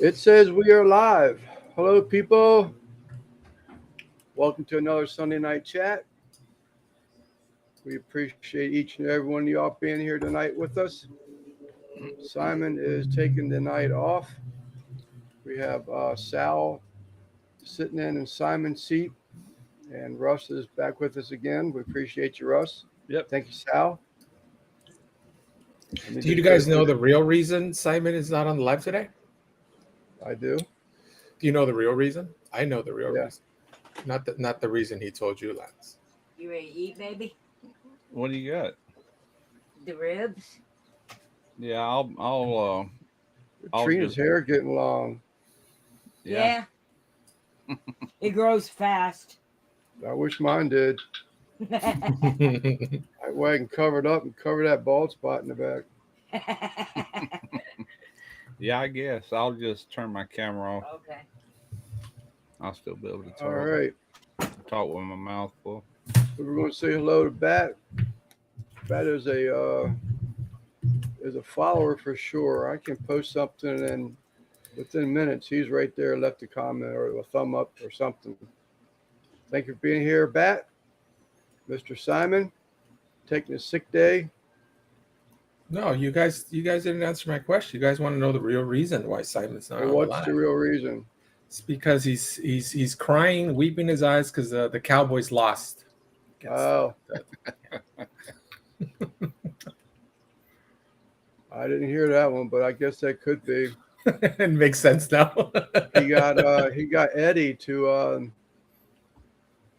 It says we are live. Hello, people. Welcome to another Sunday night chat. We appreciate each and every one of y'all being here tonight with us. Simon is taking the night off. We have Sal sitting in Simon's seat, and Russ is back with us again. We appreciate you, Russ. Yep. Thank you, Sal. Do you guys know the real reason Simon is not on the live today? I do. Do you know the real reason? I know the real Yeah. reason. Not the reason he told you, Lance. You ready to eat, baby? What do you got? The ribs? Yeah, I'll Trina's just- hair getting long. yeah. It grows fast. I wish mine did. I went and covered up and cover that bald spot in the back. Yeah, I guess I'll just turn my camera off. Okay. I'll still be able to talk. All right. Talk with my mouth full. We're going to say hello to Bat. Bat is a follower for sure. I can post something and within minutes he's right there, left a comment or a thumb up or something. Thank you for being here, Bat. Mr. Simon, taking a sick day. No, you guys didn't answer my question. You guys want to know the real reason why Simon's not on the What's live. the real reason? It's because he's crying, weeping his eyes because the Cowboys lost. Oh. I didn't hear that one, but I guess that could be. It makes sense now. He got Eddie to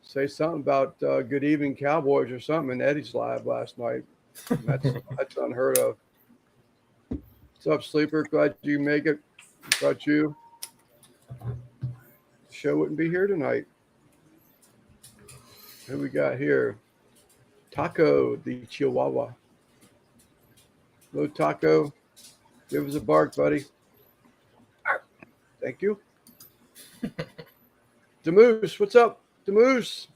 say something about Good Evening Cowboys or something in Eddie's live last night. That's unheard of. What's up, Sleeper? Glad you make it. Without you, the show wouldn't be here tonight. Who we got here? Taco, the Chihuahua. Hello, Taco. Give us a bark, buddy. Thank you. Demoose, what's up? Demoose.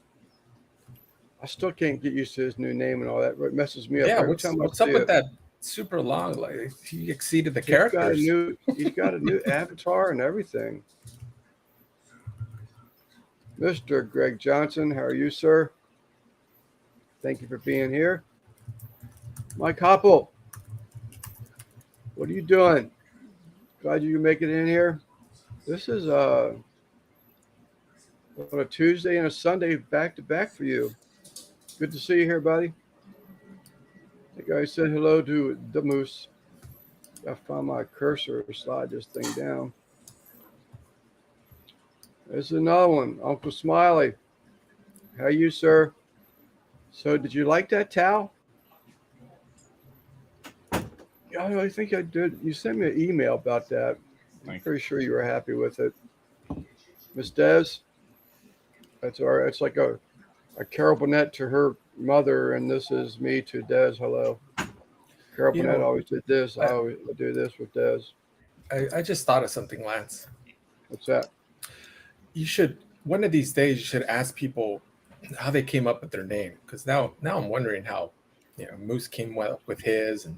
I still can't get used to his new name and all that. It messes me up. Yeah, every what's time I up see with it. that super long? Like he exceeded the He's got a characters. he's got a new avatar and everything. Mr. Greg Johnson, how are you, sir? Thank you for being here. Mike Hoppel, what are you doing? Glad you can make it in here. This is on a Tuesday and a Sunday back to back for you. Good to see you here, buddy. I think I said hello to the Moose. I found my cursor to slide this thing down. There's another one, Uncle Smiley. How are you, sir? So, did you like that towel? Yeah, I think I did. You sent me an email about that. I'm pretty sure you were happy with it. Miss Des, that's our. It's like a Carol Burnett to her mother, and this is me to Des. Hello. Carol Burnett always did this. I always do this with Des. I just thought of something, Lance. What's that? You should one of these days you should ask people how they came up with their name, because now I'm wondering how Moose came up with his and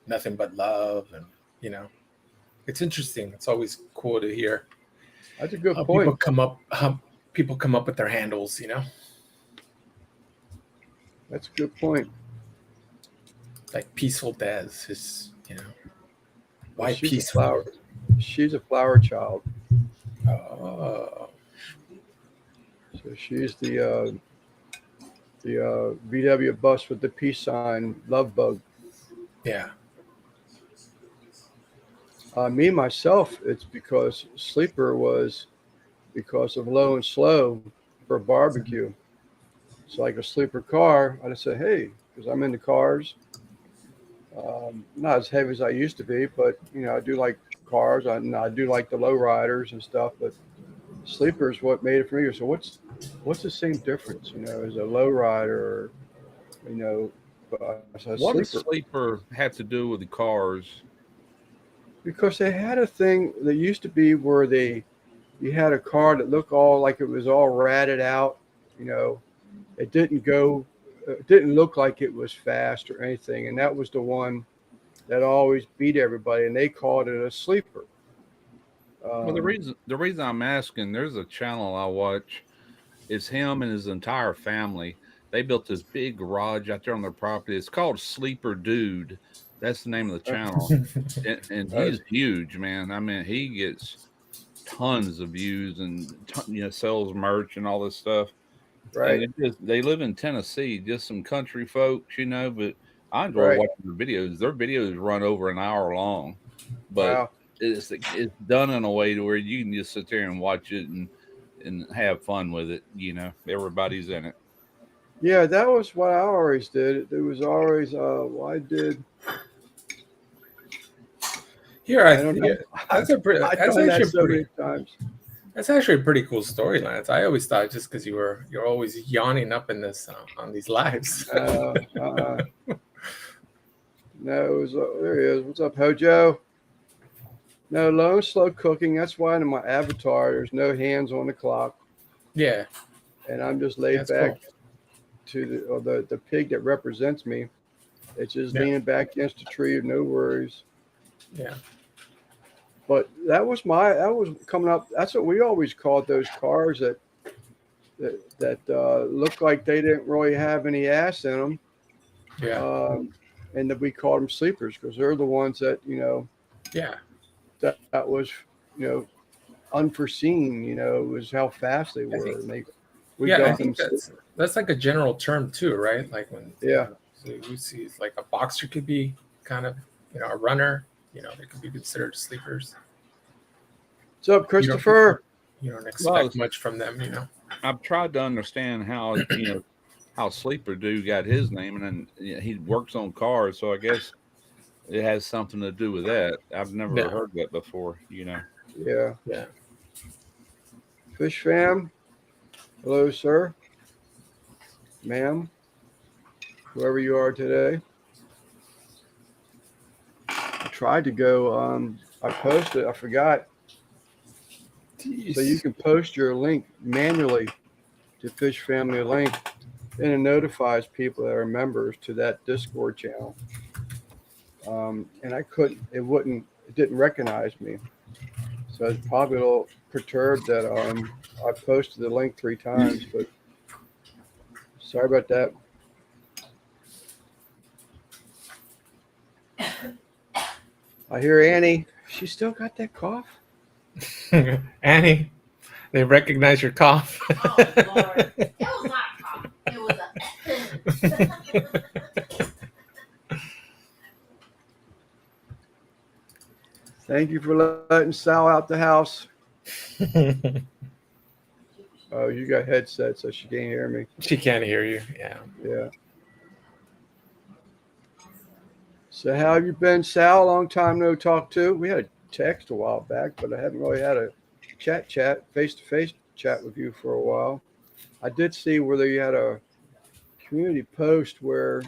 Nothing But Love, and it's interesting. It's always cool to hear. That's a good point. People come up with their handles. That's a good point. Like Peaceful Des is why She's peaceful? a flower. She's a flower child. Oh. So she's the VW bus with the peace sign, love bug. Yeah. Me, myself, it's because Sleeper was because of Low and Slow for barbecue. It's like a sleeper car. I just said, hey, because I'm into cars. Not as heavy as I used to be, but, I do like cars. I do like the low riders and stuff, but Sleeper is what made it for me. So what's the same difference, as a low rider or, What does Sleeper have to do with the cars? Because they had a thing that used to be where you had a car that looked all like it was all ratted out, it didn't look like it was fast or anything. And that was the one that always beat everybody. And they called it a sleeper. Well, the reason I'm asking, there's a channel I watch. It's him and his entire family. They built this big garage out there on their property. It's called Sleeper Dude. That's the name of the channel, and uh, he's huge, man. I mean, he gets tons of views and sells merch and all this stuff. And right, they live in Tennessee, just some country folks, but I enjoy right. watching their videos. Their videos run over an hour long, but Wow. it's done in a way to where you can just sit there and watch it and have fun with it. Everybody's in it. Yeah, that was what I always did. It was always I did. Here, I don't know. that's a pretty. I've That's done that actually so pretty. many times. That's actually a pretty cool story, Lance. I always thought just because you're always yawning up in this on these lives. Uh, no, it was there. He is. What's up, Hojo? No, low and slow cooking. That's why in my avatar there's no hands on the clock, Yeah, and I'm just laid that's back cool. to the pig that represents me. It's just Yeah. leaning back against a tree, no worries. Yeah, But that was coming up. That's what we always called those cars that looked like they didn't really have any ass in them. yeah, And that we called them sleepers because they're the ones that yeah. that was unforeseen. Was how fast they I were. think- And we Yeah, I got them. think that's like a general term too, right? Like when Yeah. so you see it's like a boxer could be kind of a runner. They could be considered sleepers. What's up, Christopher? You don't expect Well, much from them. I've tried to understand how how Sleeper Dude got his name, and then he works on cars, so I guess it has something to do with that. I've never Yeah. heard that before. Yeah. Yeah. Fish fam. Hello, sir. Ma'am. Whoever you are today. I tried to go. I posted. I forgot. So you can post your link manually to Fish Family Link, and it notifies people that are members to that Discord channel. And I couldn't. It didn't recognize me. So it's probably a little perturbed that I posted the link 3 times. But sorry about that. I hear Annie. She still got that cough. Annie, they recognize your cough. Oh, Lord. It was not a cough. It was a. Thank you for letting Sal out the house. Oh, you got headset, so she can't hear me. She can't hear you. Yeah. Yeah. So how have you been, Sal? Long time no talk to. We had a text a while back, but I haven't really had a chat, face-to-face chat with you for a while. I did see whether you had a community post where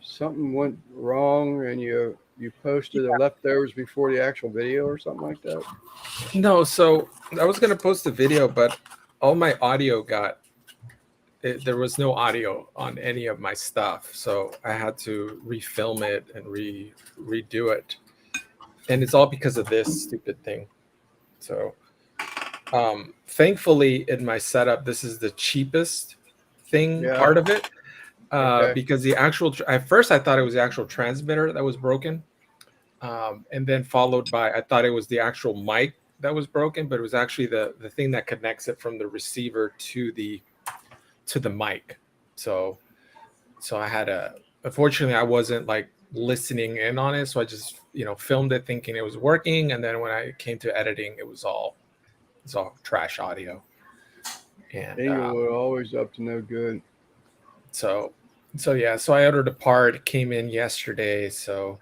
something went wrong and you posted the leftovers before the actual video or something like that. No, so I was gonna post a video, but all my audio there was no audio on any of my stuff, so I had to refilm it and redo it, and it's all because of this stupid thing. So, thankfully, in my setup, this is the cheapest part of it, because the actual at first I thought it was the actual transmitter that was broken, and then followed by I thought it was the actual mic that was broken, but it was actually the thing that connects it from the receiver to the mic. So I had unfortunately I wasn't like listening in on it, so I just filmed it thinking it was working, and then when I came to editing, it was all trash audio. And you were always up to no good. So I ordered a part, came in yesterday, so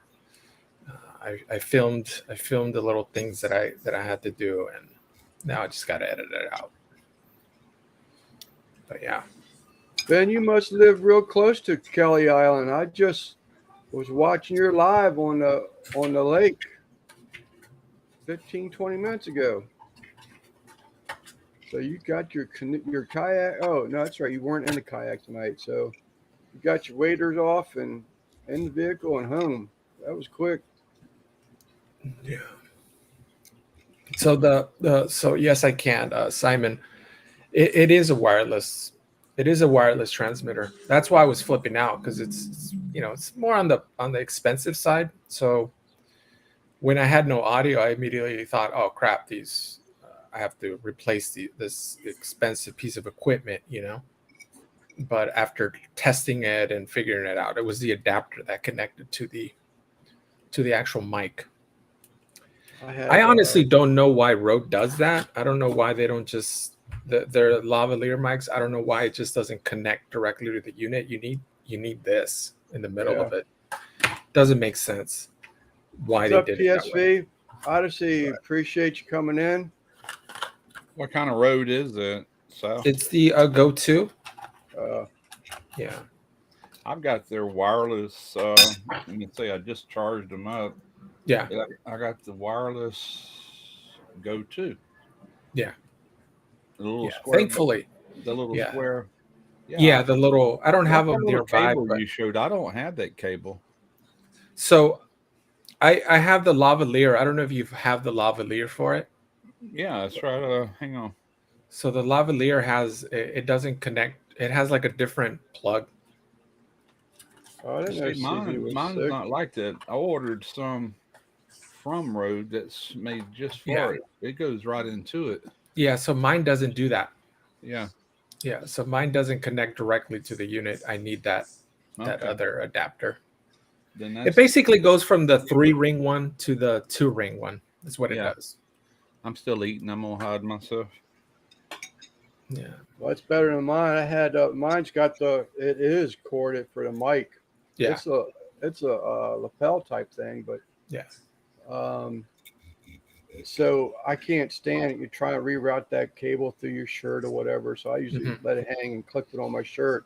I filmed the little things that I had to do, and now I just got to edit it out. But yeah. Ben, you must live real close to Kelly Island. I just was watching your live on the lake 15-20 minutes ago. So you got your kayak. Oh, no, that's right. You weren't in the kayak tonight. So you got your waders off and in the vehicle and home. That was quick. Yeah. So so yes, I can, Simon. It is a wireless. It is a wireless transmitter. That's why I was flipping out because it's it's more on the expensive side. So when I had no audio, I immediately thought, oh crap, these I have to replace this expensive piece of equipment, But after testing it and figuring it out, it was the adapter that connected to the actual mic. I honestly don't know why Rode does that. I don't know why they don't just their lavalier mics. I don't know why it just doesn't connect directly to the unit. You need this in the middle of it. Doesn't make sense why What's they up, did it that way. PSV? Odyssey, appreciate you coming in. What kind of road is it? So It's the Go 2. Uh, Yeah. I've got their wireless. Let me see. I just charged them up. Yeah. Yeah, I got the wireless Go 2. Yeah. The little Yeah. square. Thankfully. The little Yeah. square. Yeah, the little. I don't have What them little nearby, cable but you showed? I don't have that cable. so I have the lavalier. I don't know if you have the lavalier for it. Yeah, that's right. Hang on. So the lavalier it doesn't connect. It has like a different plug. I didn't know See, CZ was mine's sick. not like that. I ordered some from Rode that's made just for Yeah. it. It goes right into it. Yeah, so mine doesn't do that. Yeah. Yeah, so mine doesn't connect directly to the unit. I need that Okay. other adapter. Then It that's, basically goes from the 3-ring one to the 2-ring one. That's what it Yeah. does. I'm still eating. I'm gonna hide myself. Yeah. Well, it's better than mine. I had mine's got it is corded for the mic. Yeah. It's a lapel type thing, but Yeah. So I can't stand it. You try to reroute that cable through your shirt or whatever. So I usually let it hang and clip it on my shirt.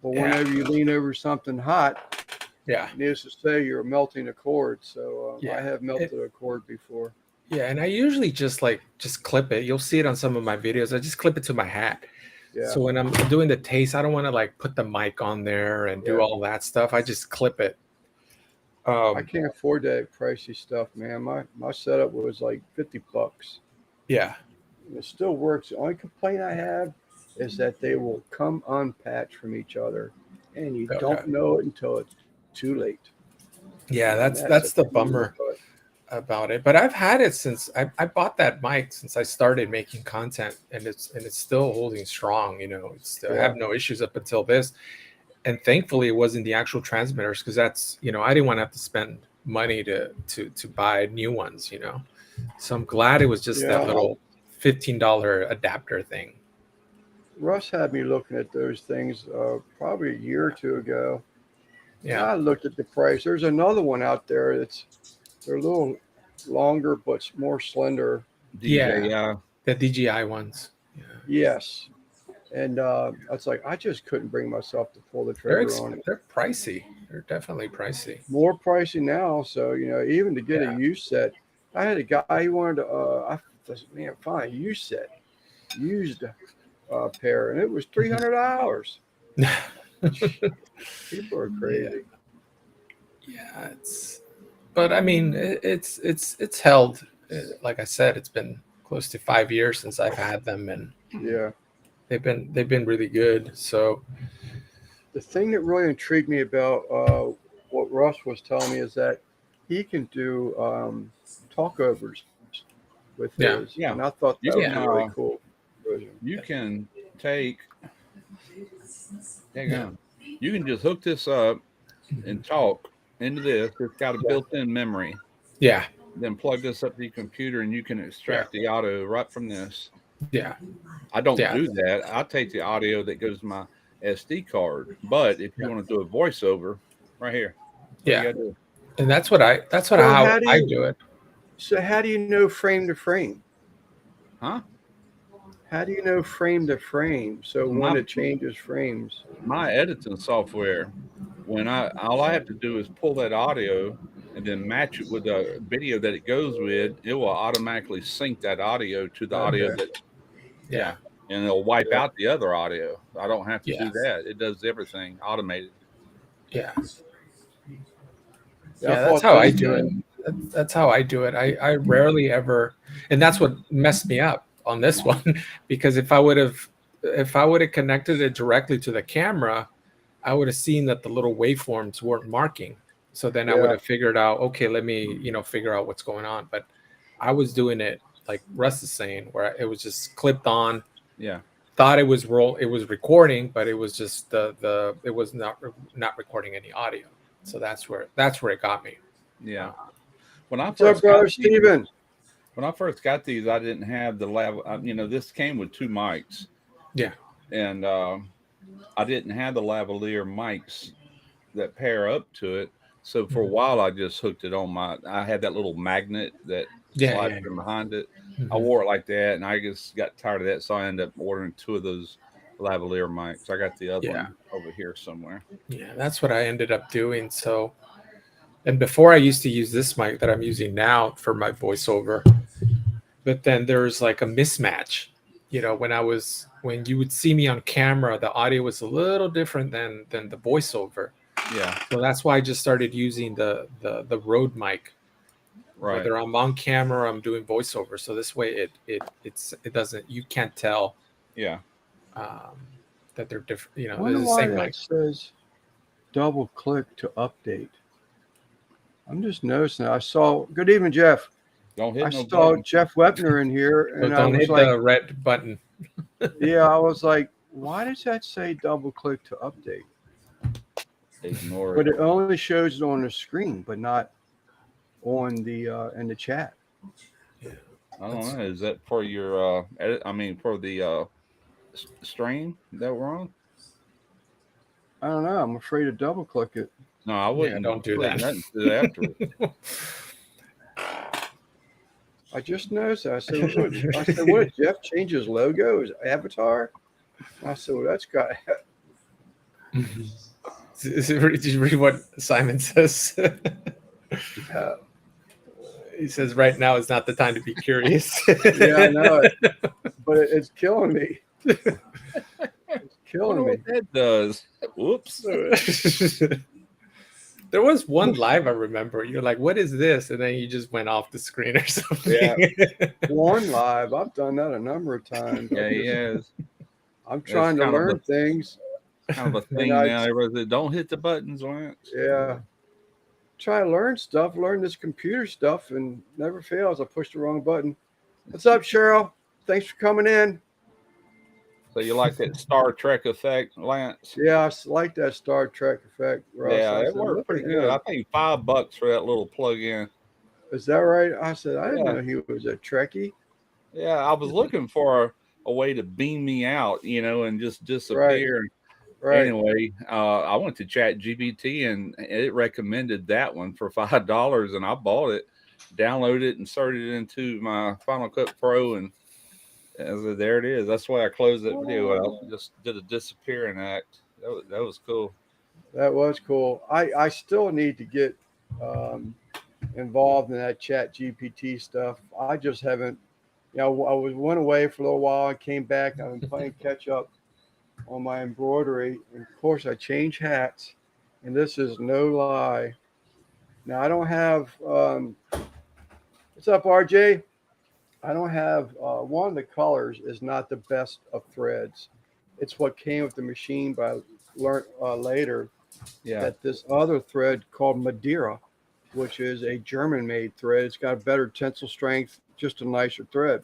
But Yeah. whenever you lean over something hot, Yeah. needless to say, you're melting a cord. So Yeah. I have melted a cord before. Yeah, and I usually just clip it. You'll see it on some of my videos. I just clip it to my hat. Yeah. So when I'm doing the taste, I don't want to put the mic on there and do Yeah. all that stuff. I just clip it. I can't afford that pricey stuff, man. My setup was like $50. Yeah. It still works. The only complaint I have is that they will come unpatched from each other, and you Okay. don't know it until it's too late. Yeah, And that's the a bummer but about it. But I've had it since I bought that mic since I started making content, and it's still holding strong. I have no issues up until this. And thankfully it wasn't the actual transmitters, because that's I didn't want to have to spend money to buy new ones. So I'm glad it was just that little $15 adapter thing. Russ had me looking at those things probably a year or two ago. Yeah. I looked at the price. There's another one out there they're a little longer but more slender. DJI. The DJI ones. Yeah. Yes. And it's like I just couldn't bring myself to pull the trigger on it. They're pricey. They're definitely pricey. More pricey now. So even to get a use set, I had a guy he wanted to. Fine use set, used pair, and it was $300. People are crazy. Yeah, but I mean, it's held. Like I said, it's been close to 5 years since I've had them, and Yeah. they've been really good. So The thing that really intrigued me about what Russ was telling me is that he can do talkovers with his. Yeah. And I thought that was really cool. You can take. Hang on. You can just hook this up and talk into this. It's got a built-in memory. yeah, Then plug this up to your computer, and you can extract the audio right from this. yeah, I don't Yeah. do that. I take the audio that goes to my SD card. But if you want to do a voiceover, right here. What you yeah. gotta do. And that's how how do I you- do it. So how do you know frame to frame? Huh? How do you know frame to frame? So when My- it changes frames. My editing software, when all I have to do is pull that audio and then match it with the video that it goes with, it will automatically sync that audio to the audio that, Yeah, and it'll wipe out the other audio. I don't have to Yeah. do that. It does everything automated. yeah. Yeah, I That's thought how I those do it. guys- That's how I do it. I rarely ever, and that's what messed me up on this one, because if I would have connected it directly to the camera, I would have seen that the little waveforms weren't marking. So then I would Yeah. have figured out, okay, let me, figure out what's going on. But I was doing it like Russ is saying, where it was just clipped on, Yeah. thought it was recording, but it was just it was not recording any audio. So that's where it got me. Yeah. When I What's up, first brother got these, Steven? when I first got these, I didn't have the this came with 2 mics. Yeah. And I didn't have the lavalier mics that pair up to it. So for a while, I just hooked it on I had that little magnet that slides in behind it. I wore it like that, and I just got tired of that. So I ended up ordering 2 of those lavalier mics. I got the other one over here somewhere. Yeah, that's what I ended up doing. So, and before I used to use this mic that I'm using now for my voiceover, but then there's like a mismatch. When you would see me on camera, the audio was a little different than the voiceover. Yeah. So that's why I just started using the Rode mic. Right. Whether I'm on camera, I'm doing voiceover. So this way it doesn't, you can't tell. Yeah. That they're different. I wonder they're the why same that mic. says double click to update. I'm just noticing. I saw. Good evening, Jeff. Don't hit I no saw button. Jeff Wepner in here, So and I don't was hit like, the red button. yeah, I was like, why does that say double click to update? Ignore But it. it only shows it on the screen, but not on the in the chat. I don't know. Is that for your edit? I mean, for the stream that we're on? I don't know. I'm afraid to double click it. No, I wouldn't. don't do click that. Nothing to after it. I just noticed that. I said, what did Jeff change his logo, his avatar? I said, well, that's got. Did you read what Simon says? He says, right now is not the time to be curious. Yeah, I know it, but it's killing me. It's I killing wonder me. what that does. Whoops. There was one live I remember. You're like, what is this? And then you just went off the screen or something. Yeah. One live. I've done that a number of times. Yeah, he is. I'm trying to kind of learn things. Kind of a thing I- now. Everybody said, don't hit the buttons, Lance. Yeah. Try to learn stuff, learn this computer stuff, and never fails. I pushed the wrong button. What's up, Cheryl? Thanks for coming in. So you like that Star Trek effect, Lance? Yeah, I like that Star Trek effect, Russ. Yeah, I it said, worked look pretty at good. him. I paid $5 for that little plug-in. Is that right? I said, I didn't Yeah. know he was a Trekkie. Yeah, I was looking for a way to beam me out, and just disappear. Right. Anyway, I went to ChatGPT and it recommended that one for $5, and I bought it, downloaded it, inserted it into my Final Cut Pro, and there it is. That's why I closed that video. I just did a disappearing act. That was cool. That was cool. I still need to get involved in that Chat GPT stuff. I just haven't. I went away for a little while and came back. I've been playing catch up on my embroidery. And of course, I change hats, and this is no lie. Now I don't have. What's up, RJ? I don't have one of the colors is not the best of threads. It's what came with the machine, but I learned later that this other thread called Madeira, which is a German-made thread, it's got better tensile strength, just a nicer thread.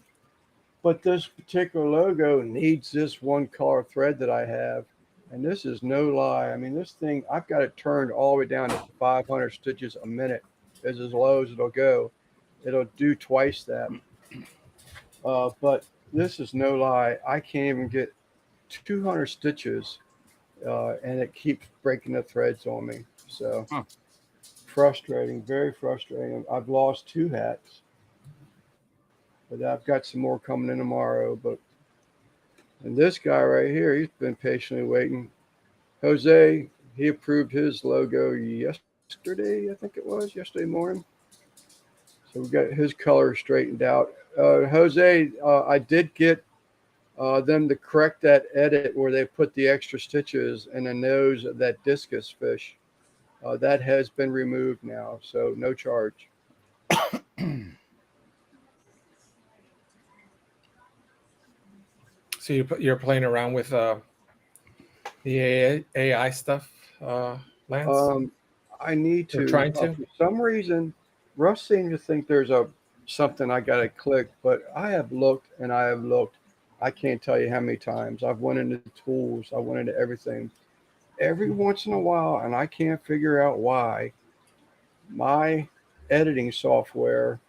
But this particular logo needs this one color thread that I have, and this is no lie. I mean, this thing, I've got it turned all the way down to 500 stitches a minute, as low as it'll go. It'll do twice that. But this is no lie. I can't even get 200 stitches, and it keeps breaking the threads on me. So frustrating, very frustrating. I've lost 2 hats, but I've got some more coming in tomorrow. And this guy right here, he's been patiently waiting. Jose, he approved his logo yesterday, I think it was, yesterday morning. So we got his color straightened out. Jose, I did get them to correct that edit where they put the extra stitches in the nose of that discus fish. That has been removed now, so no charge. So you're playing around with the AI stuff, Lance? I need Or to. trying to? For some reason, Russ seems to think there's a something I got to click, but I have looked and I have looked. I can't tell you how many times I've went into tools. I went into everything. Every once in a while, and I can't figure out why my editing software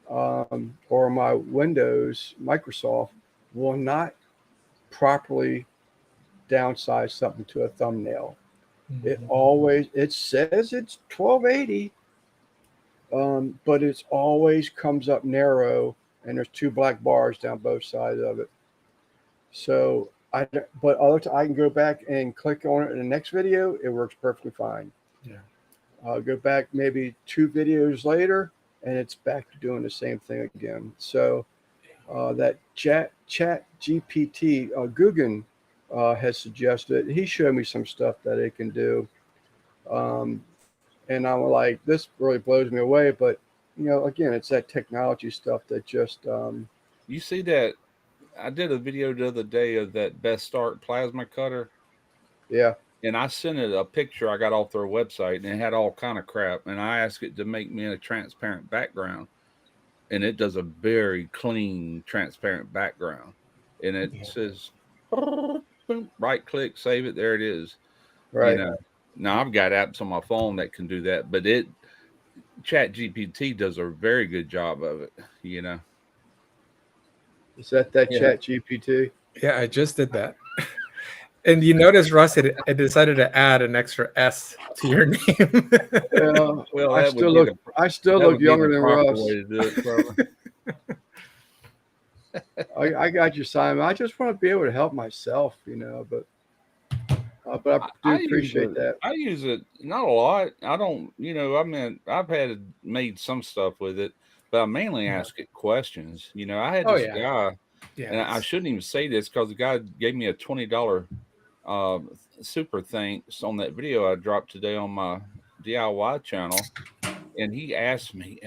or my Windows Microsoft will not properly downsize something to a thumbnail. It says it's 1280, but it's always comes up narrow, and there's two black bars down both sides of it. So I can go back and click on it in the next video. It works perfectly fine. Yeah. I'll go back maybe 2 videos later, and it's back to doing the same thing again. So that chat GPT, Guggen has suggested. He showed me some stuff that it can do, and I'm like, this really blows me away. But again, it's that technology stuff that just You see that? I did a video the other day of that Best Start plasma cutter, yeah. and I sent it a picture I got off their website, and it had all kind of crap. And I asked it to make me a transparent background, and it does a very clean, transparent background. And it says, boom, right click, save it. There it is. Right. Now I've got apps on my phone that can do that, but Chat GPT does a very good job of it. Is that Yeah. Chat GPT? Yeah, I just did that. And you notice, Russ, it decided to add an extra S to your name. Yeah. Well, I still look younger than Russ. Way to do it, probably. I got you, Simon. I just want to be able to help myself, but I do appreciate that. I use it not a lot. I don't, I've made some stuff with it, but I mainly ask it questions. I had this guy, and I shouldn't even say this because the guy gave me a $20 super thanks on that video I dropped today on my DIY channel, and he asked me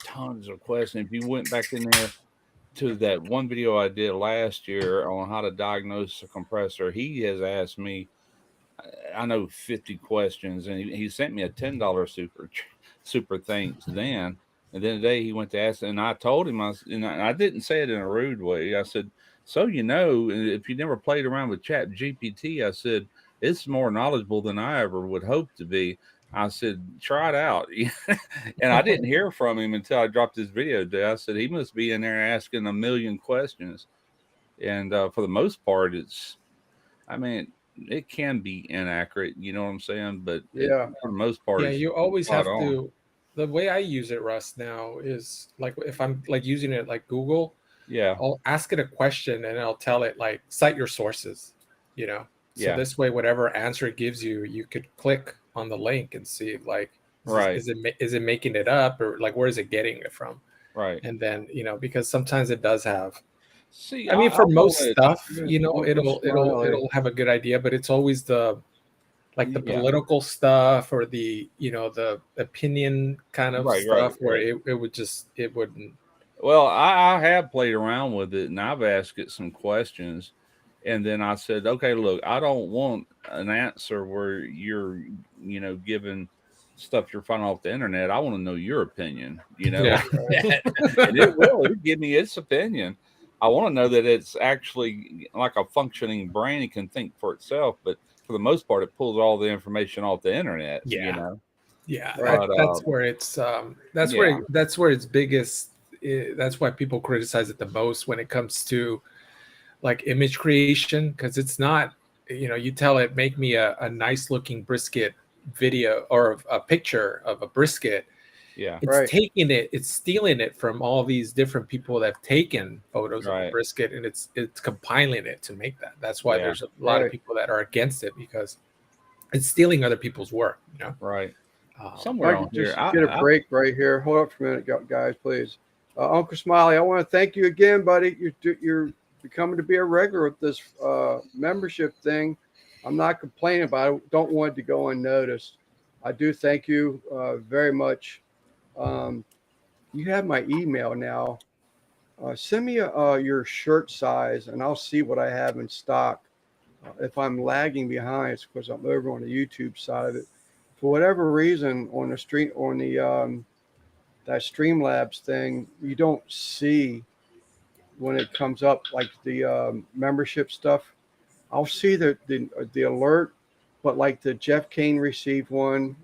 tons of questions. If you went back in there to that one video I did last year on how to diagnose a compressor, he has asked me, I know, 50 questions, and he sent me a $10 super thanks then. And then today he went to ask, and I told him, I didn't say it in a rude way. I said, so if you never played around with Chat GPT, I said, it's more knowledgeable than I ever would hope to be. I said, try it out. And I didn't hear from him until I dropped this video today. I said, he must be in there asking a million questions. And for the most part, it can be inaccurate, you know what I'm saying? But for the most part, you always have to. The way I use it, Russ, now is like if I'm like using it like Google, I'll ask it a question and I'll tell it like cite your sources, So this way, whatever answer it gives you, you could click on the link and see like, is it making it up, or like where is it getting it from? Right. And then because sometimes it does have. See, for most stuff, it'll have a good idea, but it's always the political stuff or the the opinion kind of stuff where it wouldn't. Well, I have played around with it and I've asked it some questions, and then I said, okay, look, I don't want an answer where you're giving stuff you're finding off the internet. I want to know your opinion, and it'll give me its opinion. I want to know that it's actually like a functioning brain. It can think for itself, but for the most part, it pulls all the information off the internet. Yeah, but, that's where it's that's where its biggest. That's why people criticize it the most when it comes to like image creation, because it's not. You tell it, make me a nice looking brisket video or a picture of a brisket. Yeah, it's taking it, it's stealing it from all these different people that have taken photos of a brisket, and it's compiling it to make that. That's why there's a lot of people that are against it, because it's stealing other people's work. Right. Somewhere on here, get a break right here. Hold up for a minute, guys, please. Uncle Smiley, I want to thank you again, buddy. You're becoming to be a regular with this membership thing. I'm not complaining about it. Don't want it to go unnoticed. I do thank you very much You have my email now. Send me your shirt size, and I'll see what I have in stock. If I'm lagging behind, it's because I'm over on the YouTube side of it. For whatever reason, on the stream on the that Streamlabs thing, you don't see when it comes up like the membership stuff. I'll see the alert, but like the Jeff Kane received one,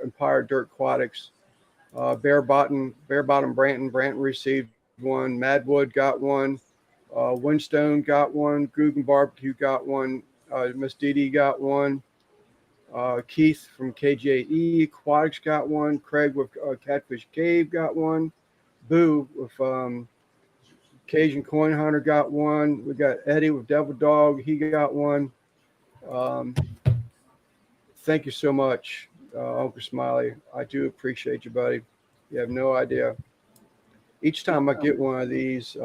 Empire Dirt Aquatics, Bear Bottom Branton received one, Madwood got one, Windstone got one, Guggen Barbecue got one, Miss Dee Dee got one, Keith from KJE Aquatics got one, Craig with Catfish Cave got one, Boo with Cajun Coin Hunter got one. We got Eddie with Devil Dog. He got one. Um, thank you so much, Uncle Smiley. I do appreciate you, buddy. You have no idea. Each time I get one of these,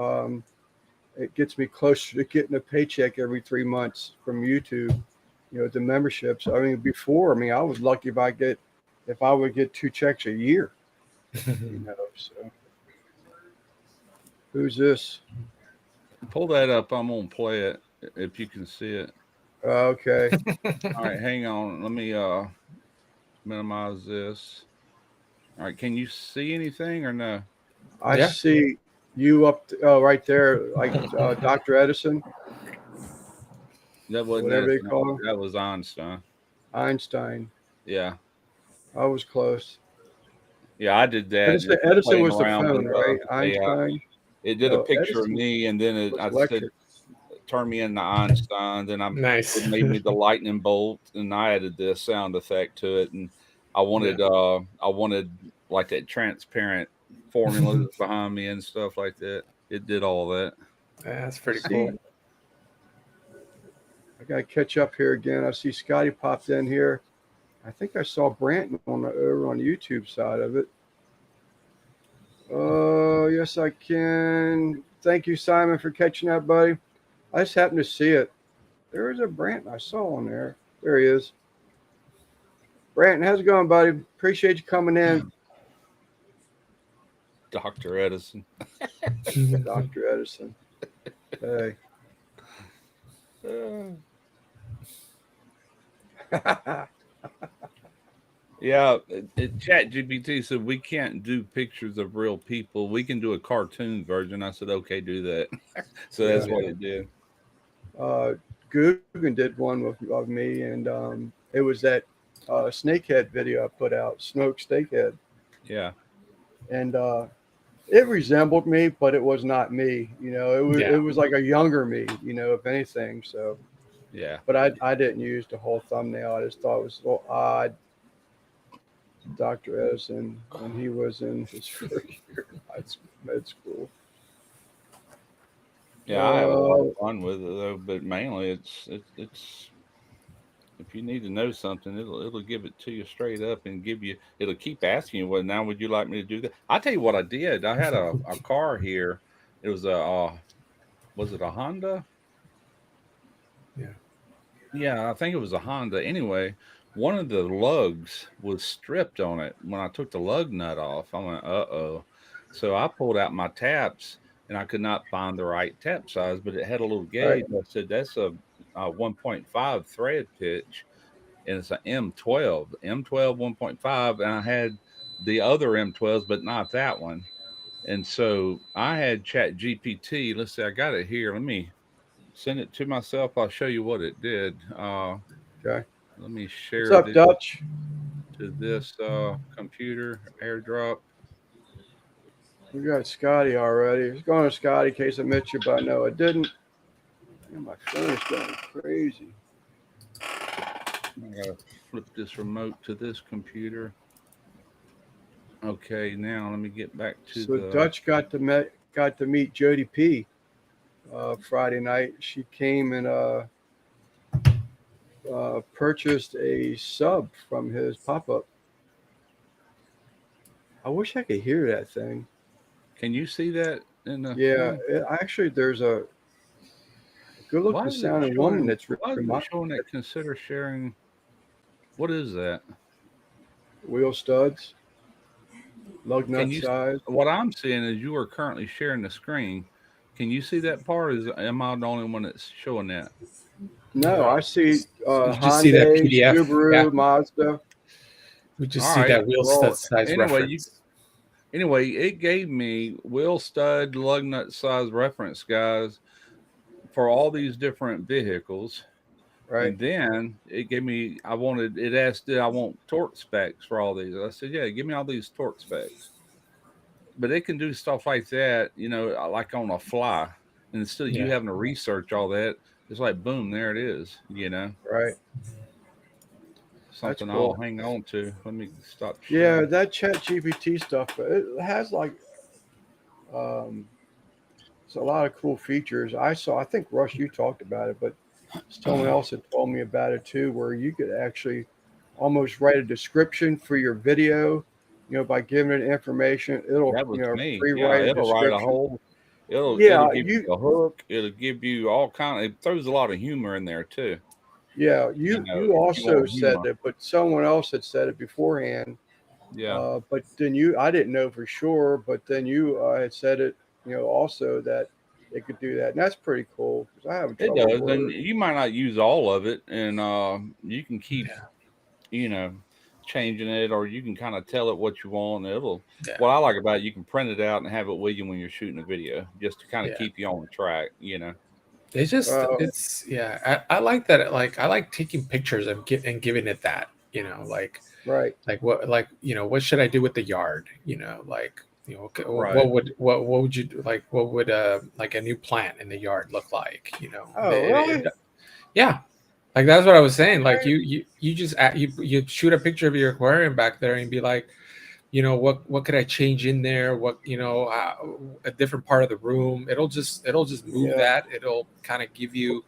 it gets me closer to getting a paycheck every 3 months from YouTube. You know, the memberships. I mean, before, I was lucky if I would get 2 checks a year. You know, so. Who's this? Pull that up. I'm gonna play it if you can see it. Okay. All right, hang on. Let me minimize this. All right, can you see anything or no? I Yeah. see you up right there, like Dr. Edison, That wasn't whatever they Edison. call him, That was Einstein. Einstein. Yeah, I was close. yeah, I did that. Edison, just Edison playing was the around phone, with, right? AI. Einstein. It did No, a picture of Edison me, and then was I said, electric. "Turn me into Einstein." Then Nice. it made me the lightning bolt, and I added the sound effect to it. And I wanted like that transparent formulas behind me and stuff like that. It did all that. Yeah, that's pretty See, cool. I got to catch up here again. I see Scotty popped in here. I think I saw Branton over on the YouTube side of it. Oh, yes, I can. Thank you, Simon, for catching that, buddy. I just happened to see it. There is a Branton I saw on there. There he is. Branton, how's it going, buddy? Appreciate you coming in. Dr. Edison. Dr. Edison. Hey. Yeah, Chat GPT said we can't do pictures of real people. We can do a cartoon version. I said, okay, do that. So that's what it did. Guggen did one of me, and it was that snakehead video I put out, Smoke Snakehead. Yeah. And it resembled me, but it was not me. You know, it was like a younger me, you know, if anything. So, yeah. But I didn't use the whole thumbnail. I just thought it was a little odd. Dr. Edison, when he was in his first year of med school. Yeah, I have a lot of fun with it though, but mainly it's if you need to know something, it'll give it to you straight up and it'll keep asking you, well, now would you like me to do that? I'll tell you what I did. I had a car here. It was was it a Honda? Yeah. Yeah, I think it was a Honda. Anyway, one of the lugs was stripped on it. When I took the lug nut off, I went, uh-oh. So I pulled out my taps, and I could not find the right tap size, but it had a little gauge. Right. I said, that's a 1.5 thread pitch, and it's an M12 1.5, and I had the other M12s, but not that one. And so I had Chat GPT. Let's see, I got it here. Let me send it to myself. I'll show you what it did. Okay. Let me share. What's up, Dutch? To this computer airdrop. We got Scotty already. It's going to Scotty in case I missed you, but I know I didn't. Man, my phone is going crazy. I gotta flip this remote to this computer. Okay, now let me get back to So Dutch got to meet Jody P. Friday night. She came and purchased a sub from his pop-up. I wish I could hear that thing. Can you see that in the? Yeah, actually, there's a good-looking sounding woman that's showing that. Consider sharing. What is that? Wheel studs. Lug nut you? size. What I'm seeing is you are currently sharing the screen. Can you see that part? Am I the only one that's showing that? No, I see You just see that Hyundai, PDF. Subaru, Yeah. Mazda. We just All see right. that wheel Well, stud size anyway, reference. Anyway, it gave me wheel stud lug nut size reference, guys, for all these different vehicles. Right. And then it gave me, it asked, did I want torque specs for all these? I said, yeah, give me all these torque specs. But it can do stuff like that, like on a fly. And instead of you Yeah. having to research all that, it's like, boom, there it is, Right. something cool. I'll hang on to. Let me stop Yeah, sharing. that Chat GPT stuff, it has like it's a lot of cool features. I think Rush, you talked about it, but someone else had told me about it too, where you could actually almost write a description for your video, by giving it information. It'll, That was me. Yeah, pre-write a it'll write a description. whole. It'll Yeah, give you a hook. It'll give you all kind of. It throws a lot of humor in there too. yeah, You you also want said humor. it, but someone else had said it beforehand. Yeah, But then I didn't know for sure, but then you had said it, also that it could do that, and that's pretty cool because I have it trouble does, and with you might not use all of it, and you can keep, you know, changing it, or you can kind of tell it what you want. And it'll. Yeah. What I like about it, you can print it out and have it with you when you're shooting a video, just to kind of Yeah. keep you on the track. It's just I like that. Like I like taking pictures and giving it that. Like right. what should I do with the yard? Okay, Right. what would you do? Like what would like a new plant in the yard look like? Oh, really? Yeah. Like that's what I was saying. Like you just you shoot a picture of your aquarium back there and be like, what could I change in there? What a different part of the room. It'll just move that. It'll kind of give you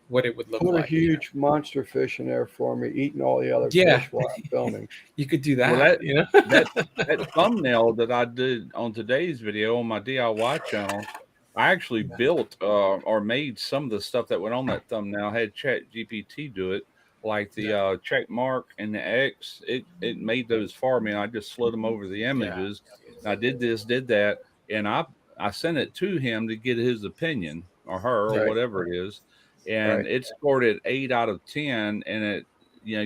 what it would look Put like. a huge monster fish in there for me, eating all the other Yeah. fish while I'm filming. You could do that. Well, that thumbnail that I did on today's video on my DIY channel, I actually built or made some of the stuff that went on that thumbnail. I had Chat GPT do it, like the check mark and the X. It made those for me. I just slid them over the images. I did this, did that, and I sent it to him to get his opinion, or her, or Right. whatever it is, and Right. it scored it 8 out of 10, and it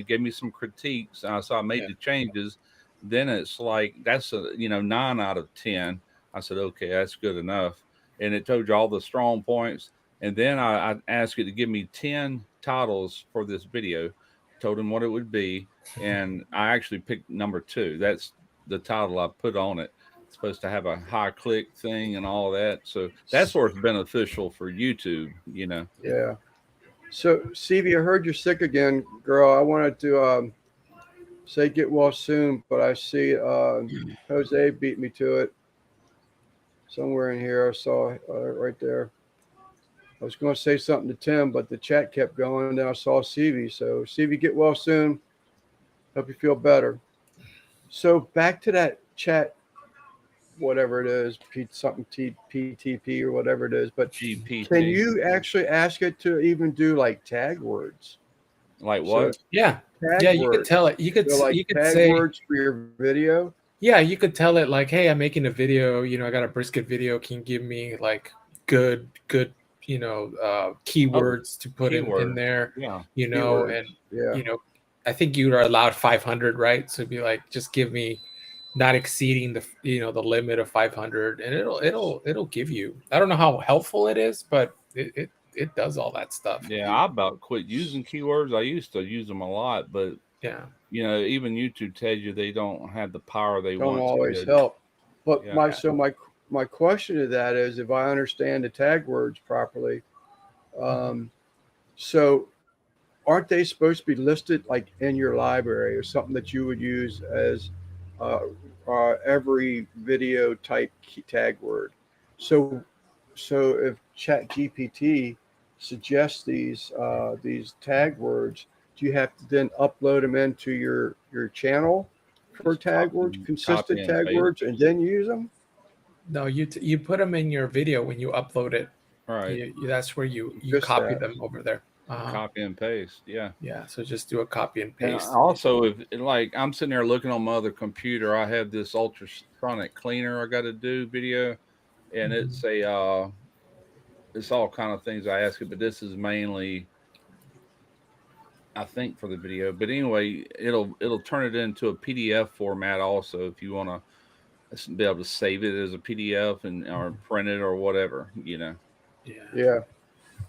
gave me some critiques. So I made the changes. Then it's like that's a 9 out of 10. I said, okay, that's good enough. And it told you all the strong points. And then I asked it to give me 10 titles for this video, told him what it would be. And I actually picked number 2. That's the title I put on it. It's supposed to have a high click thing and all that. So that's where it's beneficial for YouTube, Yeah. So, Stevie, I heard you're sick again, girl. I wanted to say get well soon, but I see Jose beat me to it somewhere in here. I saw right there. I was going to say something to Tim, but the chat kept going. And then I saw Stevie. So, Stevie, get well soon. Hope you feel better. So, back to that chat, whatever it is, PTP or whatever it is. But GPT. can you actually ask it to even do like tag words? Like what? Yeah. Tag Yeah, you could words. tell it. You could So, like you could tag say words for your video. Yeah, you could tell it like, hey, I'm making a video, I got a brisket video. Can you give me like good, keywords to put in there? Yeah. Keywords. And Yeah. I think you are allowed 500, right? So it'd be like, just give me not exceeding the the limit of 500, and it'll give you. I don't know how helpful it is, but it does all that stuff. Yeah, I about quit using keywords. I used to use them a lot, but Yeah. even YouTube tells you they don't have the power they Don't want. always help. But Yeah. my question to that is, if I understand the tag words properly, so aren't they supposed to be listed like in your library or something that you would use as every video type tag word? So if Chat GPT suggests these tag words, do you have to then upload them into your channel for tag words, Copy consistent and tag paste. words, and then use them? No, you put them in your video when you upload it. Right. That's where you Just copy that. them over there. Copy and paste. Yeah. Yeah, so just do a copy and And paste. also, if like I'm sitting there looking on my other computer, I have this ultrasonic cleaner I got to do video, and it's it's all kind of things I ask it, but this is mainly I think for the video. But anyway, it'll turn it into a PDF format also if you want to be able to save it as a PDF and or print it or whatever, you know. Yeah. Yeah.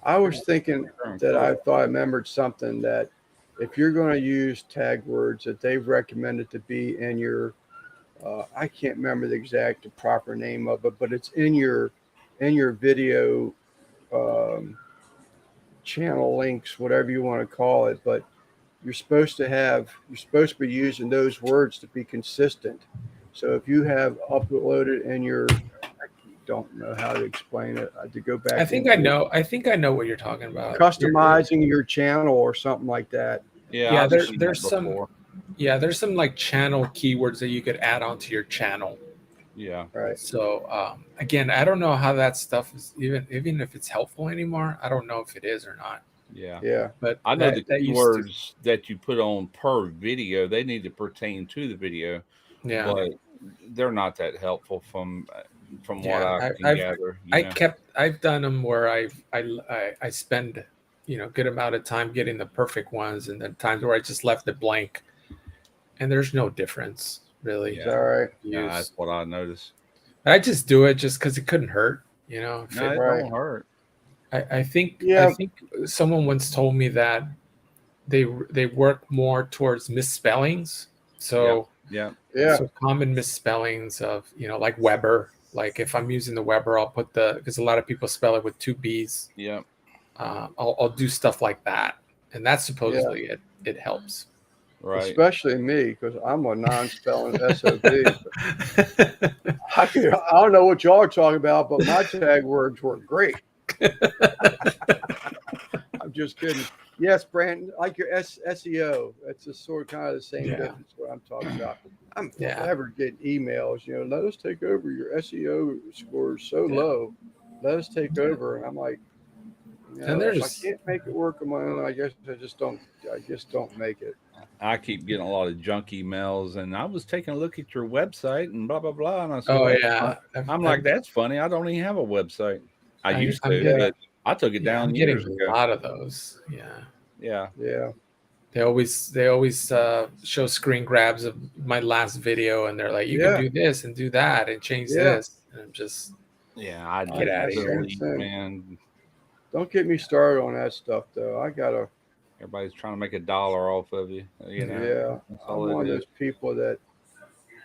I was thinking that I thought I remembered something that if you're going to use tag words that they've recommended to be in your, I can't remember the exact proper name of it, but it's in your video um, channel links, whatever you want to call it. But you're supposed to be using those words to be consistent. So if you have uploaded in your, I don't know how to explain it. I had to go back. I think I know what you're talking about. Customizing your channel or something like that. Yeah, I've seen there's that some before. there's some like channel keywords that you could add onto your channel. Yeah. Right. So again, I don't know how that stuff is even if it's helpful anymore. I don't know if it is or not. Yeah. Yeah. But I know that the used keywords that you put on per video, they need to pertain to the video, yeah. but they're not that helpful from what Yeah, I can I've- gather. you know? I've done them where I spend good amount of time getting the perfect ones, and then times where I just left it blank, and there's no difference really. Is that all right? Yeah, Use. that's what I noticed. I just do it just because it couldn't hurt. If No, it- it Right. don't hurt. I think Yeah. I think someone once told me that they work more towards misspellings. So Yeah. Yeah. so common misspellings of like Weber. Like if I'm using the Weber, I'll put because a lot of people spell it with two B's. Yeah. I'll do stuff like that, and that's supposedly it helps. Right. Especially me, because I'm a non-spelling SOB. I don't know what y'all are talking about, but my tag words were great. I'm just kidding. Yes, Brandon, like your SEO, that's just sort of kind of the same Yeah. difference what I'm talking about. I'm Yeah. forever getting emails, let us take over. Your SEO score is so Yeah. low. Let us take over. And I'm like, And if I there's- can't make it work on my own, I guess I just don't make it. I keep getting a lot of junk emails, and I was taking a look at your website and blah blah blah, and I said, Oh yeah, I'm like, that's funny. I don't even have a website. I used I'm to, getting- but I took it down I'm getting years a ago. lot of those. Yeah. Yeah. Yeah. They always show screen grabs of my last video, and they're like, "You Yeah. can do this and do that and change Yeah. this." And I'm just Yeah, I Get outta here. delete, man. Don't get me started on that stuff, though. I gotta. Everybody's trying to make $1 off of you. You know. Yeah, That's I'm all it one of is. those people that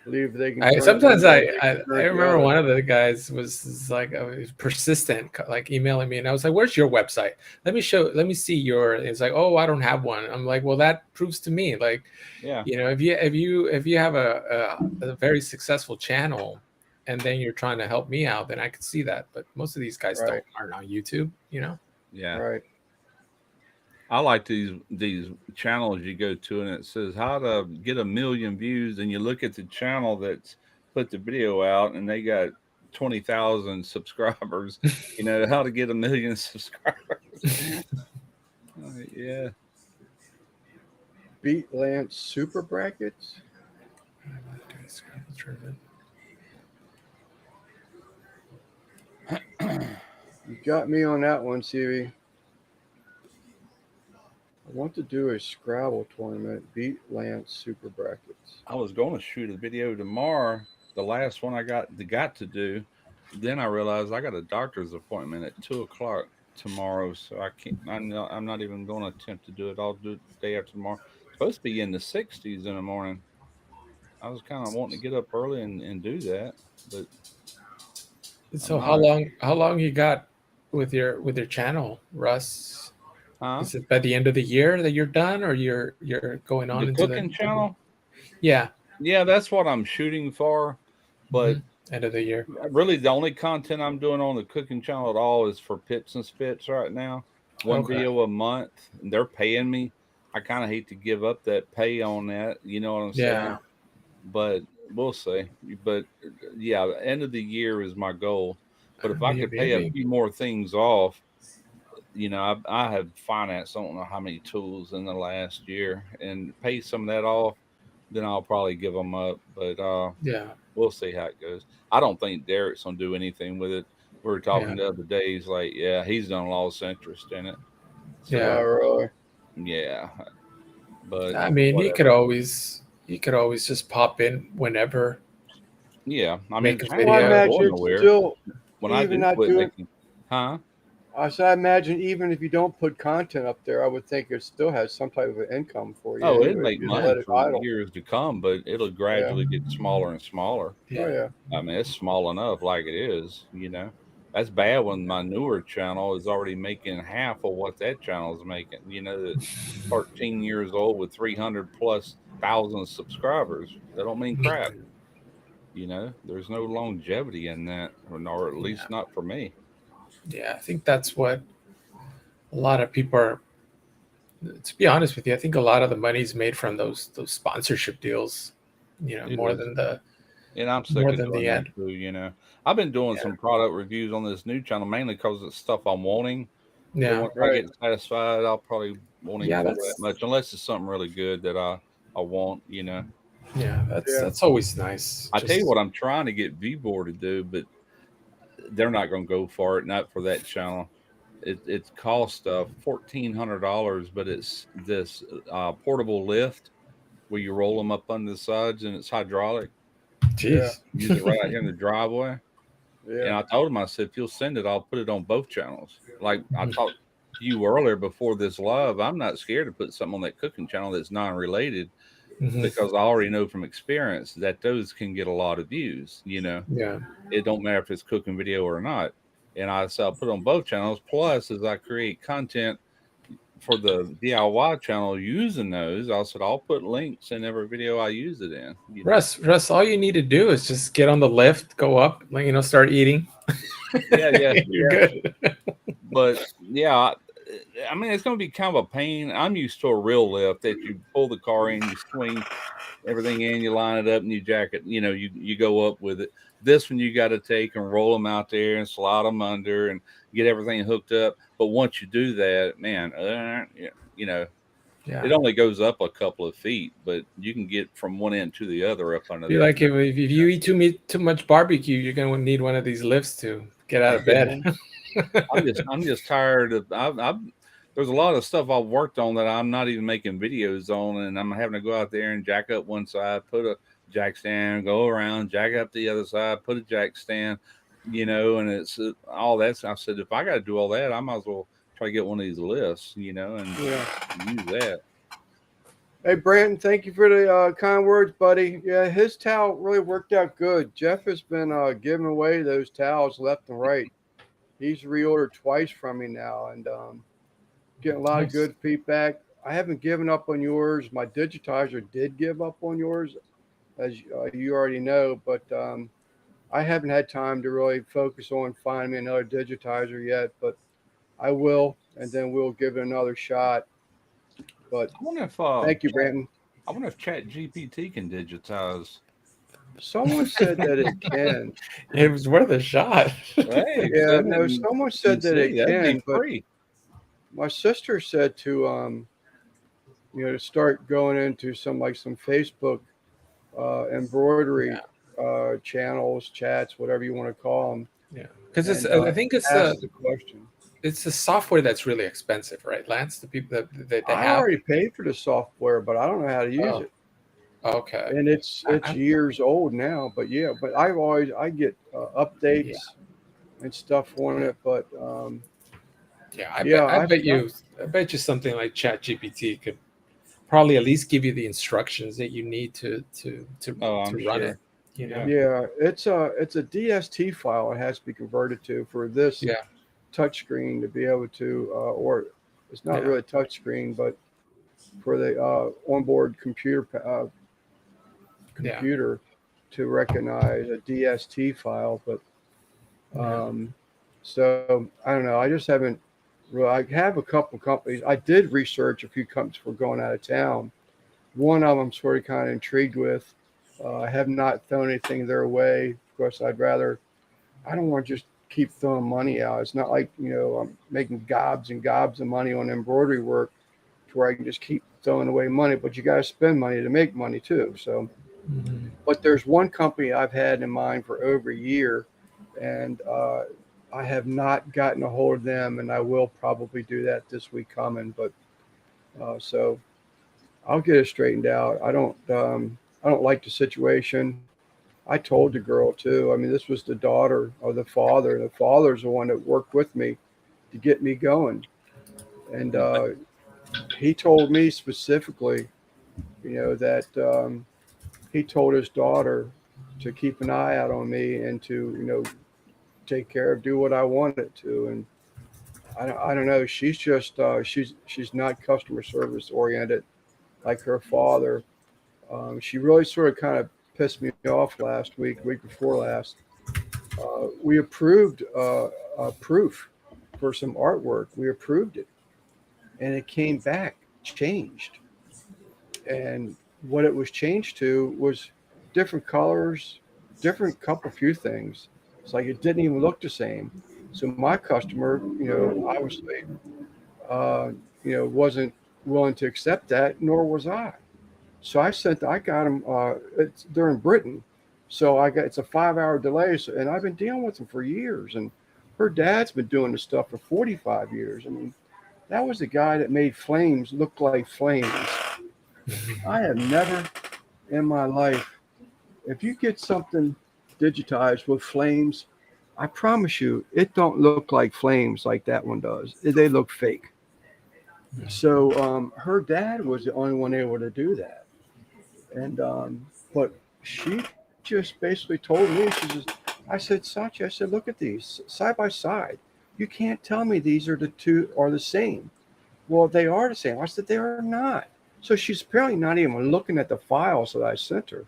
believe they can. sometimes turn I it on, they can remember turn it one of the guys was like persistent, like emailing me, and I was like, "Where's your website? Let me see your." It's like, "Oh, I don't have one." I'm like, "Well, that proves to me, like, Yeah. if you have a very successful channel, and then you're trying to help me out, then I could see that. But most of these guys Right. aren't on YouTube, Yeah. Right. I like these channels you go to, and it says how to get 1 million views, and you look at the channel that's put the video out, and they got 20,000 subscribers. How to get 1 million subscribers. Yeah. Beat Lance Super Brackets. You got me on that one, CV. I want to do a Scrabble tournament. Beat Lance Super Brackets. I was going to shoot a video tomorrow, the last one I got to do. Then I realized I got a doctor's appointment at 2:00 tomorrow, so I can't. I'm not even going to attempt to do it. I'll do it the day after tomorrow. It's supposed to be in the 60s in the morning. I was kind of wanting to get up early and do that, but So I'm how long you got with your channel, Russ? huh? Is it by the end of the year that you're done, or you're going on The into cooking channel? Yeah, Yeah, that's what I'm shooting for. But end of the year. really, the only content I'm doing on the cooking channel at all is for Pips and Spits right now. One Okay. video a month, and they're paying me. I kind of hate to give up that pay on that. You know what I'm saying? Yeah. But we'll see. But yeah, end of the year is my goal. But if I could pay a Maybe. few more things off, I have financed I don't know how many tools in the last year, and pay some of that off, then I'll probably give them up. But Yeah. we'll see how it goes. I don't think Derek's gonna do anything with it. We were talking Yeah. the other day. He's like, yeah, he's done lost interest in it. So Yeah. Really. yeah, but I mean, whatever. you could always just pop in whenever, Yeah, I mean, make a the Well, I channel's not video. imagine going it's nowhere. still When I even do not quit doing. making, huh? I said, I imagine even if you don't put content up there, I would think it still has some type of an income for you Oh, it'd anyway. If make you just Yeah. money let it for idle. years to come, but it'll Yeah. gradually get smaller and smaller. Oh Yeah. yeah. I mean, it's small enough like it is. That's bad when my newer channel is already making half of what that channel is making. That's 13 years old with 300 plus thousand subscribers. That don't mean crap. There's no longevity in that, or at Yeah. least not for me. Yeah. I think that's what a lot of people are. To be honest with you, I think a lot of the money's made from those sponsorship deals. It More is. than And I'm sick of the doing that ad. too. I've been doing Yeah. some product reviews on this new channel mainly because it's stuff I'm wanting. But Yeah. once I Right. get satisfied, I'll probably won't even Yeah. pull that That's much unless it's something really good that I want. yeah. That's Yeah. that's always nice. I tell you Just what, I'm trying to get Vbor to do, but they're not going to go for it. Not for that channel. It costs $1,400, but it's this portable lift where you roll them up under the sides and it's hydraulic. Yeah. jeez. Use it right out here in the driveway. And Yeah. I told him, I said, if you'll send it, I'll put it on both channels. Like I talked to you earlier before this live, I'm not scared to put something on that cooking channel that's non-related Mhm. because I already know from experience that those can get a lot of views. Yeah. It don't matter if it's cooking video or not. And I said, I'll put it on both channels. Plus, as I create content for the DIY channel using those, I said, I'll put links in every video I use it in. Russ, all you need to do is just get on the lift, go up, start eating. Yeah. You're Yeah. good. But yeah, I mean, it's going to be kind of a pain. I'm used to a real lift that you pull the car in, you swing everything in, you line it up, and you jack it. You go up with it. This one you got to take and roll them out there and slide them under and get everything hooked up. But once you do that, man, Yeah. it only goes up a couple of feet, but you can get from one end to the other up under Be that. like if you eat too much barbecue, you're gonna need one of these lifts to get out of bed. I'm just tired of. There's a lot of stuff I've worked on that I'm not even making videos on, and I'm having to go out there and jack up one side, put a jack stand, go around, jack up the other side, put a jack stand, and it's all that. I said, if I got to do all that, I might as well try to get one of these lifts, and Yeah. use that. Hey, Brandon, thank you for the kind words, buddy. Yeah, his towel really worked out good. Jeff has been giving away those towels left and right. He's reordered twice from me now, and getting a lot of Nice. good feedback. I haven't given up on yours. My digitizer did give up on yours, as you already know, but I haven't had time to really focus on finding me another digitizer yet, but I will, and then we'll give it another shot. But I wonder if thank you, Brandon. I wonder if Chat GPT can digitize. Someone said that it can. It was worth a shot. Hey, Yeah, send no, it someone and said that see, it that'd be can, but free. my sister said to to start going into some Facebook embroidery channels, chats, whatever you want to call them. Yeah, because it's And, I think it's ask the question. the software that's really expensive, right, Lance? The people that they I have. already paid for the software, but I don't know how to use Oh. it. Okay. And it's years old now. But yeah, but I get updates and stuff on it. But Yeah, I yeah, bet you something like ChatGPT could probably at least give you the instructions that you need to Oh, I'm run sure. it. yeah, it's a DST file. It has to be converted to for this Yeah. touchscreen to be able to, or it's not Yeah. really touchscreen, but for the onboard computer to recognize a DST file. But so I don't know. I just haven't. Well, I have a couple companies. I did research a few companies for going out of town. One of them sort of kind of intrigued with. I have not thrown anything their way. Of course, I don't want to just keep throwing money out. It's not like, I'm making gobs and gobs of money on embroidery work to where I can just keep throwing away money, but you got to spend money to make money too. So, but there's one company I've had in mind for over a year, and I have not gotten a hold of them, and I will probably do that this week coming. But so I'll get it straightened out. I don't like the situation. I told the girl too. I mean, this was the daughter of the father. The father's the one that worked with me to get me going, and he told me specifically, that he told his daughter to keep an eye out on me and to, take care of, do what I wanted to. And I don't know. She's just she's not customer service oriented like her father. She really sort of kind of pissed me off last week before last. We approved a proof for some artwork. We approved it, and it came back changed. And what it was changed to was different colors, different couple few things. It's like it didn't even look the same. So my customer, obviously, wasn't willing to accept that, nor was I. So I got them. They're in Britain, so it's a 5-hour delay. So, and I've been dealing with them for years. And her dad's been doing this stuff for 45 years. I mean, that was the guy that made flames look like flames. I have never in my life, if you get something digitized with flames, I promise you, it don't look like flames like that one does. They look fake. So her dad was the only one able to do that. And but she just basically told me, she says, I said, Sachi, I said, look at these side by side. You can't tell me these are the two are the same. Well, they are the same. I said, they are not. So she's apparently not even looking at the files that I sent her.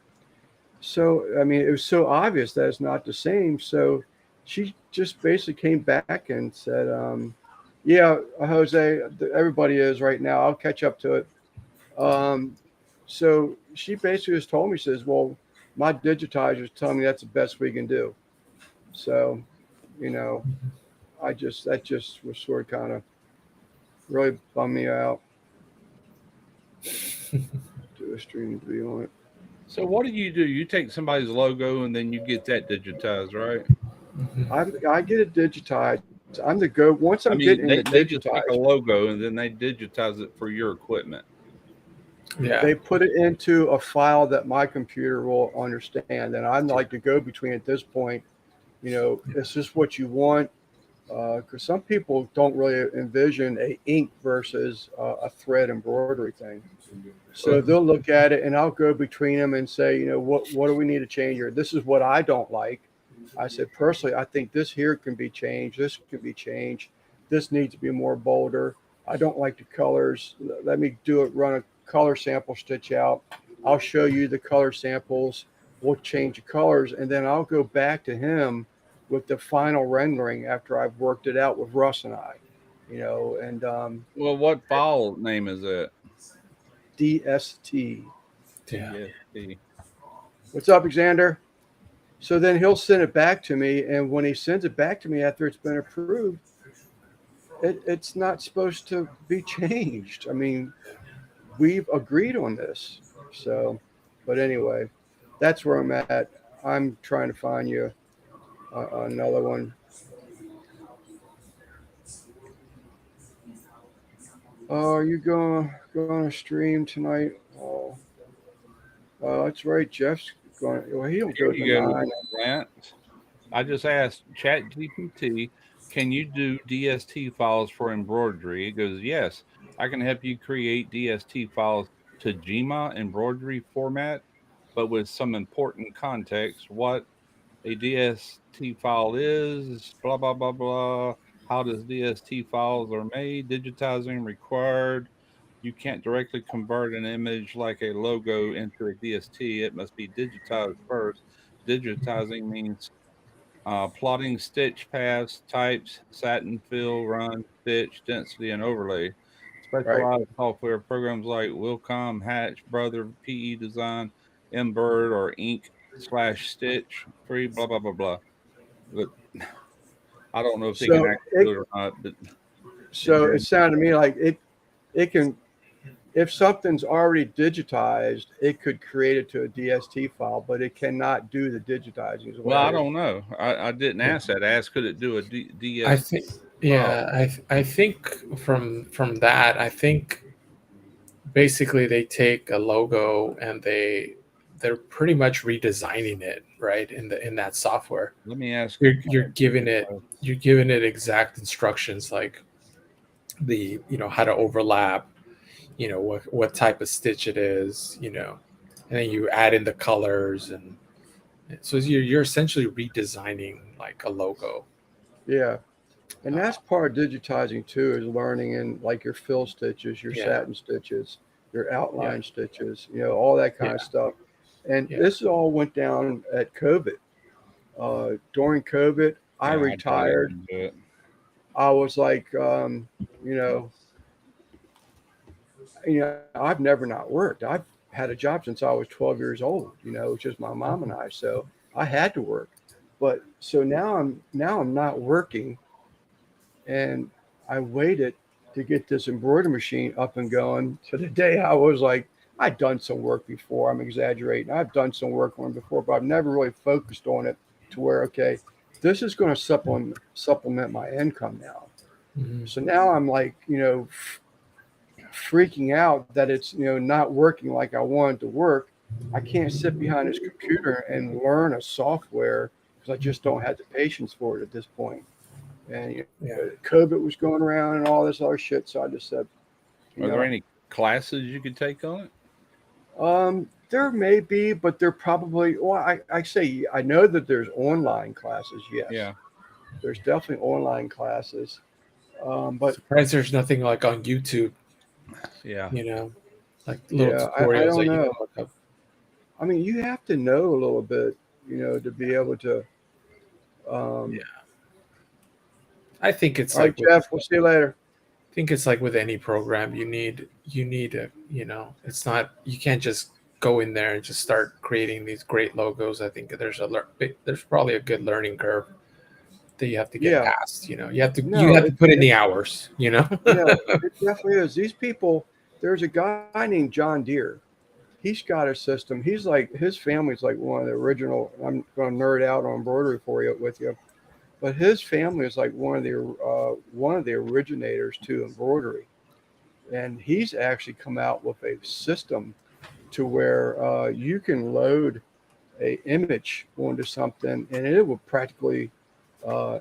So, I mean, it was so obvious that it's not the same. So she just basically came back and said, yeah, Jose, everybody is right now. I'll catch up to it. So she basically just told me, says, well, my digitizer is telling me that's the best we can do. So, that just was sort of kind of really bummed me out. Do a stream to be on it. So what do? You take somebody's logo and then you get that digitized, right? I get it digitized. I'm the go. Once I'm getting they, it they just make a digitized, logo and then they digitize it for your equipment. Yeah. they put it into a file that my computer will understand. And I'm like the go between at this point. Is this what you want? Because some people don't really envision a ink versus a thread embroidery thing. So they'll look at it, and I'll go between them and say, what do we need to change here? This is what I don't like. I said, personally, I think this here can be changed. This can be changed. This needs to be more bolder. I don't like the colors. Let me run a color sample stitch out. I'll show you the color samples. We'll change the colors, and then I'll go back to him with the final rendering after I've worked it out with Russ and I, and Well, what file name is it? DST. Yeah. DST. What's up, Xander? So then he'll send it back to me, and when he sends it back to me after it's been approved, it's not supposed to be changed. I mean, we've agreed on this. So, but anyway, that's where I'm at. I'm trying to find you another one. Oh, are you going to stream tonight? Oh, that's right. Jeff's going. Well, he don't Here go you to go, 9. Grant. I just asked ChatGPT, can you do DST files for embroidery? It goes, yes, I can help you create DST files to Gma embroidery format, but with some important context. What a DST file is, blah, blah, blah, blah. How does DST files are made, digitizing required. You can't directly convert an image like a logo into a DST. It must be digitized first. Digitizing means plotting stitch paths, types, satin fill, run, stitch, density, and overlay. Right. Specialized software programs like Wilcom, Hatch, Brother, PE Design, Embird, or Ink /Stitch, free, blah, blah, blah, blah. But I don't know if they So can actually do it or not, but So it sounded to me like it can, if something's already digitized, it could create it to a DST file, but it cannot do the digitizing. Is what well, I don't know. I didn't ask that. I asked could it do a I DS? think, yeah, I think from that, I think basically they take a logo and they're pretty much redesigning it, right, in that software. Let me ask. You're giving it exact instructions like how to overlap, what type of stitch it is, and then you add in the colors, and so you're essentially redesigning like a logo. Yeah. And that's part of digitizing too, is learning in like your fill stitches, your Yeah. satin stitches, your outline stitches, all that kind of stuff. And Yeah. this all went down at COVID. During COVID, I Yeah, retired. didn't do it. I was like, I've never not worked. I've had a job since I was 12 years old. It's just my mom and I. So I had to work. But so now I'm not working, and I waited to get this embroidery machine up and going. So the day I was like, I'd done some work before. I'm exaggerating. I've done some work on it before, but I've never really focused on it to where, okay, this is going to supplement my income now. Mhm. So now I'm like, freaking out that it's, not working like I wanted to work. I can't sit behind this computer and learn a software because I just don't have the patience for it at this point. And COVID was going around and all this other shit. So I just said, Are there any classes you could take on it? There may be, but they're probably, well, I say, I know that there's online classes. Yes. Yeah. There's definitely online classes. But Surprised there's nothing like on YouTube, Yeah. like little Yeah, I tutorials don't that you know. can look up. I mean, you have to know a little bit, to be able to. Yeah. I think it's All right, like Jeff, we'll see you later. I think it's like with any program, you need a, it's not, you can't just go in there and just start creating these great logos. I think there's probably a good learning curve that you have to get Yeah. past. You have to No, put in the hours. Yeah, it definitely is. These people, there's a guy named John Deere. He's got a system. He's like, his family's like one of the original. I'm going to nerd out on embroidery with you, but his family is like one of the originators to embroidery, and he's actually come out with a system to where you can load a image onto something, and it will practically, uh,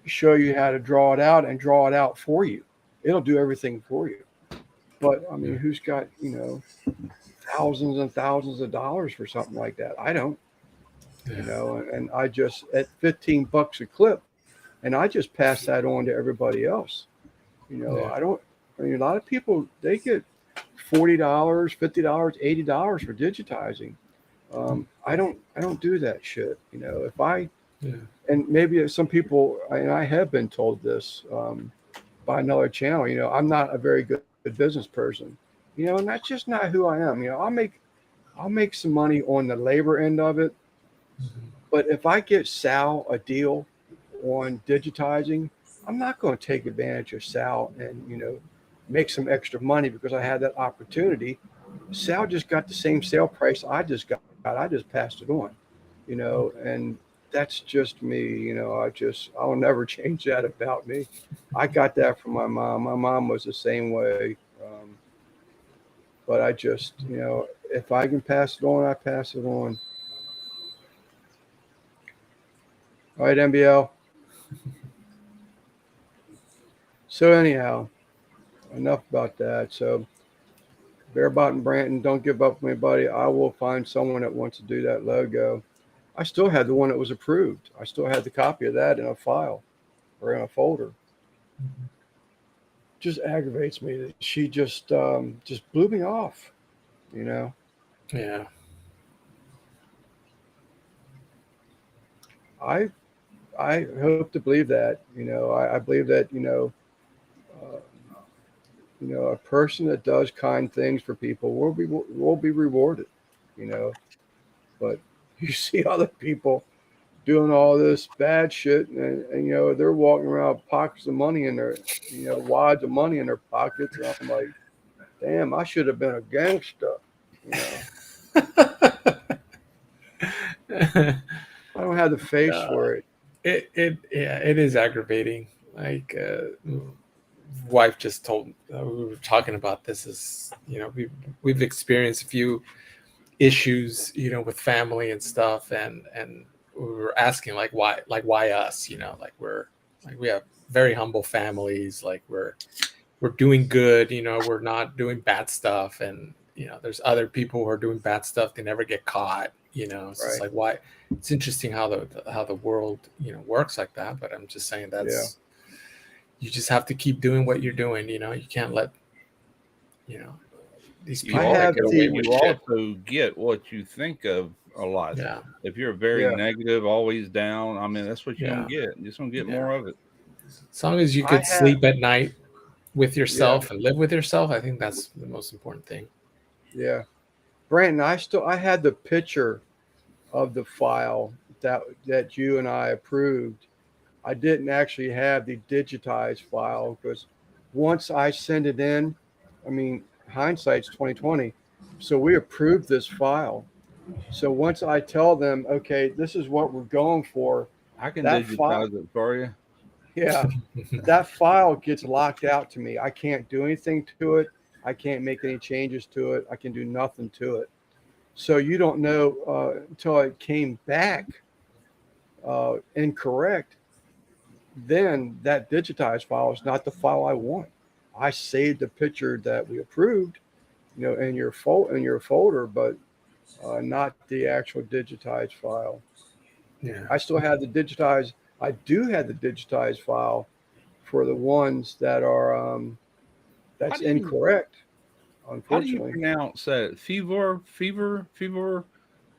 show you how to draw it out and draw it out for you. It'll do everything for you. But I mean, who's got, thousands and thousands of dollars for something like that? I don't, and I just, at $15 a clip, and I just pass that on to everybody else. A lot of people, they get $40, $50, $80 for digitizing. I don't do that shit. If I, and maybe some people, and I have been told this by another channel, I'm not a very good business person, and that's just not who I am. I'll make some money on the labor end of it. But if I get Sal a deal on digitizing, I'm not going to take advantage of Sal and, make some extra money because I had that opportunity. Sal just got the same sale price I just got. I just passed it on, and that's just me. I'll never change that about me. I got that from my mom. My mom was the same way. But I just, if I can pass it on, I pass it on. All right, MBL. So anyhow, enough about that. So Bearbot and Branton, don't give up on me, buddy. I will find someone that wants to do that logo. I still had the one that was approved. I still had the copy of that in a file or in a folder. Just aggravates me that she just blew me off, Yeah. I hope to believe that, I believe that, a person that does kind things for people will be rewarded, but you see other people doing all this bad shit, and you know they're walking around with pockets of money in their, you know, wads of money in their pockets. And I'm like, damn, I should have been a gangster. You know, I don't have the face for it. It is aggravating. Like wife just told we were talking about this, is, you know, we've experienced a few issues, you know, with family and stuff, and we were asking like why us, you know, like we have very humble families, like we're doing good, you know, we're not doing bad stuff, and you know there's other people who are doing bad stuff, they never get caught, you know. So it's Right. like, why? It's interesting how the world, you know, works like that. But I'm just saying that's, you just have to keep doing what you're doing, you know. You can't let, you know, these You people I have get away the- with you shit. also get what you think of a lot. Yeah. If you're very Yeah. negative, always down, I mean, that's what you're Yeah. gonna get. You're just gonna get Yeah. more of it. As long as you I could have- sleep at night with yourself and live with yourself, I think that's the most important thing. Yeah, Brandon, I had the picture of the file that you and I approved. I didn't actually have the digitized file because once I send it in, I mean, hindsight's 2020. So we approved this file. So once I tell them, okay, this is what we're going for, I can That digitize file- it for you. yeah, that file gets locked out to me. I can't do anything to it. I can't make any changes to it. I can do nothing to it. So you don't know until it came back incorrect. Then that digitized file is not the file I want. I saved the picture that we approved, you know, in your folder, but not the actual digitized file. Yeah. I still have the digitized. I do have the digitized file for the ones that are that's How do you- incorrect. How do you Unfortunately, pronounce that? Fever? Vivo.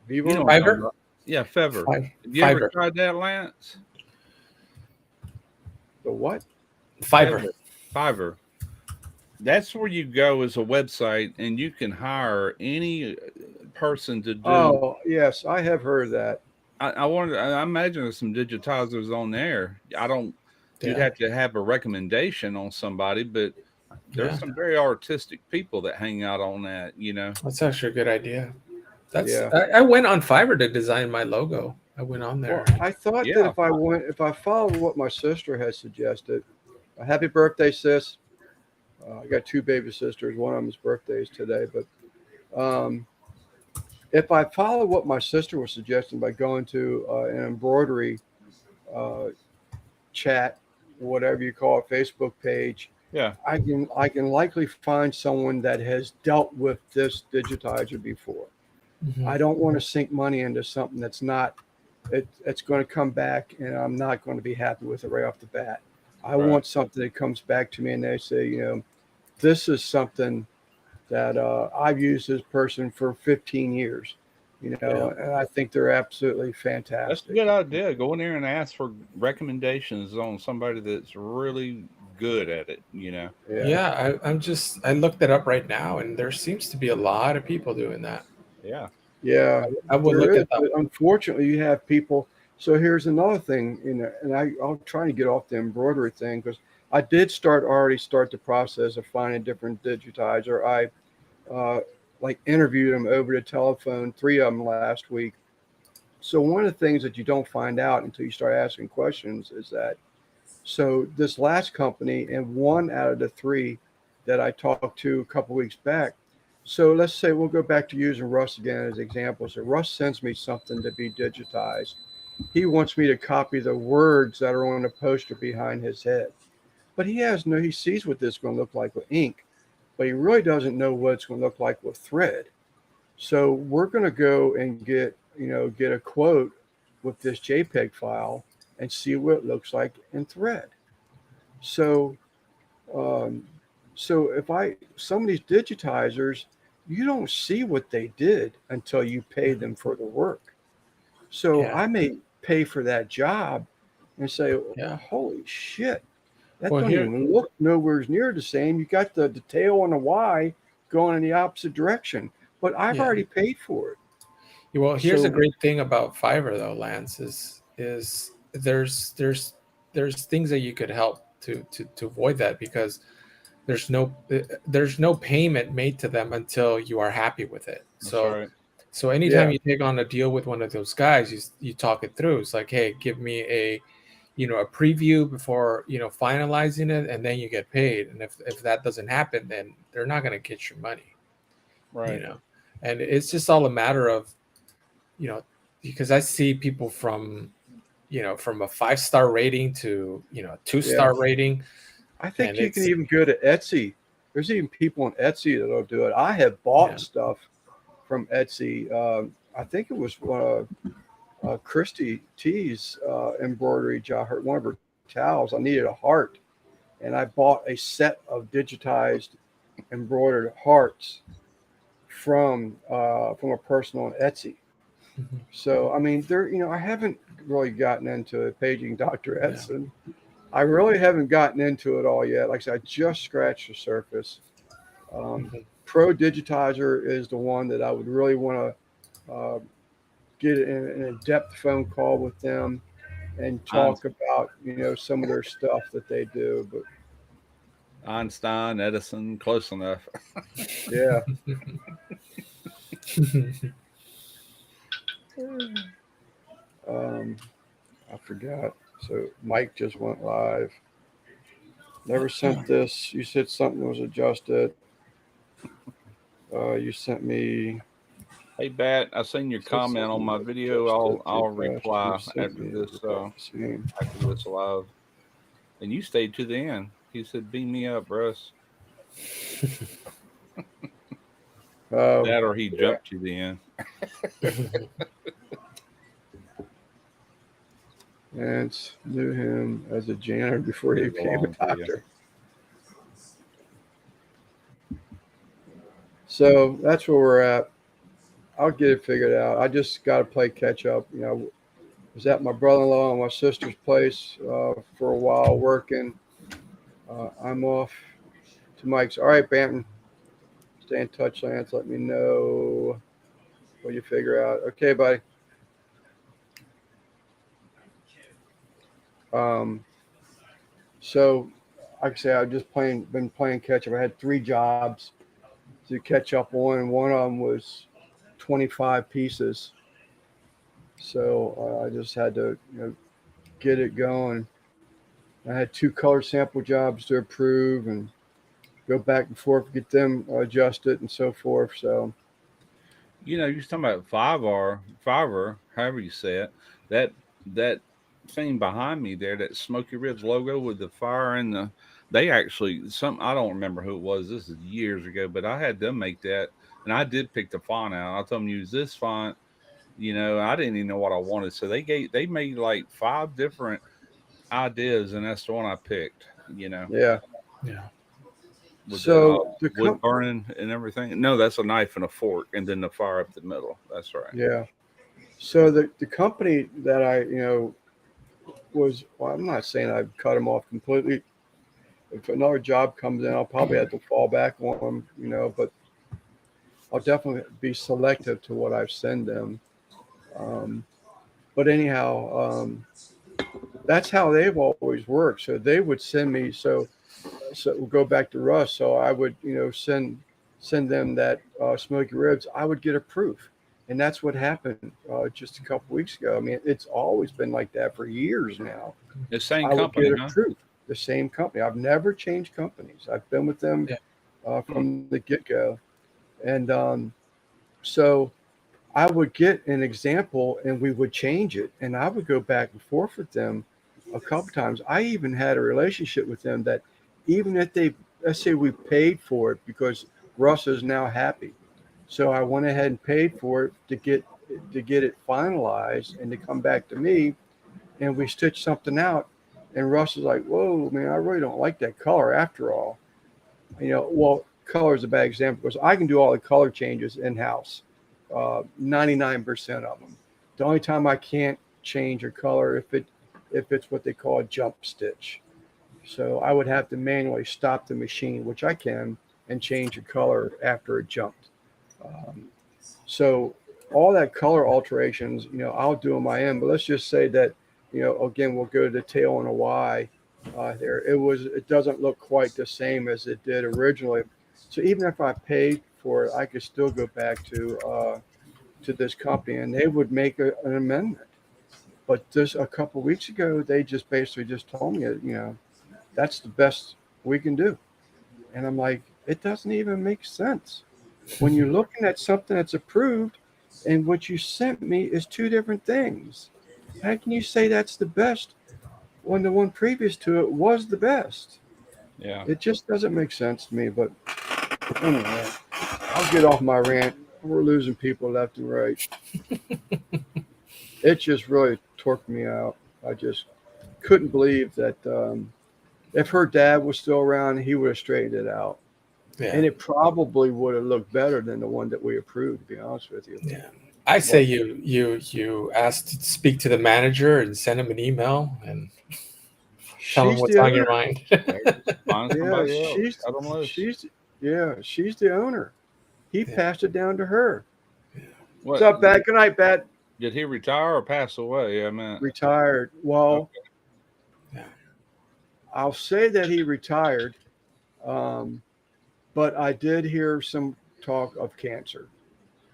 You know what I'm Fiverr? talking about. Yeah, fever. Fi- Have you ever Fiverr. tried that, Lance? The what? Fiverr. Fiverr. That's where you go as a website, and you can hire any person to do. Oh yes, I have heard that. I wonder. I imagine there's some digitizers on there. I don't. You'd Yeah. have to have a recommendation on somebody, but there's Yeah. some very artistic people that hang out on that. You know. That's actually a good idea. That's Yeah. I went on Fiverr to design my logo. I went on there. Well, I thought Yeah. that if I followed what my sister had suggested, happy birthday, sis. I got two baby sisters. One of them's birthday is today, but if I follow what my sister was suggesting by going to an embroidery chat, whatever you call it, Facebook page, Yeah. I can likely find someone that has dealt with this digitizer before. Mhm. I don't want to sink money into something that's not. It's going to come back, and I'm not going to be happy with it right off the bat. I Right. want something that comes back to me, and they say, you know, this is something that I've used this person for 15 years. You know, and I think they're absolutely That's a fantastic. good idea. Go in there and ask for recommendations on somebody that's really good at it. You know. Yeah, I looked it up right now, and there seems to be a lot of people doing that. Yeah. Yeah. I will There look is, at that. but unfortunately, you have people. So here's another thing, you know, and I'll try to get off the embroidery thing because I did already start the process of finding different digitizer. I like interviewed them over the telephone, 3 of them last week. So one of the things that you don't find out until you start asking questions is that, so this last company and 1 out of the 3 that I talked to a couple weeks back. So let's say we'll go back to using Russ again as example. So Russ sends me something to be digitized. He wants me to copy the words that are on the poster behind his head. But he sees what this is going to look like with ink, but he really doesn't know what it's going to look like with thread. So we're going to go and get a quote with this JPEG file and see what it looks like in thread. So, if some of these digitizers, you don't see what they did until you pay them for the work. So Yeah. I may pay for that job and say, Yeah. holy shit, that Well, don't here- even look nowhere near the same. You got the tail and the Y going in the opposite direction, but I've Yeah. already paid for it. Well, here's a So- great thing about Fiverr, though, Lance, is is there's things that you could help to avoid that, because there's no payment made to them until you are happy with it. That's So right. so anytime Yeah. you take on a deal with one of those guys, you talk it through. It's like, hey, give me a a preview before finalizing it, and then you get paid. And if that doesn't happen, then they're not going to get your money. Right. And it's just all a matter of because I see people from from a 5-star rating to a 2-star rating. I think And you can even go to Etsy. There's even people on Etsy that'll do it. I have bought stuff from Etsy. I think it was Christy T's embroidery job. One of her towels. I needed a heart, and I bought a set of digitized embroidered hearts from a person on Etsy. So I mean, I haven't really gotten into paging Dr. Edson. I really haven't gotten into it all yet. Like I said, I just scratched the surface. Pro Digitizer is the one that I would really want to get in a depth phone call with them and talk about some of their stuff that they do. But Einstein, Edison, close enough. yeah. I forgot. So Mike just went live. Never sent this. You said something was adjusted. You sent me. Hey, Bat, I seen your comment on my video. I'll reply after this live. And you stayed to the end. He said, "Beam me up, Russ." That or he jumped to the end. And knew him as a janitor before he became a doctor. So that's where we're at. I'll get it figured out. I just got to play catch up. Was at my brother-in-law and my sister's place for a while working. I'm off to Mike's. All right, Banton. Stay in touch, Lance. Let me know what you figure out. Okay, buddy. So like I say, I've just been playing catch up. I had 3 jobs to catch up on, and one of them was 25 pieces. So I just had to get it going. I had 2 color sample jobs to approve and go back and forth, get them adjusted and so forth. So you're talking about Fiverr, however you say it. That thing behind me there, that Smoky Ribs logo with the fire and they actually, I don't remember who it was. This is years ago, but I had them make that, and I did pick the font out. I told them use this font. I didn't even know what I wanted, so they made like 5 different ideas, and that's the one I picked. Yeah. With so the wood burning and everything. No, that's a knife and a fork, and then the fire up the middle. That's right. Yeah. So the company that I I'm not saying I've cut them off completely. If another job comes in, I'll probably have to fall back on them, but I'll definitely be selective to what I send them. But anyhow, that's how they've always worked. So they would send me. So we'll go back to Russ. So I would, send them that Smoky Ribs. I would get a proof, and that's what happened just a couple weeks ago. I mean, it's always been like that for years now. The same I company, would get a proof. The same company. I've never changed companies. I've been with them from the get-go, and so I would get an example and we would change it, and I would go back and forth with them a couple times. I even had a relationship with them that even if let's say we paid for it because Russ is now happy. So I went ahead and paid for it to get it finalized and to come back to me, and we stitched something out, and Russ is like, whoa, man, I really don't like that color after all. Well, color is a bad example because I can do all the color changes in-house. 99% of them. The only time I can't change a color if it's what they call a jump stitch. So I would have to manually stop the machine, which I can, and change the color after it jumped. So all that color alterations, I'll do on my end. But let's just say that again, we'll go to the tail on a Y. There, it doesn't look quite the same as it did originally. So even if I paid for it, I could still go back to this company, and they would make an amendment. But just a couple of weeks ago, they just basically just told me, that's the best we can do. And I'm like, it doesn't even make sense. When you're looking at something that's approved and what you sent me is two different things. How can you say that's the best when the one previous to it was the best? Yeah. It just doesn't make sense to me. But anyway, I'll get off my rant. We're losing people left and right. It just really torqued me out. I just couldn't believe that if her dad was still around, he would have straightened it out. Yeah. And it probably would have looked better than the one that we approved, to be honest with you. Yeah. I say you asked to speak to the manager and send him an email and tell him She's what's the on your owner. mind. Find Yeah, somebody else. she's Cut 'em loose. she's the owner. He Yeah. passed it down to her. What, What's up, Pat? Good night, Pat. Did he retire or pass away? I mean, Retired. Well, Yeah. I'll say that he retired, but I did hear some talk of cancer.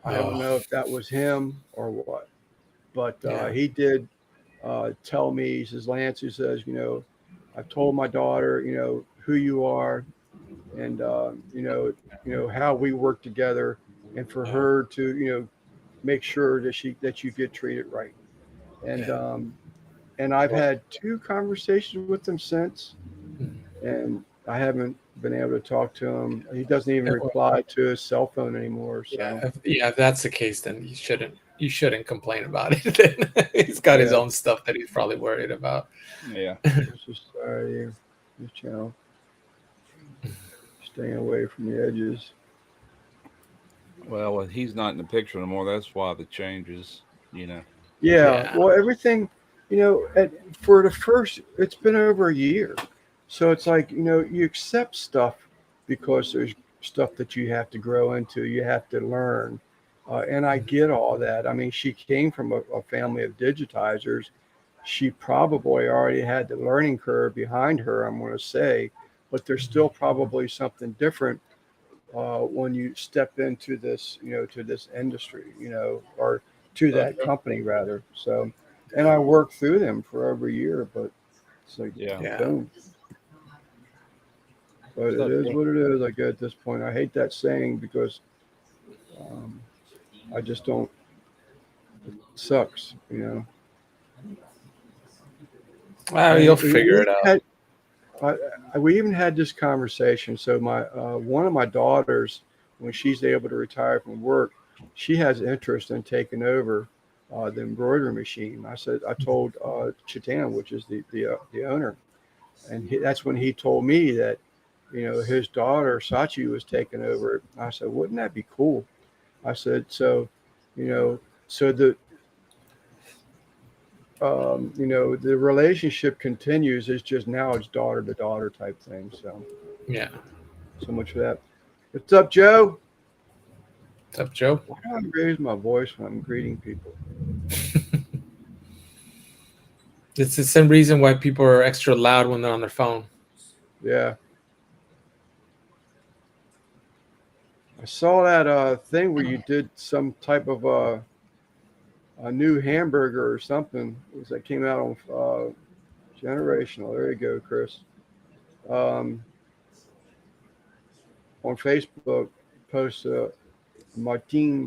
I don't Oh. know if that was him or what, but Yeah. he did tell me. He says, Lance, he says, I've told my daughter, who you are, and how we work together, and for her to, make sure that you get treated right. And and I've had 2 conversations with him since, and I haven't been able to talk to him. He doesn't even reply to his cell phone anymore. So If that's the case, then you shouldn't complain about it. Then he's got his Yeah. own stuff that he's probably worried about. yeah. it's just staying away from the edges. Well, when he's not in the picture anymore, that's why the changes, Yeah. Yeah. Well, everything, for the first, it's been over a year. So it's like, you accept stuff because there's stuff that you have to grow into, you have to learn. And I get all that. I mean, she came from a family of digitizers. She probably already had the learning curve behind her, I'm going to say, but there's still probably something different when you step into this, to this industry, or to that company rather. So, and I worked through them for over a year, but it's like, Yeah. boom. But it is what it is. I get at this point. I hate that saying because I just don't. It sucks, Well, you'll figure it out. We even had this conversation. So my one of my daughters, when she's able to retire from work, she has interest in taking over the embroidery machine. I told Chitan, which is the owner, and that's when he told me that his daughter Sachi was taking over it. I said, wouldn't that be cool? I said, so the the relationship continues. It's just now it's daughter to daughter type thing. So Yeah. so much for that. What's up, Joe? What's up, Joe? Why do I raise my voice when I'm greeting people? It's the same reason why people are extra loud when they're on their phone. Yeah. I saw that thing where you did some type of a new hamburger or something. That came out on Generational. There you go, Chris. On Facebook, post Martinez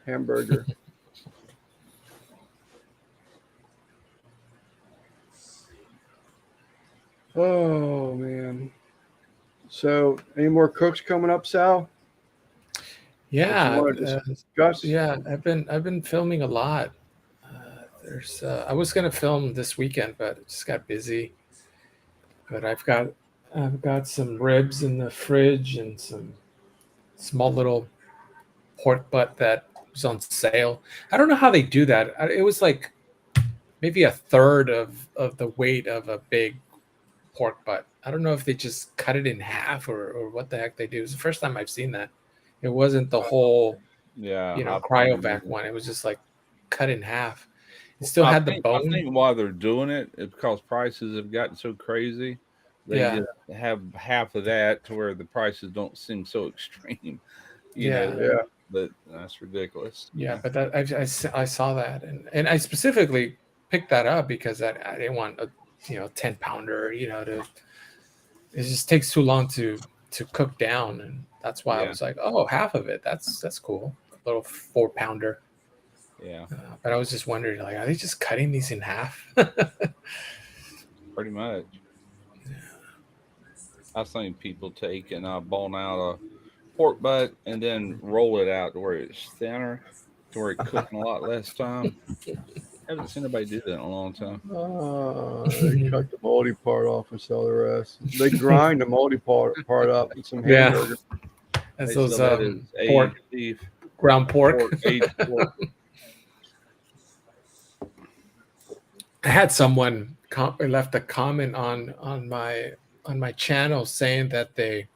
hamburger. Oh man. So, any more cooks coming up, Sal? Yeah, What you wanted to discuss? yeah. I've been filming a lot. I was gonna film this weekend, but it just got busy. But I've got some ribs in the fridge and some small little pork butt that was on sale. I don't know how they do that. It was like maybe a third of the weight of a big pork butt. I don't know if they just cut it in half or what the heck they do. It's the first time I've seen that. It wasn't the whole Yeah. cryovac one. It was just like cut in half. It still I had the think, bone. I think why they're doing it is because prices have gotten so crazy. They Yeah. just have half of that to where the prices don't seem so extreme. You Yeah. know, Yeah. but that's ridiculous. Yeah, but that I saw that, and I specifically picked that up because I didn't want a 10-pounder. To it just takes too long to cook down, and that's why I Yeah. was like, oh, half of it. That's cool. A little 4-pounder. Yeah, But I was just wondering, like, are they just cutting these in half? pretty much. I've seen people take and bone out a pork butt and then roll it out to where it's thinner, to where it cooks in a lot less time. Haven't seen anybody do that in a long time. They cut the moldy part off and sell the rest. They grind the moldy part up with some Yeah. hamburger. That's They those sell that as pork, aged beef, ground pork. aged pork. I had someone left a comment on my channel saying that they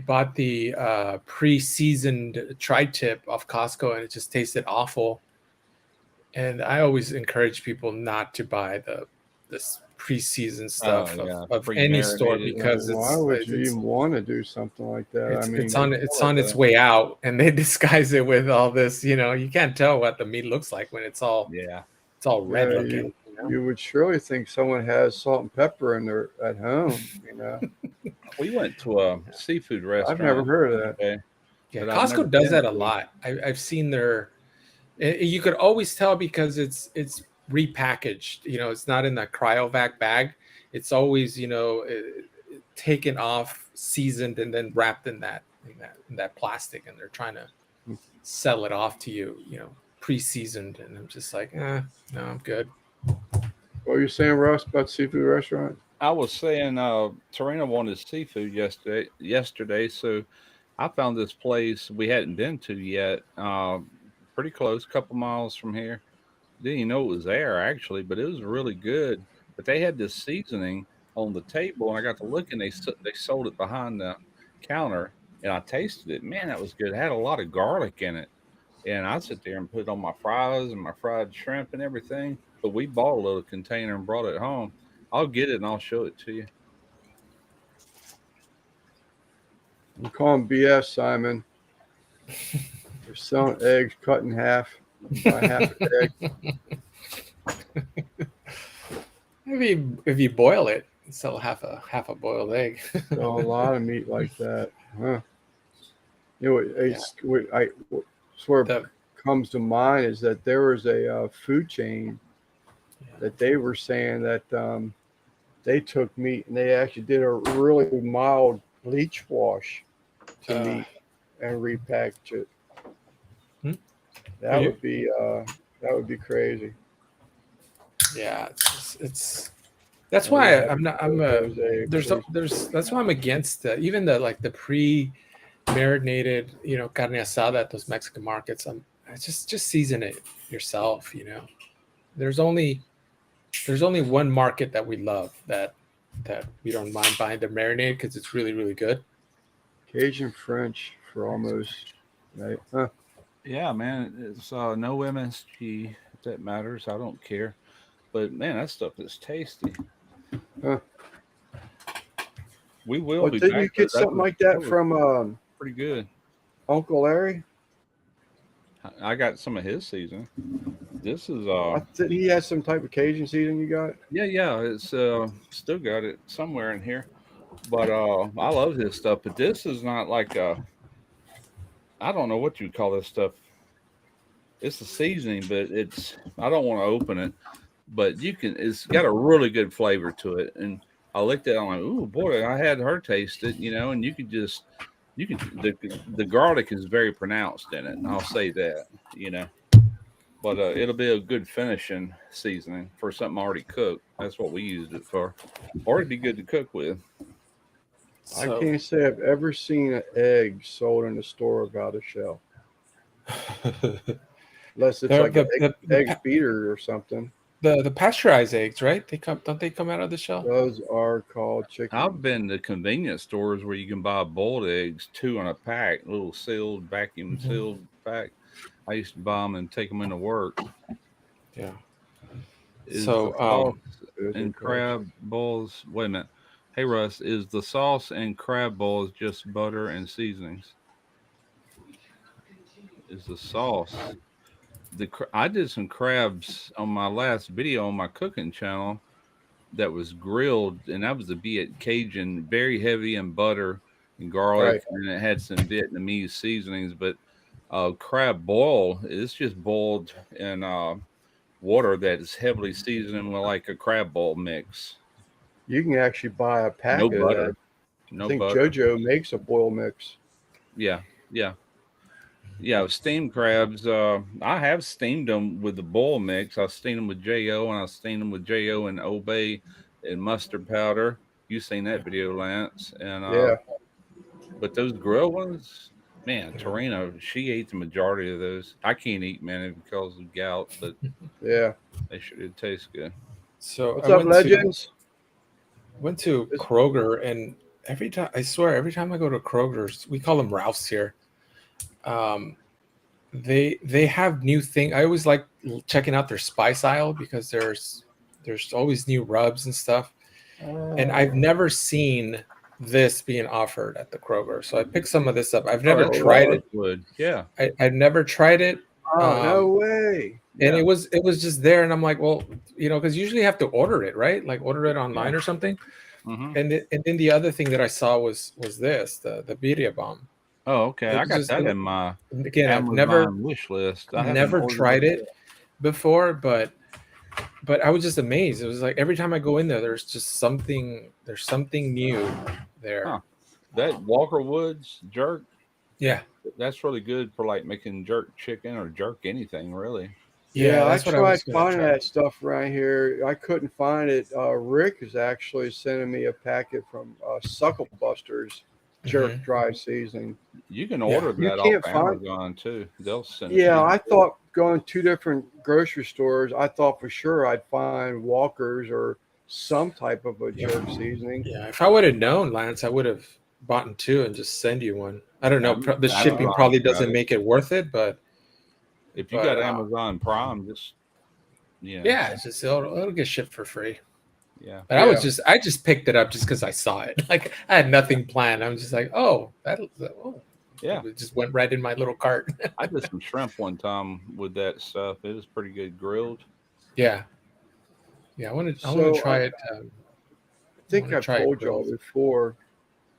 bought the pre-seasoned tri-tip off Costco and it just tasted awful. And I always encourage people not to buy this pre-seasoned stuff yeah, of any store pre-marinated. because Why would you even want to do something like that? it's, I mean, it's on its way out, and they disguise it with all this. You can't tell what the meat looks like when it's all Yeah, red yeah, looking. you would surely think someone has salt and pepper in their at home. we went to a seafood restaurant. I've never heard of that. Okay. Yeah, But I've never Costco does been that a to- lot. I've seen you could always tell because it's repackaged. It's not in that cryovac bag. It's always taken off, seasoned, and then wrapped in that plastic, and they're trying to sell it off to you, pre-seasoned. And I'm just like, no, I'm good. What were you saying, Russ, about seafood restaurant? I was saying, Tarina wanted seafood yesterday, so I found this place we hadn't been to yet. Pretty close, a couple miles from here. Didn't even know it was there actually, but it was really good. But they had this seasoning on the table, and I got to look, and they sold it behind the counter, and I tasted it. Man, that was good. It had a lot of garlic in it, and I sit there and put it on my fries and my fried shrimp and everything. But we bought a little container and brought it home. I'll get it and I'll show it to you. I'm calling BS, Simon. They're selling eggs cut in half. Buy half an egg. Maybe if you boil it, sell half a boiled egg. Sell a lot of meat like that, huh? What sort of comes to mind is that there was a food chain that they were saying that they took meat and they actually did a really mild bleach wash to meat and repackage it. That would be crazy. Yeah, it's that's why that's why I'm against even the pre-marinated carne asada at those Mexican markets. Just season it yourself. There's only one market that we love that we don't mind buying the marinade because it's really, really good. Cajun French for almost right. Huh. Yeah, man, it's no MSG if that matters. I don't care, but man, that stuff is tasty. Huh. We will Well, be didn't back you there. get something like that from Pretty good. Uncle Larry? I got some of his seasoning. This is He has some type of Cajun seasoning you got? yeah, it's still got it somewhere in here. But I love his stuff. But this is not like I don't know what you call this stuff. It's a seasoning, but I don't want to open it. But it's got a really good flavor to it. And I looked at it, I'm like, ooh boy, I had her taste it, and the garlic is very pronounced in it. And I'll say that, But it'll be a good finishing seasoning for something already cooked. That's what we used it for. Or it'd be good to cook with. I can't say I've ever seen an egg sold in a store without a shell. Unless it's like an egg beater or something. The pasteurized eggs, right? Don't they come out of the shell? Those are called chicken. I've been to convenience stores where you can buy boiled eggs, 2 in a pack, little sealed, vacuum sealed pack. I used to buy them and take them into work. Yeah. Is So, the sauce Those are and good. crab balls? Wait a minute. Hey Russ, is the sauce and crab balls just butter and seasonings? Is the sauce I did some crabs on my last video on my cooking channel that was grilled, and that was a be it Cajun, very heavy in butter and garlic, Right. and it had some Vietnamese seasonings. But crab boil is just boiled in water that is heavily seasoned with like a crab boil mix. You can actually buy a No packet of that. butter, I no think butter. JoJo makes a boil mix. Yeah, yeah. Yeah, steamed crabs. I have steamed them with the boil mix. I steamed them with Jo, and I steamed them with Jo and Obey and mustard powder. You seen that video, Lance? And Yeah. but those grill ones, man, Yeah. Torina, she ate the majority of those. I can't eat many because of gout, but Yeah. they sure did taste good. So What's I up, Legends? went to This- Kroger, and every time I swear, every time I go to Kroger's, we call them Ralph's here. They have new thing. I always like checking out their spice aisle because there's always new rubs and stuff. And I've never seen this being offered at the Kroger, so I picked some of this up. I've never that's tried it. Wood. Yeah. I've never tried it. Oh, no way. And Yeah. it was just there, and I'm like, well, because usually you have to order it, right? Like order it online or something. Mm-hmm. And then the other thing that I saw was this the birria bomb. Oh, okay. It I was got just- that in my Again, I've Amazon wish list. I haven't never ordered tried it yet. before, but I was just amazed. It was like every time I go in there, there's something new there. Huh. That Walker Woods jerk, Yeah, that's really good for like making jerk chicken or jerk anything, really. Yeah, I that's what tried was gonna finding try. that stuff around here. I couldn't find it. Rick is actually sending me a packet from Suckle Busters jerk Mhm. dry seasoning. You can Yeah. order You that can't off find- Amazon too. They'll send it. Yeah, to you. I thought going 2 different grocery stores, I thought for sure I'd find Walker's or some type of a jerk seasoning. Yeah, if I would have known, Lance, I would have bought two and just send you one. I don't know. Yeah, The I shipping don't probably know about doesn't it. make it worth it, but If you but, got uh, Amazon Prime, just yeah, it's just it'll get shipped for free. yeah. But Yeah. I just picked it up just because I saw it. Like I had nothing planned. I was just like, oh, Yeah. It just went right in my little cart. I did some shrimp one time with that stuff. It was pretty good grilled. Yeah, I want to So, try it. I think wanna I've try it told y'all grilled. before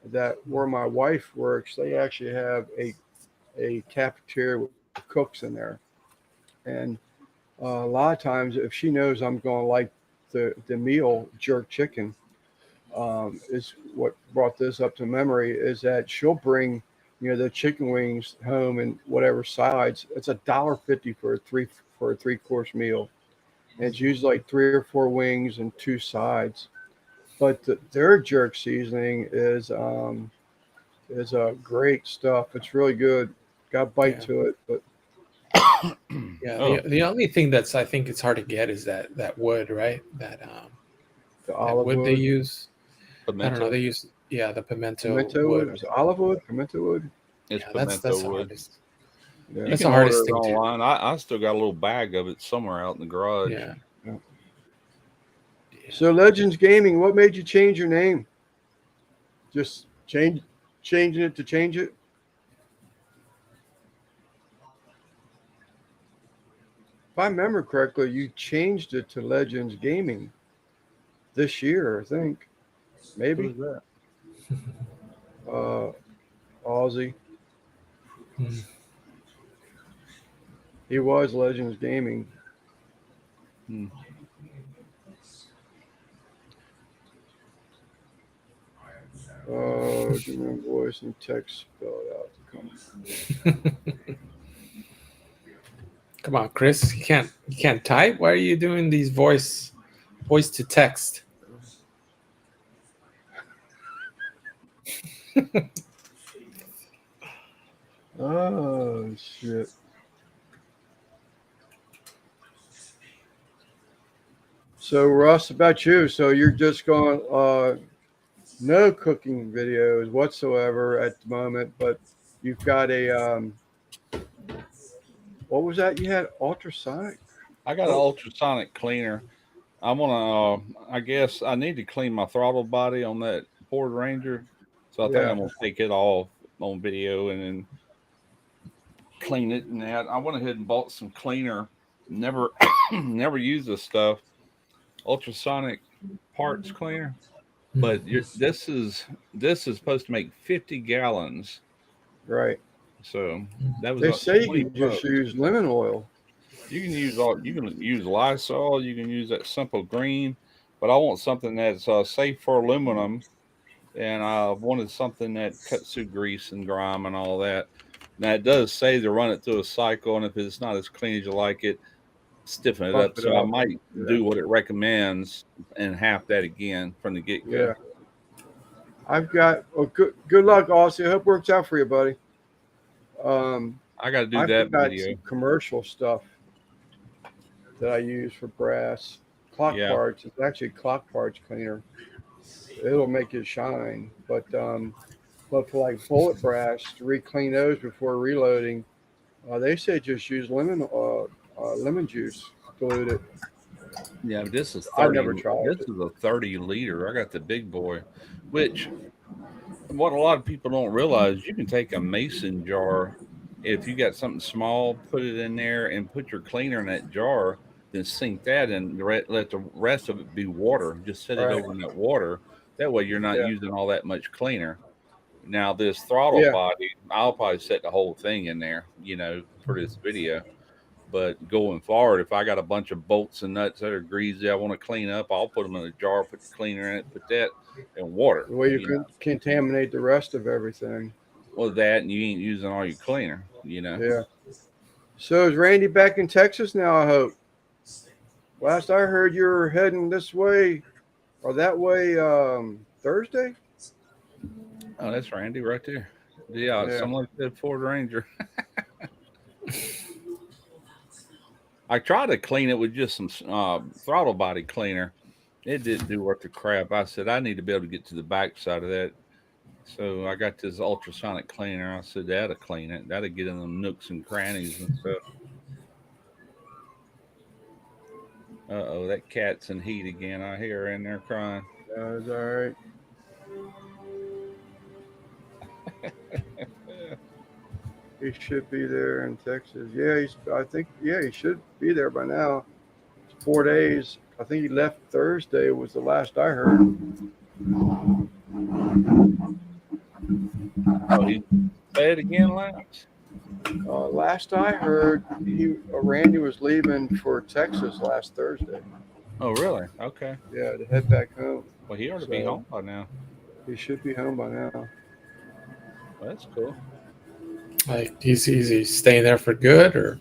that where my wife works, they actually have a cafeteria with cooks in there. And a lot of times, if she knows I'm going to like the meal jerk chicken, is what brought this up to memory is that she'll bring the chicken wings home and whatever sides. It's $1.50 for a 3-course meal, and it's usually like 3 or 4 wings and 2 sides. But their jerk seasoning is great stuff. It's really good. Got bite Yeah. to it, but Yeah, Oh. the only thing that's I think it's hard to get is that wood, right? That the olive wood wood, they use. I don't know. Pimento. They use the pimento, pimento wood. wood, is it olive wood, pimento wood. It's Yeah, pimento that's the wood. hardest. Yeah. You That's can the hardest order it thing to- online. I still got a little bag of it somewhere out in the garage. Yeah. Yeah. So Legends Gaming, what made you change your name? Just changing it to change it? If I remember correctly, you changed it to Legends Gaming this year, I think. Maybe. Who's that? Aussie. Hmm. He was Legends Gaming. Hmm. Human voice and text spelled out. Come Come on, Chris. You can't type. Why are you doing these voice to text? Oh shit. So Russ, about you. So you're just going no cooking videos whatsoever at the moment, but you've got a What was that? You had ultrasonic. I got an ultrasonic cleaner. I want to. I guess I need to clean my throttle body on that Ford Ranger, so I think Yeah. I'm gonna take it off on video and then clean it. And that I went ahead and bought some cleaner. Never, never used this stuff. Ultrasonic parts cleaner, but this is supposed to make 50 gallons. Right. So that was They about say you 20 can just bucks. use lemon oil. You can use all. You can use Lysol. You can use that simple green, but I want something that's safe for aluminum, and I wanted something that cuts through grease and grime and all that. Now it does say to run it through a cycle, and if it's not as clean as you like it, stiffen it Bump up. it So I up. might Yeah. do what it recommends and half that again from the get go. Yeah. I've got good luck, Aussie. I hope it works out for you, buddy. I got to do I've that got video. some commercial stuff that I use for brass clock Yeah. parts. It's actually clock parts cleaner. It'll make it shine, but for like bullet brass to re-clean those before reloading, they say just use lemon juice, dilute it. Yeah, this is I 30. never tried This it. is a 30 liter. I got the big boy, which what a lot of people don't realize, you can take a mason jar. If you got something small, put it in there and put your cleaner in that jar, then sink that and let the rest of it be water. Just set it Right. over in that water. That way you're not Yeah. using all that much cleaner. Now this throttle Yeah. body, I'll probably set the whole thing in there, for this video. But going forward, if I got a bunch of bolts and nuts that are greasy, I want to clean up, I'll put them in a jar, put the cleaner in it, put that in water. The way you you can know. contaminate the rest of everything. Well, that and you ain't using all your cleaner, Yeah. So is Randy back in Texas now? I hope. Last I heard, you were heading this way or that way Thursday. Oh, that's Randy right there. Yeah, Yeah. something like that Ford Ranger. I tried to clean it with just some throttle body cleaner. It didn't do worth the crap. I said I need to be able to get to the back side of that. So I got this ultrasonic cleaner. I said that'll clean it. That'll get in them nooks and crannies and stuff. Uh-oh, that cat's in heat again. I hear her in there crying. That's all right. He should be there in Texas. Yeah, he should be there by now. It's 4 days. I think he left Thursday was the last I heard. Oh, he said again, Lance? Last I heard, Randy was leaving for Texas last Thursday. Oh, really? Okay. Yeah, to head back home. Well, he ought to be So- home by now. He should be home by now. Well, that's cool. Like he's staying there for good, or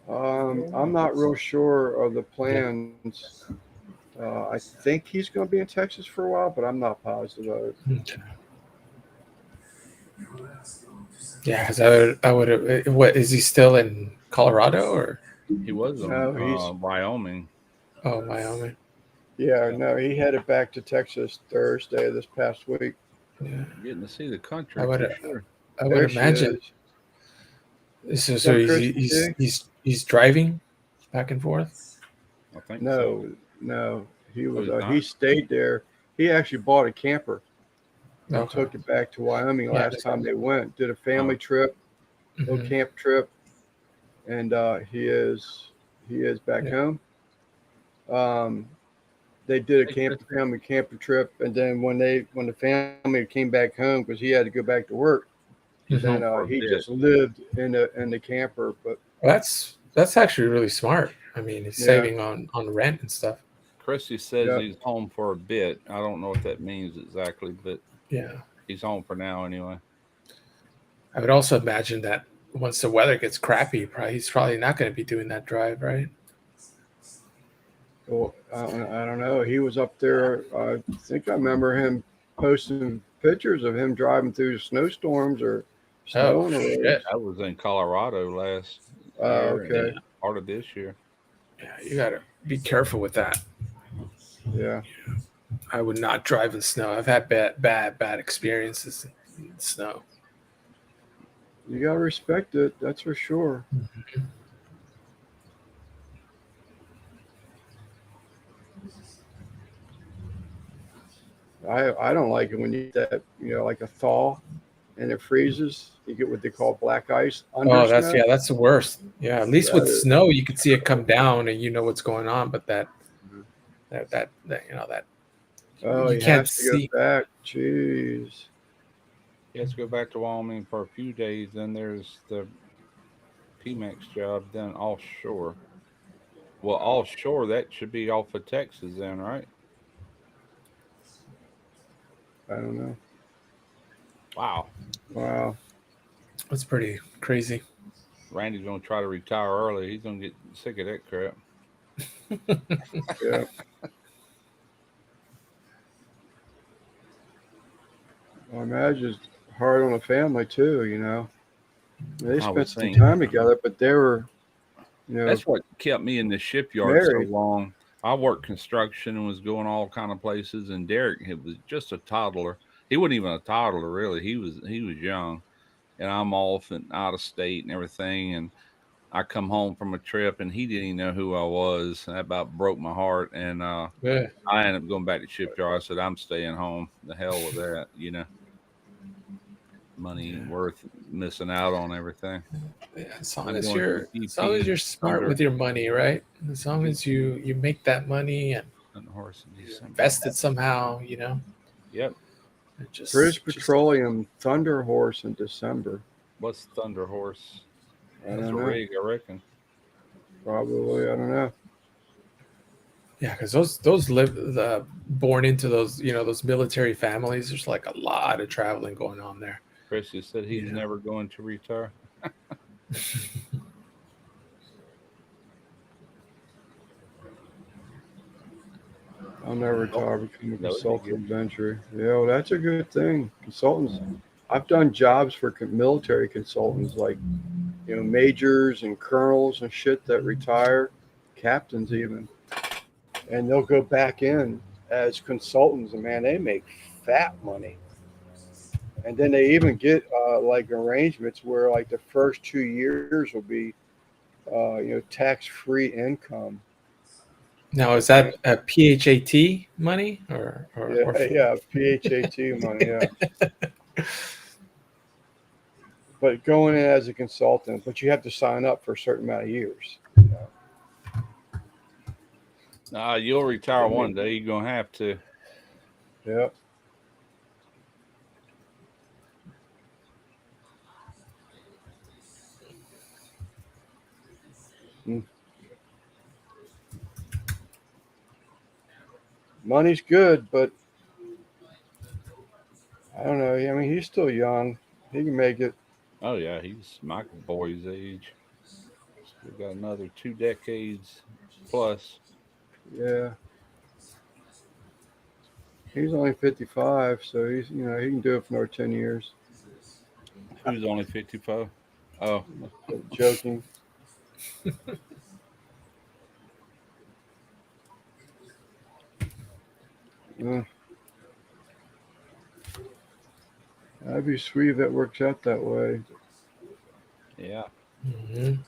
I'm not real sure of the plans. I think he's going to be in Texas for a while, but I'm not positive of it. yeah, because I would. What is he still in Colorado or He was in No, he's- Wyoming. Wyoming? Yeah, no, he headed back to Texas Thursday this past week. Yeah, Getting to see the country. I would- for sure. I There would she imagine. is. So he's driving back and forth. I think so. No, he Oh, was. he's not? He stayed there. He actually bought a camper and Okay. took it back to Wyoming Yeah, last that's- time they went. Did a family Oh. trip, little Mhm. camp trip, and he is back Yeah. home. They did a family camper trip, and then when the family came back home because he had to go back to work, Mhm. then for a he bit. just lived in the camper. But Well, that's actually really smart. I mean, he's Yeah. saving on rent and stuff. Christy says Yeah. he's home for a bit. I don't know what that means exactly, but Yeah, he's home for now anyway. I would also imagine that once the weather gets crappy, he's probably not going to be doing that drive, right? well, I don't know. He was up there. I think I remember him posting pictures of him driving through snowstorms or snow Oh, on the shit. road. I was in Colorado last Oh, year okay. and part of this year. Yeah, you got to be careful with that. Yeah. I would not drive in snow. I've had bad experiences in snow. You gotta respect it. That's for sure. I don't like it when you get that, like a thaw and it freezes. You get what they call black ice under Oh, snow. that's the worst. Yeah, at least That with is- snow, you can see it come down and you know what's going on. But that Oh, you you can't have to see. go back. Jeez. You have to go back to Wyoming for a few days. Then there's the Pemex job done offshore. Well, offshore, that should be off of Texas then, right? I don't know. Wow. Wow. It's pretty crazy. Randy's going to try to retire early. He's going to get sick of that crap. Yeah. I imagine it's hard on a family too. They I spent would some think. time together, but they were, That's what kept me in the shipyard married. so long. I worked construction and was going all kind of places. And Derek, he was just a toddler. He wasn't even a toddler really. He was young, and I'm off and out of state and everything. And I come home from a trip, and he didn't even know who I was. That about broke my heart. And Yeah. I ended up going back to shipyard. I said, I'm staying home. The hell with that, Money ain't worth missing out on everything. Yeah, as long I'm as going to you're the as long as GP you're smart under- with your money, right? As long as you make that money and on the horse in December. invest it somehow, Yep. it just British Petroleum Thunder Horse in December. What's Thunder Horse? I That's don't a know. rig, I reckon. Probably. I don't know. yeah, because those live born into those military families. There's like a lot of traveling going on there. Chris just said he's Yeah. never going to retire. I'll never retire, become a That would be consultant good. eventually. Yeah, well, that's a good thing. Consultants. I've done jobs for military consultants, like majors and colonels and shit that retire, captains even, and they'll go back in as consultants, and man, they make fat money. And then they even get like arrangements where like the first 2 years will be tax-free income. Now, is that a PHAT money or Yeah, PHAT money, yeah. But going in as a consultant, but you have to sign up for a certain amount of years. Nah, you'll retire one day. You're going to have to. Yep. Money's good, but I don't know. I mean, he's still young. He can make it. Oh, yeah, he's my boy's age. Still got another 2 decades plus. Yeah. He's only 55, so he's he can do it for another 10 years. Who's only 55? Oh, Joking. That'd be sweet if that works out that way. yeah. Mhm.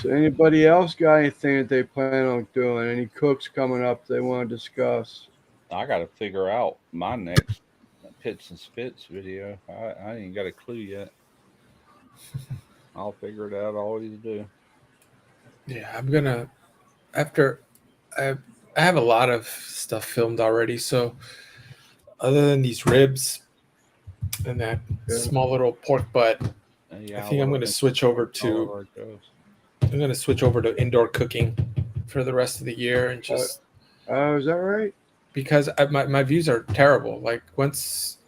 So anybody else got anything that they plan on doing? Any cooks coming up they want to discuss? I got to figure out my next Pits and Spits video. I ain't got a clue yet. I'll figure it out. I always do. Yeah, I'm gonna after I have a lot of stuff filmed already. So other than these ribs and that Yeah. small little pork butt, Yeah, I think I'm gonna switch over to indoor cooking for the rest of the year and just Oh, is that right? because my views are terrible. Like once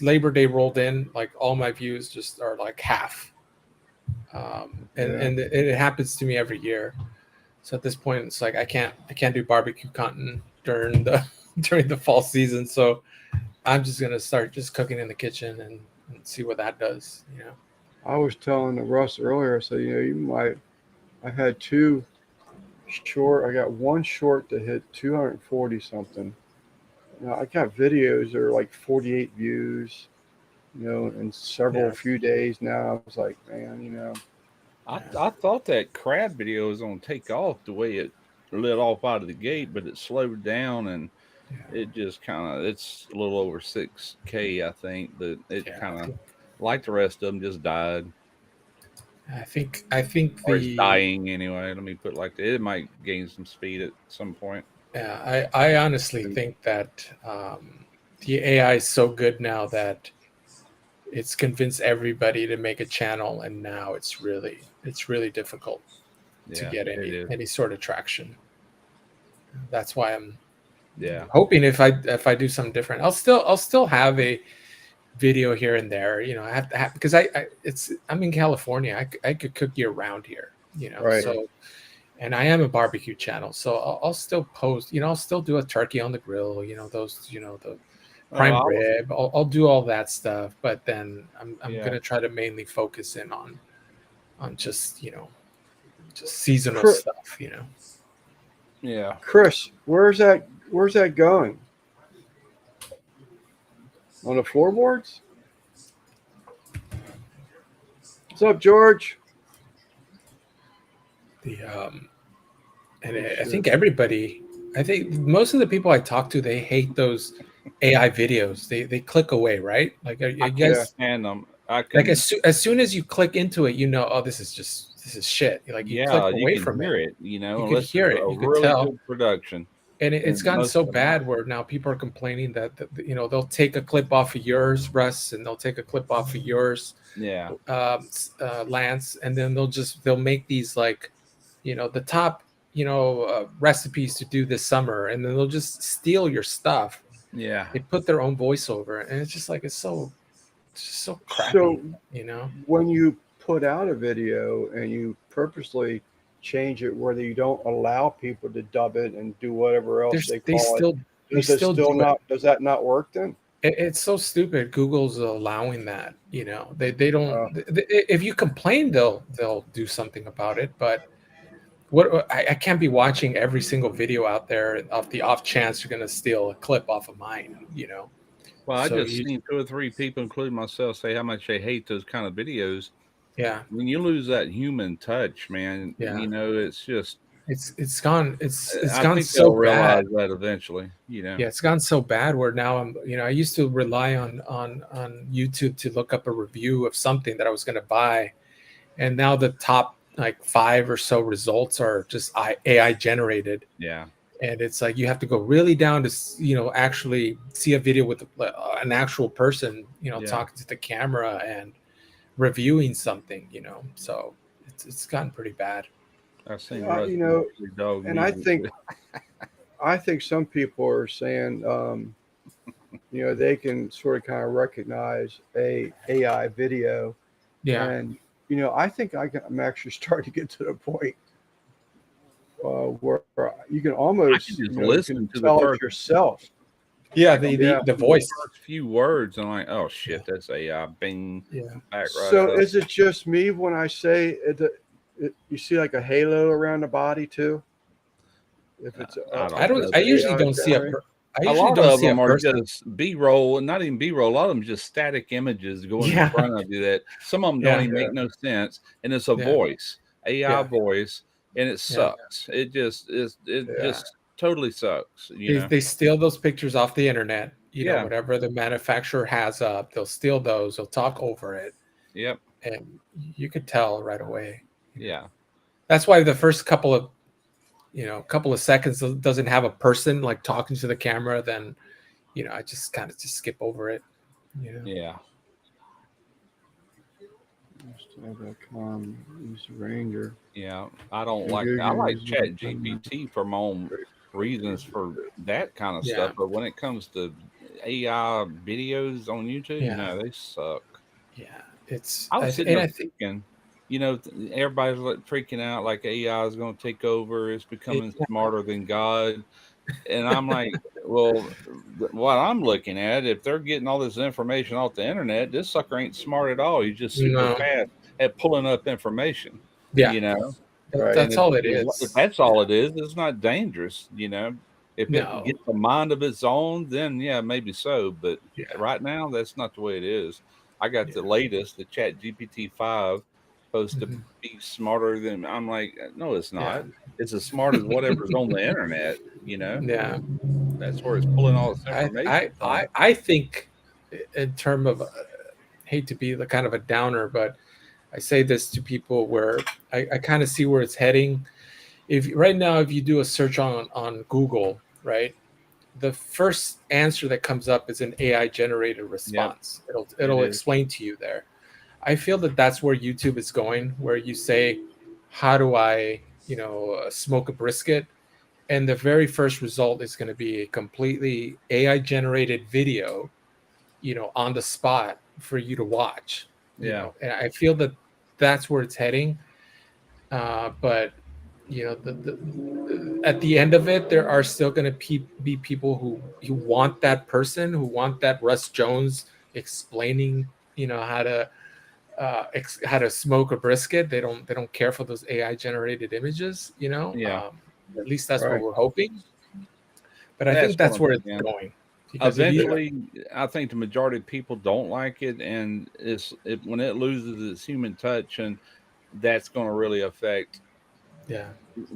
Labor Day rolled in, like all my views just are like half. And it happens to me every year. So at this point, it's like I can't do barbecue content during the fall season. So I'm just gonna start just cooking in the kitchen and see what that does. I was telling Russ earlier, I said, I had two short, I got one short that hit 240 something. I got videos that are like 48 views, in several Yeah. few days now. I was like, man, I thought that crab video was gonna take off the way it lit off out of the gate, but it slowed down and Yeah. it just kind of it's a little over 6K, I think, but it Yeah. kind of like the rest of them just died. I think Or it's the dying anyway. Let me put it like that. It might gain some speed at some point. yeah, I honestly think that the AI is so good now that it's convinced everybody to make a channel, and now it's really difficult to Yeah, get it is. any sort of traction. That's why I'm Yeah. hoping if I do something different, I'll still have a video here and there. I have to have because I'm in California. I could cook year round here. Right. So. And I am a barbecue channel, so I'll still post. I'll still do a turkey on the grill. The prime rib. I'll do all that stuff. But then I'm Yeah. gonna try to mainly focus in on just just seasonal Chris- stuff. Yeah. Chris, where's that going? On the floorboards? What's up, George? And I think everybody. I think most of the people I talk to, they hate those AI videos. They click away, right? Like, are you I guys? can't stand them. I can, Like as soon as you click into it, oh, this is shit. Like you click you away can from hear it, it. You could Unless hear it's it, a you could really tell. good production. and it's and gotten most so of them bad are. where now people are complaining that they'll take a clip off of yours, Russ, and they'll take a clip off of yours, Yeah. Lance, and then they'll make these like, the top recipes to do this summer, and then they'll just steal your stuff. Yeah. They put their own voiceover, and it's just like it's just so crappy. So when you put out a video and you purposely change it where you don't allow people to dub it and do whatever else they call it, does that not work then? It's so stupid. Google's allowing that. They don't. If you complain, they'll do something about it. But I can't be watching every single video out there off the off chance you're going to steal a clip off of mine. Well, I So just seen 2 or 3 people, including myself, say how much they hate those kind of videos. Yeah. When you lose that human touch, man, Yeah. it's just it's gone. It's I gone think so they'll bad. realize that eventually. Yeah, it's gone so bad where now I used to rely on YouTube to look up a review of something that I was going to buy, and now the top like 5 or so results are just AI generated. Yeah. And it's like you have to go really down to actually see a video with an actual person talking to the camera and reviewing something. So it's gotten pretty bad. I've seen dog. And I think some people are saying they can sort of kind of recognize a AI video. Yeah. And I think I'm actually starting to get to the point where you can almost listen to tell the it yourself. Yeah, the voice. First few words, I'm like, oh shit, that's AI. Bing. Yeah. Back right So up. is it just me when I say you see like a halo around the body too? If it's I usually don't see a lot of them are just B-roll, and not even B-roll. A lot of them just static images going in front of you. That some of them don't even make no sense, and it's a voice, AI voice, and it sucks. It just just totally sucks. They steal those pictures off the internet. Whatever the manufacturer has up, they'll steal those. They'll talk over it. Yep, and you could tell right away. Yeah, that's why the first couple of seconds doesn't have a person like talking to the camera, then I just kind of just skip over it. Yeah. Use Ranger. Yeah, I like Chat GPT for my own reasons for that kind of stuff, but when it comes to AI videos on YouTube, no, they suck. Yeah, it's. I was sitting there thinking, everybody's freaking out like AI is going to take over. It's becoming smarter than God. And I'm like, well, what I'm looking at, if they're getting all this information off the internet, this sucker ain't smart at all. He's just super fast at pulling up information. Yeah. That's all it is. If that's all it is, it's not dangerous. If it gets a mind of its own, then maybe so. But right now, that's not the way it is. I got the latest, the Chat GPT 5, supposed to Mhm. be smarter than. I'm like, no, it's Yeah. not. It's as smart as whatever's on the internet. Yeah. That's where it's pulling all this I information from. I think in term of hate to be the kind of a downer, but I say this to people where I kind of see where it's heading. If right now, if you do a search on Google, right, the first answer that comes up is an AI generated response. It'll is. explain to you there. I feel that that's where YouTube is going, where you say, "How do I, smoke a brisket?" And the very first result is going to be a completely AI generated video, on the spot for you to watch. Yeah. And I feel that that's where it's heading. But at the end of it, there are still going to be people who want that person, who want that Russ Jones explaining, how to smoke a brisket. They don't care for those AI generated images. Yeah. At least that's what Right. we're hoping. But I That's think that's what where I'm it's thinking. going. Because if Eventually, I think the majority of people don't like it, and when it loses its human touch, and that's going to really affect yeah,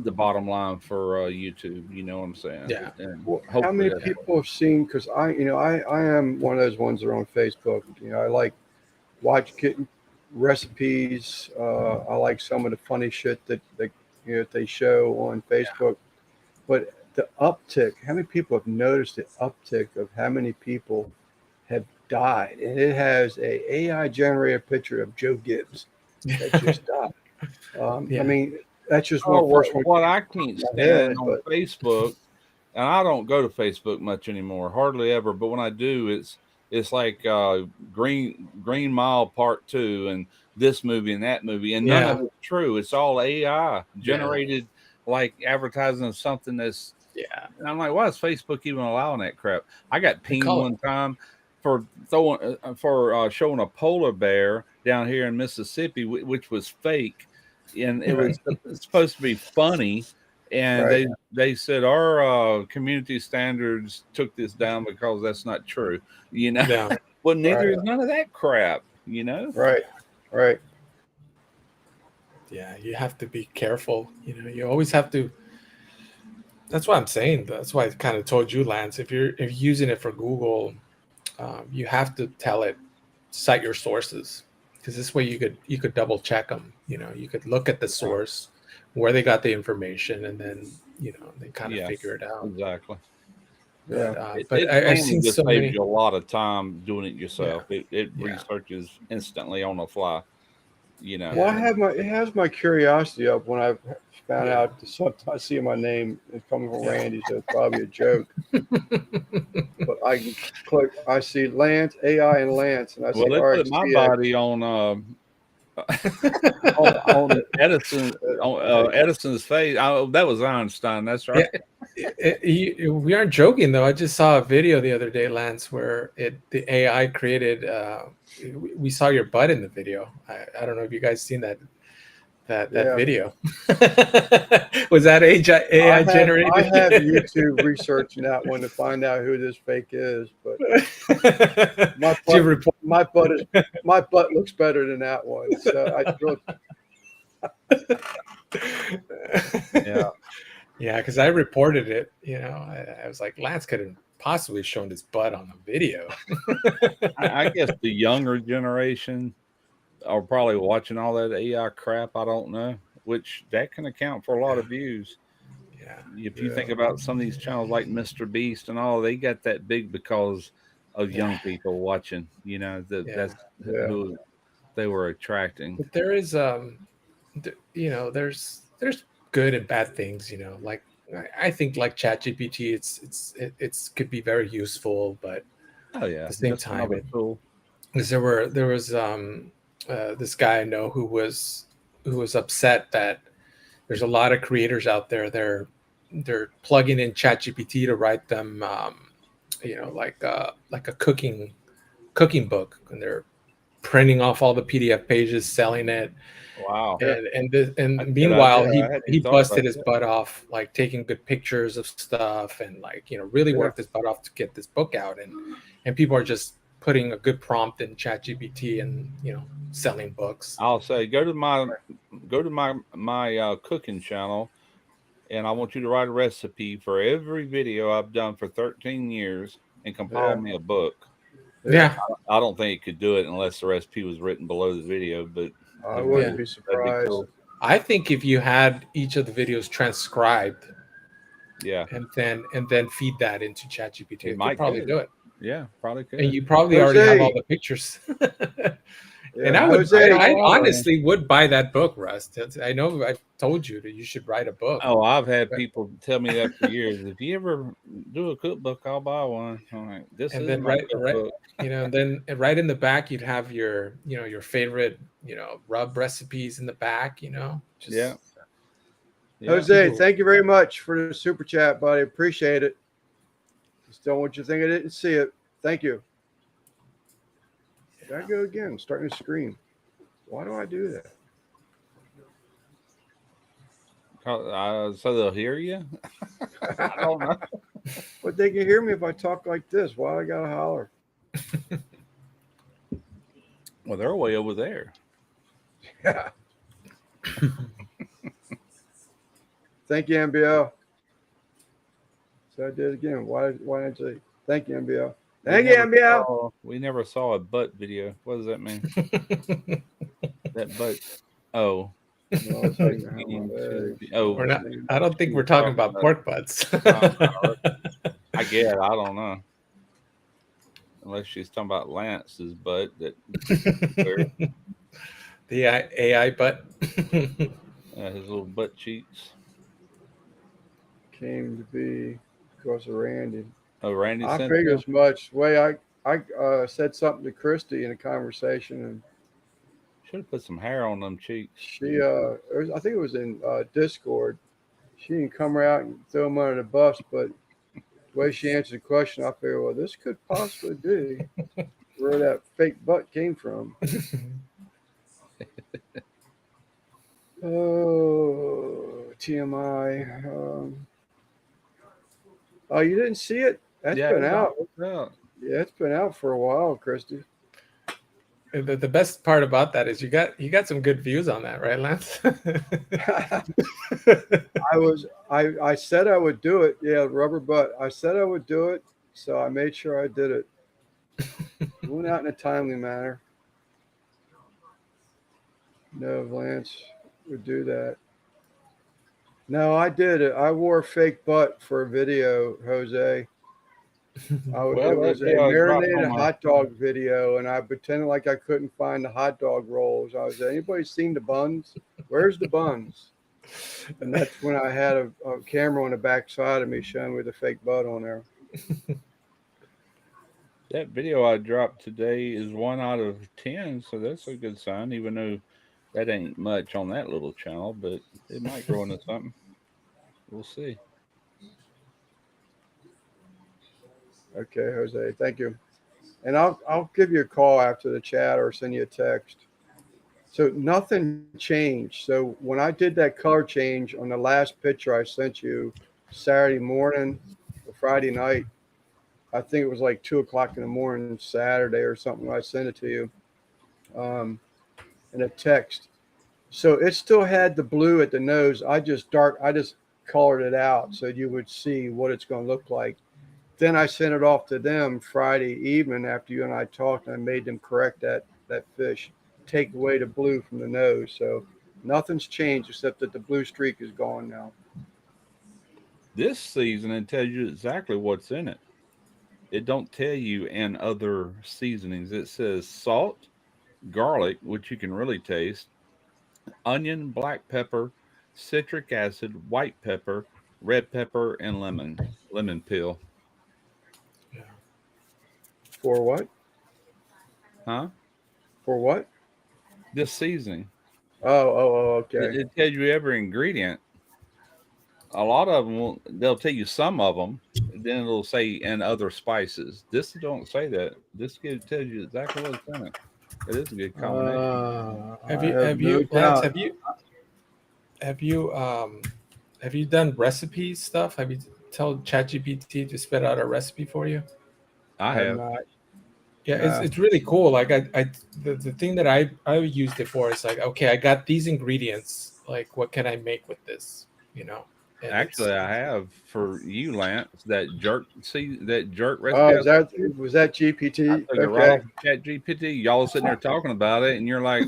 the bottom line for YouTube. You know what I'm saying? Yeah. And Well, how hopefully many that's people have seen? Because I am one of those ones that are on Facebook. I like getting recipes. I like some of the funny shit that they show on Facebook. But the uptick, how many people have noticed the uptick of how many people have died? And it has a AI generated picture of Joe Gibbs that just died. Yeah. I mean, that's just Oh, one first one what I can't in my head, stand on but Facebook, and I don't go to Facebook much anymore, hardly ever. But when I do, it's like Green Mile Part Two, and this movie and that movie, and none Yeah. of it's true. It's all AI Yeah. generated, like advertising of something that's. Yeah. And I'm like, why is Facebook even allowing that crap? I got They pinged call one time for showing a polar bear down here in Mississippi, which was fake, and it was supposed to be funny. And right, they said our community standards took this down because that's not true. Yeah. Well, neither right, is none of that crap. right, right. Yeah. You have to be careful. You always have to. That's what I'm saying. That's why I kind of told you, Lance. If you're using it for Google, you have to tell it, cite your sources, because this way you could double check them. You could look at the source, where they got the information, and then they kind of Yeah, figure it out. exactly. Yeah, But It I've mainly seen just so saves many. you a lot of time doing it yourself. It Yeah. researches instantly on the fly. well, it has my curiosity up when I found Yeah. out that sometimes I see my name is coming from Randy, so it's probably a joke. But I can click, I see Lance, AI and Lance, and I Well, say, they all right, put my CX. body on Edison's face. That was Einstein. That's right. We aren't joking though. I just saw a video the other day, Lance, where the AI created. We saw your butt in the video. I don't know if you guys seen that Yeah. video. Was that AI generated? I have YouTube researching that one to find out who this fake is, but my Did you butt, report? my butt looks better than that one. So I really, Yeah. Yeah, because I reported it. I was like, Lance couldn't possibly shown his butt on the video. I guess the younger generation are probably watching all that AI crap. I don't know, which that can account for a lot of views. Yeah. If you think about some of these channels like Mr. Beast and all, they got that big because of young people watching. That's who they were attracting. But there is there's good and bad things. Like I think like ChatGPT, it's could be very useful, but Oh yeah, at the same just time, another tool. because there was this guy I know who was upset that there's a lot of creators out there. They're plugging in ChatGPT to write them, like a cooking book, and they're printing off all the PDF pages, selling it. Wow. And That's a good meanwhile, idea. I hadn't he thought busted about his that. butt off, like taking good pictures of stuff, and really Yeah. worked his butt off to get this book out. And people are just putting a good prompt in ChatGPT and selling books. I'll say go to my cooking channel, and I want you to write a recipe for every video I've done for 13 years and compile Yeah. me a book. Yeah, I don't think it could do it unless the recipe was written below the video, but I wouldn't be that'd be surprised. cool. I think if you had each of the videos transcribed Yeah, and then feed that into ChatGPT, it might could probably could. do it. yeah, probably could. And you probably already have Jose. all the pictures. And Yeah, I would, Jose, I honestly would buy that book, Russ. I know I've told you that you should write a book. Oh, I've had people tell me that for years. If you ever do a cookbook, I'll buy one. I'm like, this And is then my right, cookbook. and then right in the back you'd have your, your favorite, rub recipes in the back. Just Yeah. Yeah. Jose, People- thank you very much for the super chat, buddy. Appreciate it. Just don't want you to think I didn't see it. Thank you. There I go again, starting to scream. Why do I do that? So they'll hear you. I don't know. But they can hear me if I talk like this. Why I gotta holler? Well, they're way over there. Yeah. Thank you, MBO. So I did it again. Why didn't I say thank you, MBO? Thank you, MBO. We never saw a butt video. What does that mean? That butt. Oh. No, it's like, Oh. We're not. I don't think we're talking about pork butts. I guess I don't know. Unless she's talking about Lance's butt. That The AI butt. his little butt cheeks. Came to be because of Randy. Oh, Randy I sent figured them? as much. Way I said something to Christy in a conversation, and Should have put some hair on them cheeks. she I think it was in Discord. She didn't come out and throw him under the bus, but the way she answered the question, I figured, well, this could possibly be where that fake butt came from. Oh, TMI. Oh, you didn't see it? That's been out. Yeah. Yeah, it's been out for a while, Christy. The best part about that is you got some good views on that, right, Lance? I said I would do it. Yeah, rubber butt. I said I would do it, so I made sure I did it. Went out in a timely manner. No, Lance would do that. No, I did it. I wore a fake butt for a video, Jose. It was a marinated hot dog video, and I pretended like I couldn't find the hot dog rolls. I was, anybody seen the buns? Where's the buns? And that's when I had a camera on the back side of me showing me the fake butt on there. That video I dropped today is 1 out of 10, so that's a good sign, even though that ain't much on that little channel, but it might grow into something. We'll see. Okay, Jose, thank you. And I'll give you a call after the chat or send you a text. So nothing changed. So when I did that color change on the last picture I sent you Saturday morning or Friday night, I think it was like 2:00 in the morning, Saturday or something. When I sent it to you in a text. So it still had the blue at the nose. I just colored it out so you would see what it's going to look like. Then I sent it off to them Friday evening after you and I talked, and I made them correct that fish, take away the blue from the nose. So nothing's changed except that the blue streak is gone now. This season, it tells you exactly what's in it. It don't tell you and other seasonings. It says salt, garlic, which you can really taste, onion, black pepper, citric acid, white pepper, red pepper, and lemon peel. For what? Huh? For what? This seasoning. Oh, okay. It tells you every ingredient. A lot of them they'll tell you some of them, then it'll say and other spices. This don't say that. This tells you exactly what's in it. It is a good combination. Have you done recipe stuff? Have you told ChatGPT to spit out a recipe for you? I have. Not. Yeah, Yeah. it's really cool. Like the thing that I used it for is like, okay, I got these ingredients. Like, what can I make with this? You know, and Actually, I have for you, Lance, that jerk. See that jerk recipe Oh, I sent you? was that I GPT? took it right Okay. off of Chat GPT. Y'all sitting there talking about it, and you're like,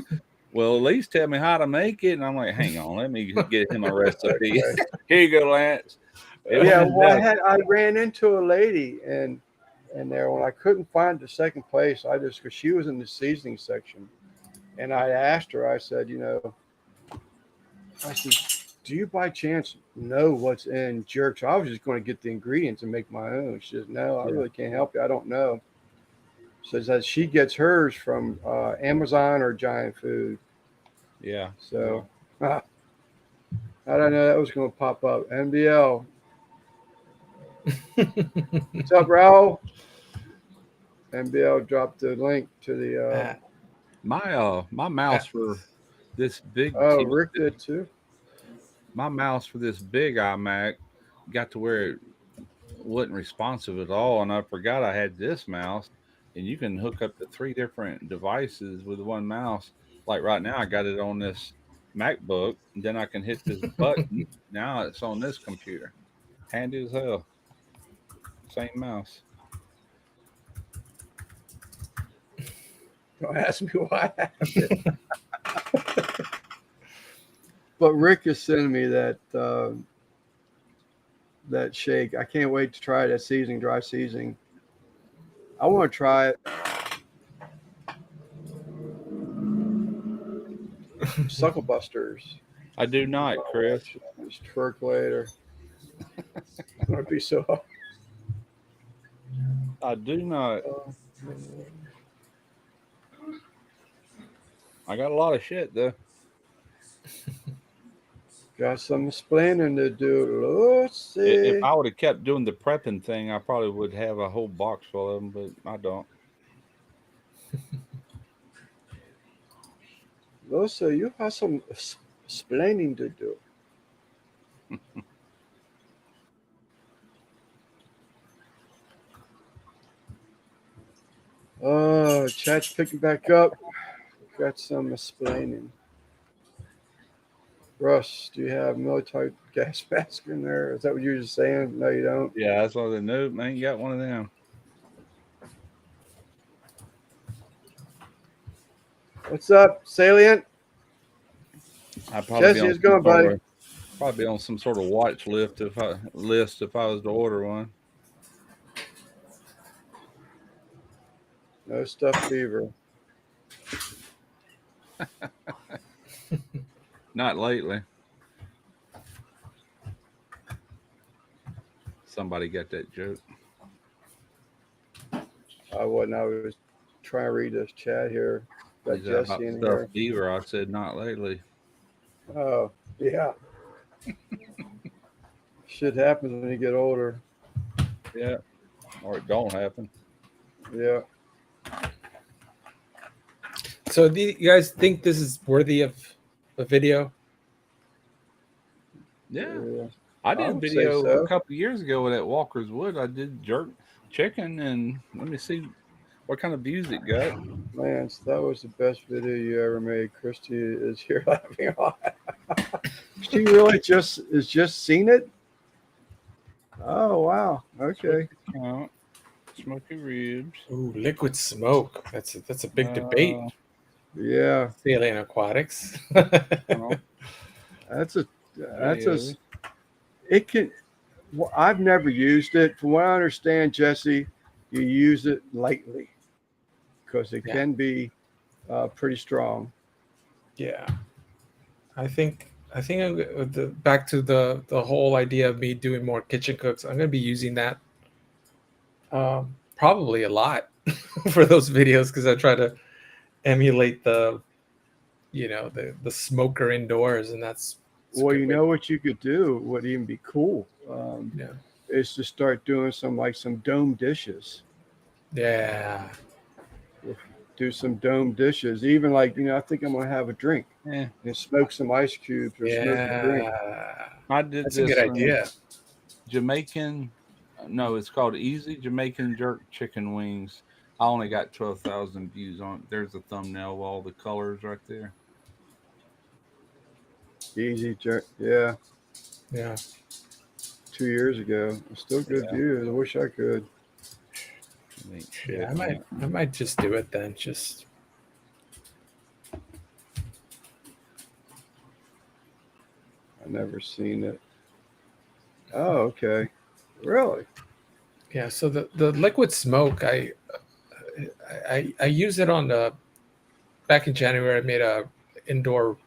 "Well, at least tell me how to make it." And I'm like, "Hang on, let me get him a recipe." Okay. Here you go, Lance. It Yeah, was well, I ran into a lady and there when I couldn't find the second place, because she was in the seasoning section, and I asked her. I said, I said, do you by chance know what's in jerk? So I was just going to get the ingredients and make my own. She says, no, I Yeah. really can't help you. I don't know. Says that she gets hers from Amazon or Giant Food. yeah. So I don't know that was going to pop up. NBL. What's up, Raul? NBL dropped the link to the. My mouse for this big Oh, TV, Rick did too. my mouse for this big iMac got to where it wasn't responsive at all, and I forgot I had this mouse. And you can hook up to 3 different devices with one mouse. Like right now, I got it on this MacBook, and then I can hit this button. Now it's on this computer. Handy as hell. Same mouse. Don't ask me why I have it. But Rick is sending me that shake. I can't wait to try that seasoning, dry seasoning. I want to try it. Suckle Busters. I do not, Chris. Just twerk later. I'm gonna be so hard. I do not. I got a lot of shit though. Got some explaining to do. Let's see. If I would have kept doing the prepping thing, I probably would have a whole box full of them, but I don't. Losa, you have some explaining to do. Oh, chat's picking back up. Got some explaining. Russ, do you have military gas mask in there? Is that what you were just saying? No, you don't. Yeah, that's all they know. Man, ain't got one of them. What's up, Salient? I'd probably Jesse, be on how's it going, some sort buddy? of- probably be on some sort of watch list if I was to order one. No stuff fever. Not lately. Somebody got that joke. I wasn't. I was trying to read this chat here. Got Is that about Jesse in stuff here. fever? I said not lately. Oh, yeah. Shit happens when you get older. Yeah, or it don't happen. Yeah. So, do you guys think this is worthy of a video? Yeah, Yeah. I did a would say video so. a couple of years ago at Walker's Wood. I did jerk chicken, and let me see what kind of views it got. Lance, that was the best video you ever made. Christy is here laughing on. She really just seen it? Oh wow. Okay. Count, smoky ribs. Ooh, liquid smoke. That's a big debate. Yeah. Alien Aquatics. Oh, That's a yeah. it can well, I've never used it. From what I understand, Jesse, you use it lightly because it Yeah. can be pretty strong. Yeah, I think back to the whole idea of me doing more kitchen cooks. I'm gonna be using that probably a lot for those videos because I try to emulate the smoker indoors, and it's a Well, good you way- know what you could do would even be cool Yeah. is to start doing some dome dishes. Yeah, Do some dome dishes. Even I think I'm gonna have a drink Yeah, and smoke some ice cubes or smoke a drink. yeah, I did that's this a good idea. Jamaican. No, it's called Easy Jamaican Jerk Chicken Wings. I only got 12,000 views on. There's a thumbnail of all the colors right there. Yeah, Yeah. 2 years ago. Still good Yeah. views. I wish I could. It ain't shit. Yeah, man. I might just do it then. Just I never seen it. Oh, okay. Really? yeah. So the liquid smoke, I use it on the back in January. I made a indoor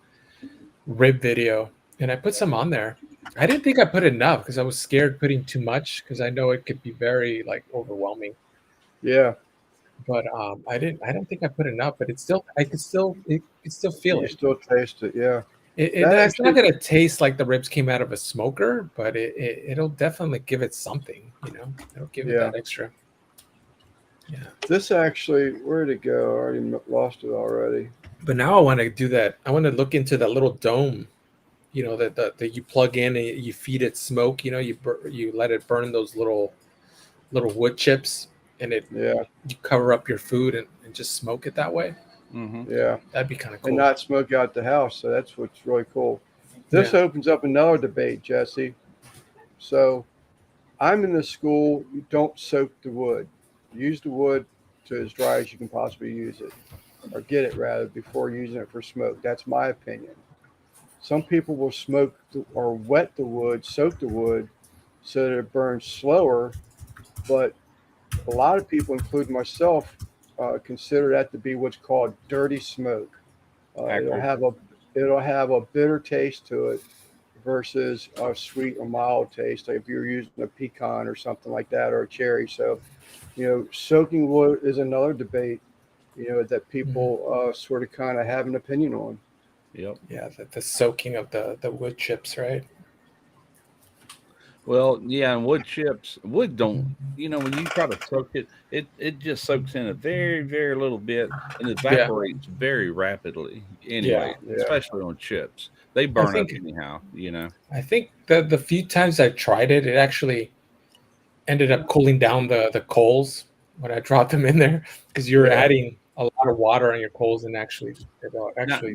rib video, and I put some on there. I didn't think I put enough because I was scared putting too much because I know it could be very like overwhelming. Yeah. But I don't think I put enough. But it's still, it could still feel You it. still taste it. Yeah. It's actually- not gonna taste like the ribs came out of a smoker, but it'll definitely give it something. You know, it'll give it Yeah. that extra. Yeah. This actually, where'd it go? I already lost it already. But now I want to do that. I want to look into that little dome, you know, that you plug in and you feed it smoke. You know, you let it burn those little wood chips, and Yeah. you cover up your food and just smoke it that way. Mhm. Yeah. That'd be kind of cool. And not smoke out the house. So that's what's really cool. This opens up another debate, Jesse. So I'm in the school, you don't soak the wood. Use the wood to as dry as you can possibly use it, or get it rather, before using it for smoke. That's my opinion. Some people will smoke or wet the wood, soak the wood, so that it burns slower. But a lot of people, including myself, consider that to be what's called dirty smoke. It'll Accurate. have a bitter taste to it versus a sweet or mild taste, like if you're using a pecan or something like that, or a cherry. So, soaking wood is another debate, that people sort of kind of have an opinion on. Yep. Yeah, the soaking of the wood chips, right? Well, yeah, and wood chips, wood don't, when you try to soak it, it just soaks in a very, very little bit and evaporates very rapidly anyway, Yeah. especially on chips. They burn up think- anyhow, I think that the few times I tried it, it actually ended up cooling down the coals when I dropped them in there because you're Yeah. adding a lot of water on your coals and actually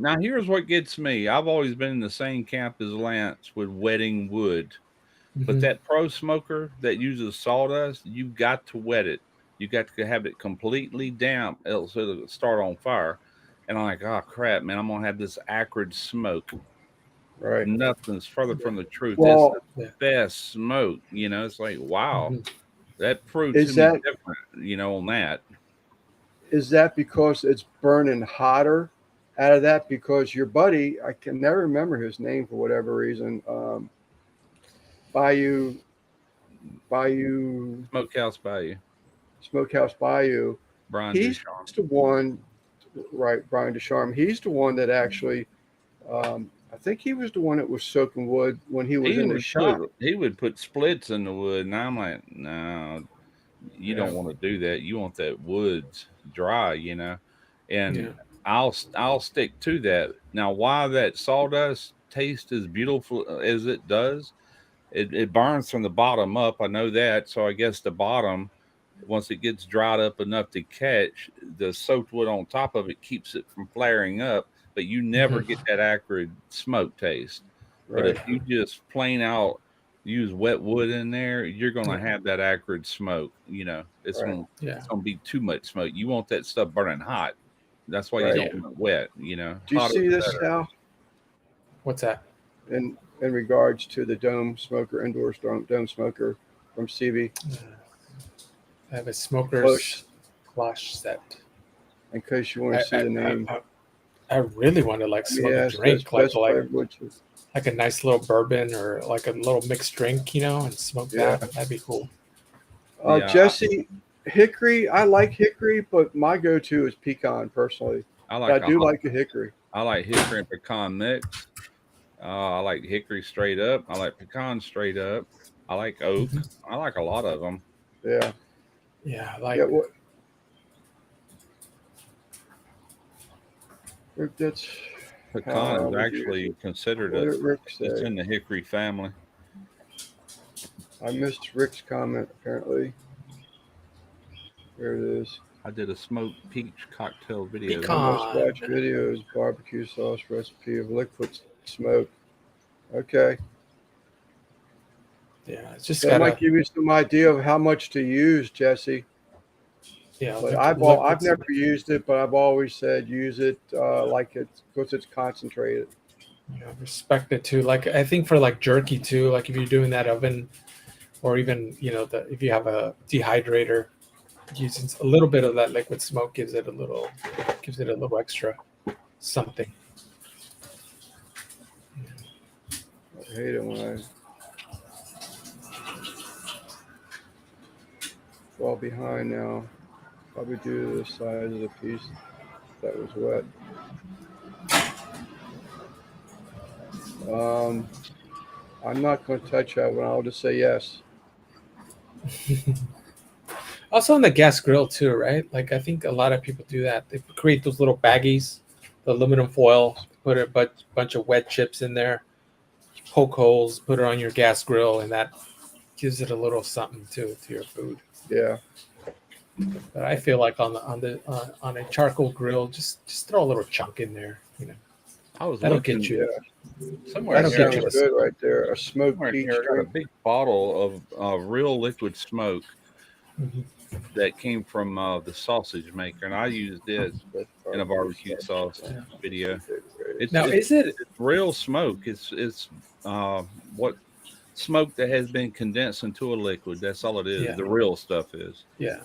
Now, here's what gets me. I've always been in the same camp as Lance with wetting wood. But Mhm. that pro smoker that uses sawdust, you've got to wet it. You got to have it completely damp, else it'll start on fire. And I'm like, oh crap, man, I'm gonna have this acrid smoke. Right. Nothing's further from the truth. Well, It's the best smoke. It's like, wow, Mhm. that proved Is to me that- different, on that. Is that because it's burning hotter out of that? Because your buddy, I can never remember his name for whatever reason, Bayou Smokehouse Bayou, Smokehouse Bayou. Brian He's Ducharme. the one, right? Brian Ducharme. He's the one that actually, I think he was the one that was soaking wood when he was in the shop. He would put splits in the wood, and I'm like, no, you don't want to do that. You want that woods dry, and Yeah. I'll stick to that. Now, why that sawdust taste as beautiful as it does, it burns from the bottom up. I know that, so I guess the bottom, once it gets dried up enough to catch, the soaked wood on top of it keeps it from flaring up, but you never get that acrid smoke taste. But Right. if you just plain out use wet wood in there, you're gonna have that acrid smoke. It's Right. gonna Yeah. it's gonna be too much smoke. You want that stuff burning hot. That's why Right. you don't want it wet. Do you Hotter see the this better. now What's that? in regards to the dome smoker, indoor dome smoker from CB? I have a smoker's cloche set. In case you want to see the name. I really want to like smoke Yeah, a it's drink, best like flavored wood chips. like a nice little bourbon or like a little mixed drink, and smoke Yeah. that. That'd be cool. Yeah. Jesse, hickory. I like hickory, but my go-to is pecan personally. I But I do a- like a hickory. I like hickory and pecan mix. I like hickory straight up. I like pecan straight up. I like oak. I like a lot of them. Yeah. Yeah, like Yeah. That's Pecan How is would you- actually considered what did Rick it's say. in the hickory family. I missed Rick's comment apparently. There it is. I did a smoked peach cocktail video. I Pecan. must watch videos, barbecue sauce recipe of liquid smoke. Okay. Yeah, it's just That might gotta, give you some idea of how much to use, Jesse. yeah, But liquid I've never used it, but I've always said use it like it's because it's concentrated. respect it too. Like I think for like jerky too, like if you're doing that oven, or even if you have a dehydrator, using a little bit of that liquid smoke gives it a little extra something. I hate it when I fall behind now. Probably due to the size of the piece that was wet. I'm not going to touch that one. I'll just say yes. Also on the gas grill too, right? Like I think a lot of people do that. They create those little baggies, the aluminum foil, put a bunch of wet chips in there, poke holes, put it on your gas grill, and that gives it a little something to your food. Yeah. But I feel like on a charcoal grill, just throw a little chunk in there. I was That'll looking get you. somewhere That That'll get here. you sounds good right there. A smoked Somewhere in peach here, I got a drink. big bottle of real liquid smoke Mhm. that came from the sausage maker, and I used it in a barbecue sauce video. It's, Now, it's is it? real smoke. It's what smoke that has been condensed into a liquid. That's all it is. Yeah. The real stuff is. Yeah.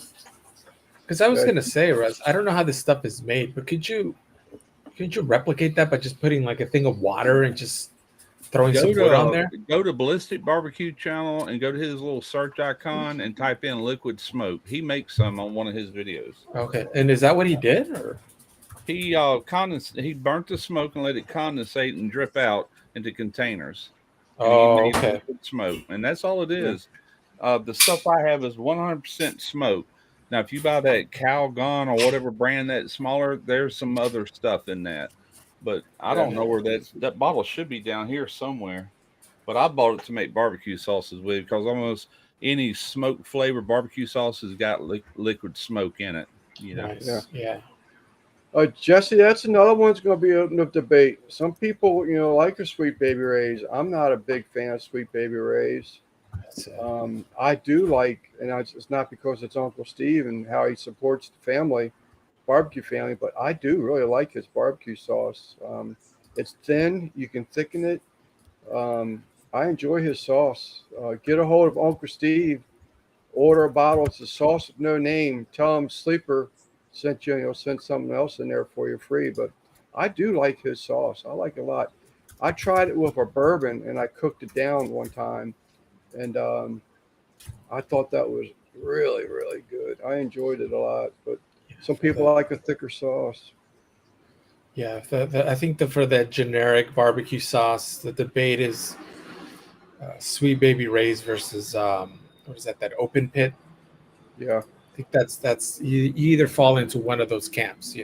Because I was Good. gonna say, Russ, I don't know how this stuff is made, but could you replicate that by just putting like a thing of water and just throwing some wood on there? Go to Ballistic Barbecue channel and go to his little search icon and type in liquid smoke. He makes some on one of his videos. Okay. And is that what he did? Or He he burnt the smoke and let it condensate and drip out into containers. And he oh, made okay. liquid smoke, and that's all it is. The stuff I have is 100% smoke. Now, if you buy that Calgon or whatever brand that's smaller, there's some other stuff in that. But I don't know where that bottle should be down here somewhere. But I bought it to make barbecue sauces with because almost any smoke flavored barbecue sauce has got liquid smoke in it. Nice. Yeah. Yeah. Jesse, that's another one's going to be open up debate. Some people, like a Sweet Baby Ray's. I'm not a big fan of Sweet Baby Ray's. That's it. I do like, and it's not because it's Uncle Steve and how he supports the family, barbecue family, but I do really like his barbecue sauce. It's thin, you can thicken it. I enjoy his sauce. Get a hold of Uncle Steve, order a bottle. It's a sauce with no name. Tell him Sleeper sent you, and he'll send something else in there for you free. But I do like his sauce. I like it a lot. I tried it with a bourbon and I cooked it down one time, and I thought that was really, really good. I enjoyed it a lot. But some people like a thicker sauce. Yeah, I think for that generic barbecue sauce, the debate is Sweet Baby Ray's versus what is that? That Open Pit. Yeah. I think that's you either fall into one of those camps,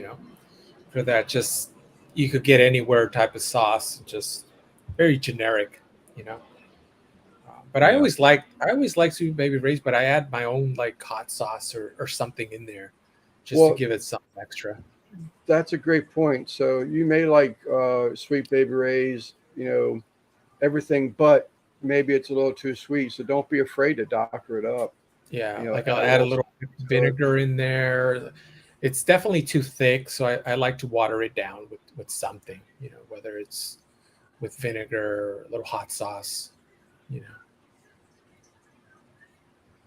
For that, just you could get anywhere type of sauce, just very generic, But I always like Sweet Baby Ray's, but I add my own like hot sauce or something in there, just to give it something extra. That's a great point. So you may like Sweet Baby Ray's, everything, but maybe it's a little too sweet. So don't be afraid to doctor it up. Yeah, You know, like I'll add a little vinegar in there. It's definitely too thick, so I like to water it down with something, whether it's with vinegar, or a little hot sauce,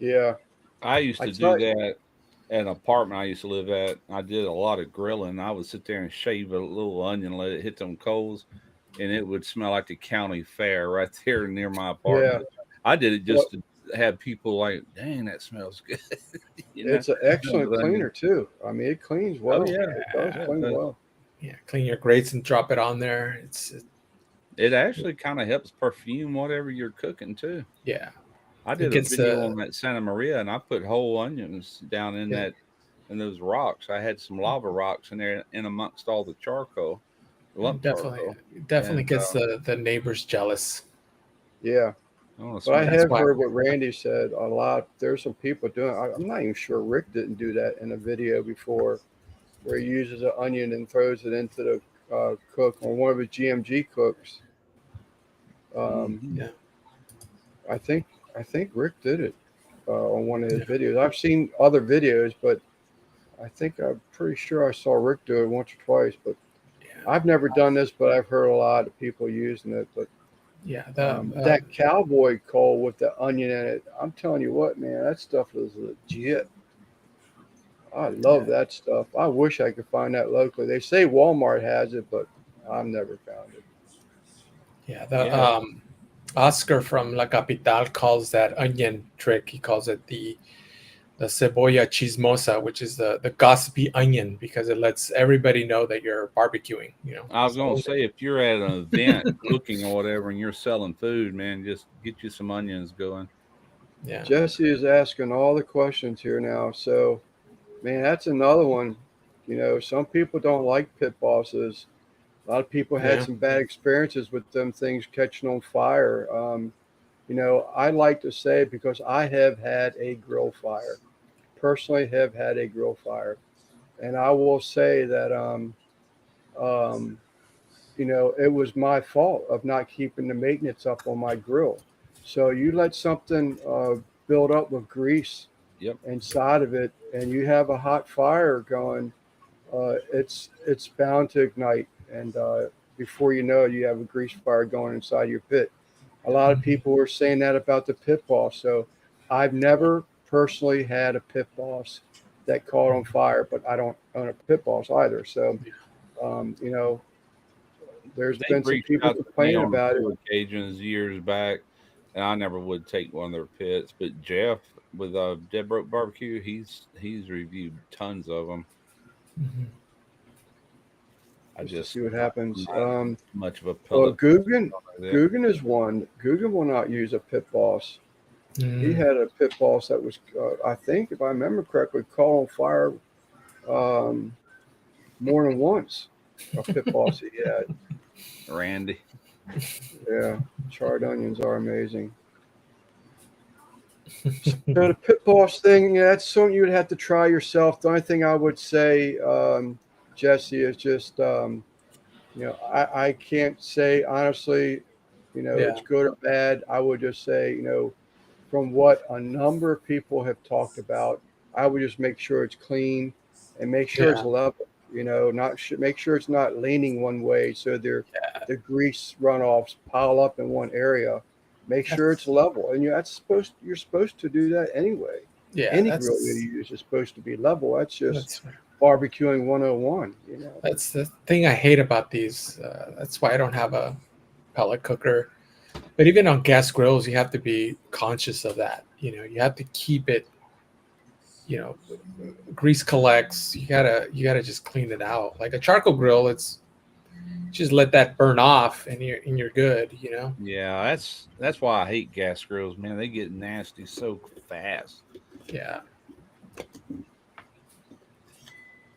Yeah. I used to do that at an apartment I used to live at. I did a lot of grilling. I would sit there and shave a little onion, let it hit them coals, and it would smell like the county fair right there near my apartment. Yeah. I did it just to have people like, dang, that smells good. It's an excellent cleaner too. I mean, it cleans well. Oh, yeah. It does clean well. Yeah, clean your grates and drop it on there. It actually kind of helps perfume whatever you're cooking too. Yeah. I did a video on that Santa Maria, and I put whole onions down in in those rocks. I had some lava rocks in there, in amongst all the charcoal. Definitely gets the neighbors jealous. Yeah. Oh, But I That's have why- heard what Randy said a lot. There's some people doing. I'm not even sure Rick didn't do that in a video before, where he uses an onion and throws it into the cook on one of his GMG cooks. Yeah. I think Rick did it on one of his videos. I've seen other videos, but I'm pretty sure I saw Rick do it once or twice. But I've never done this, but I've heard a lot of people using it. But Yeah. that cowboy coal with the onion in it, I'm telling you what, man, that stuff is legit. I love that stuff. I wish I could find that locally. They say Walmart has it, but I've never found it. Yeah. Oscar from La Capital calls that onion trick. He calls it the cebolla chismosa, which is the gossipy onion, because it lets everybody know that you're barbecuing. I was gonna say, if you're at an event cooking or whatever and you're selling food, man, just get you some onions going. Yeah. Jesse is asking all the questions here now. So, man, that's another one. Some people don't like pit bosses. A lot of people had Yeah. some bad experiences with them things catching on fire. I like to say, because I have had a grill fire, personally have had a grill fire. And I will say that, it was my fault of not keeping the maintenance up on my grill. So you let something build up with grease Yep. inside of it, and you have a hot fire going, it's bound to ignite. And before you know it, you have a grease fire going inside your pit. A lot of people were saying that about the pit boss. So I've never personally had a pit boss that caught on fire, but I don't own a pit boss either. So, there's They been some reached people out to me complaining on about a it. few occasions years back, and I never would take one of their pits. But Jeff with Dead Broke Barbecue, he's reviewed tons of them. Mhm. I Just to just see what happens. not much of a Well, pellet. Guggen is one. Guggen will not use a pit boss. He Mm. had a pit boss that was, I think, if I remember correctly, caught on fire more than once. A pit boss he had. Randy. Yeah, charred onions are amazing. So the pit boss thing, that's something you would have to try yourself. The only thing I would say, Jesse, is just, I can't say honestly, Yeah. it's good or bad. I would just say, from what a number of people have talked about, I would just make sure it's clean and make sure it's Yeah. level. Make sure it's not leaning one way, so the grease runoffs pile up in one area. Make sure it's level, and you're supposed to do that anyway. Yeah. Any grill you use is supposed to be level. That's just That's barbecuing 101. That's the thing I hate about these. That's why I don't have a pellet cooker. But even on gas grills, you have to be conscious of that. You have to keep it. Grease collects. You gotta just clean it out. Like a charcoal grill, it's just let that burn off, and you're good. Yeah, that's why I hate gas grills, man. They get nasty so fast. Yeah.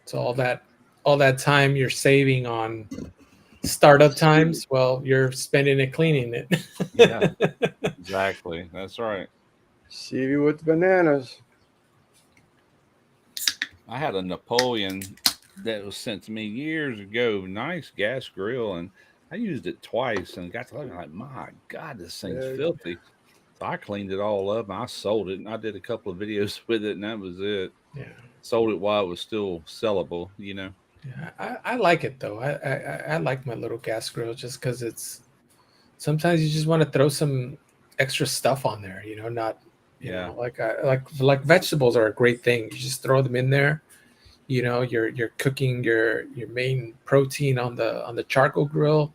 So all that time you're saving on startup times, well, you're spending it cleaning it. Yeah, exactly. That's right. Stevie with the bananas. I had a Napoleon that was sent to me years ago. Nice gas grill, and I used it twice and got to looking like, my God, this thing's Yeah. filthy. So I cleaned it all up and I sold it, and I did a couple of videos with it, and that was it. Yeah. Sold it while it was still sellable, Yeah, I like it though. I like my little gas grill just because it's sometimes you just want to throw some extra stuff on there. Not Yeah. like vegetables are a great thing. You just throw them in there. You're cooking your main protein on the charcoal grill.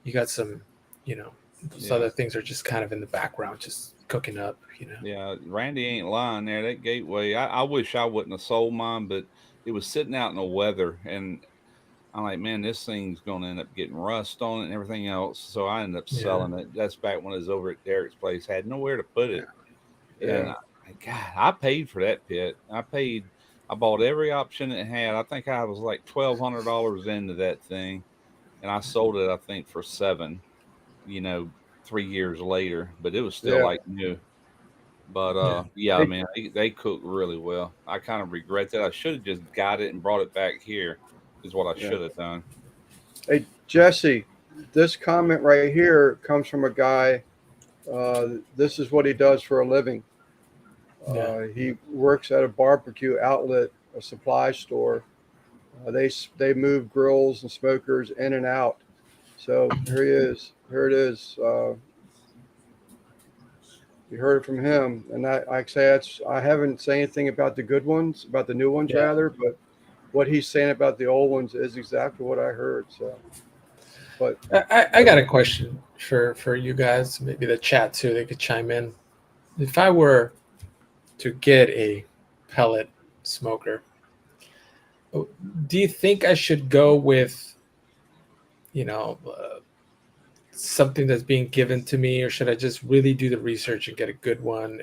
You got some, those Yeah. other things are just kind of in the background, just cooking up. Yeah, Randy ain't lying there. That Gateway, I wish I wouldn't have sold mine, but it was sitting out in the weather, and I'm like, man, this thing's going to end up getting rust on it and everything else. So I ended up Yeah. selling it. That's back when I was over at Derek's place. Had nowhere to put it. And Yeah. I paid for that pit. I bought every option it had. I think I was like $1,200 into that thing, and I sold it, I think, for $7. 3 years later, but it was still Yeah. like new. But Hey, man, they cook really well. I kind of regret that. I should have just got it and brought it back here. Is what I yeah. should have done. Hey, Jesse, this comment right here comes from a guy. This is what he does for a living. Yeah. He works at a barbecue outlet, a supply store. They move grills and smokers in and out. So here he is. Here it is. You heard it from him, and I say I haven't said anything about the good ones, about the new ones Yeah. rather, but what he's saying about the old ones is exactly what I heard. So, but I got a question for you guys, maybe the chat too. They could chime in. If I were to get a pellet smoker, do you think I should go with, you know, something that's being given to me, or should I just really do the research and get a good one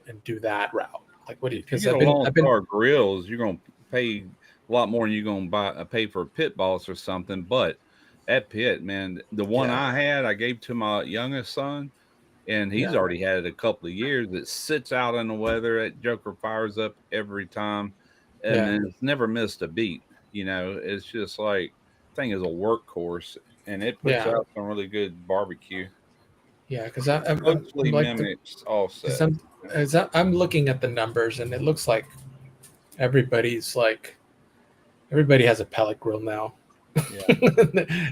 and do that route? Like, what do you? If you Because get a Lone I've been Star grills, you're gonna pay a lot more than you're gonna pay for a pit boss or something. But that pit, man, the one Yeah. I had, I gave to my youngest son, and he's Yeah. already had it a couple of years. It sits out in the weather. That joker fires up every time, and Yeah. then it's never missed a beat. You know, it's just like thing is a workhorse, and it puts Yeah. out some really good barbecue. Yeah, because I'm Closely like the mimics because offset. I'm looking at the numbers, and it looks like everybody's like everybody has a pellet grill now. Yeah.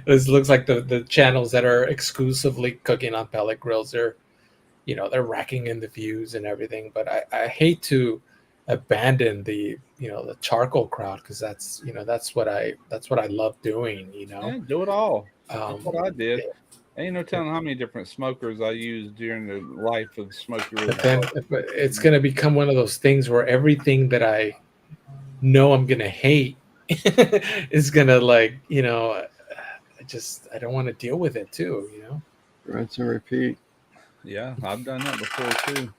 This looks like the channels that are exclusively cooking on pellet grills. They're racking in the views and everything. But I hate to abandon the charcoal crowd, because that's what I love doing. Yeah, do it all. That's Um, what I did. yeah. Ain't no telling how many different smokers I used during the life of Smoky Ridge. But then it's gonna become one of those things where everything that I know I'm gonna hate is gonna I don't want to deal with it too. rinse and repeat. Yeah, I've done that before too.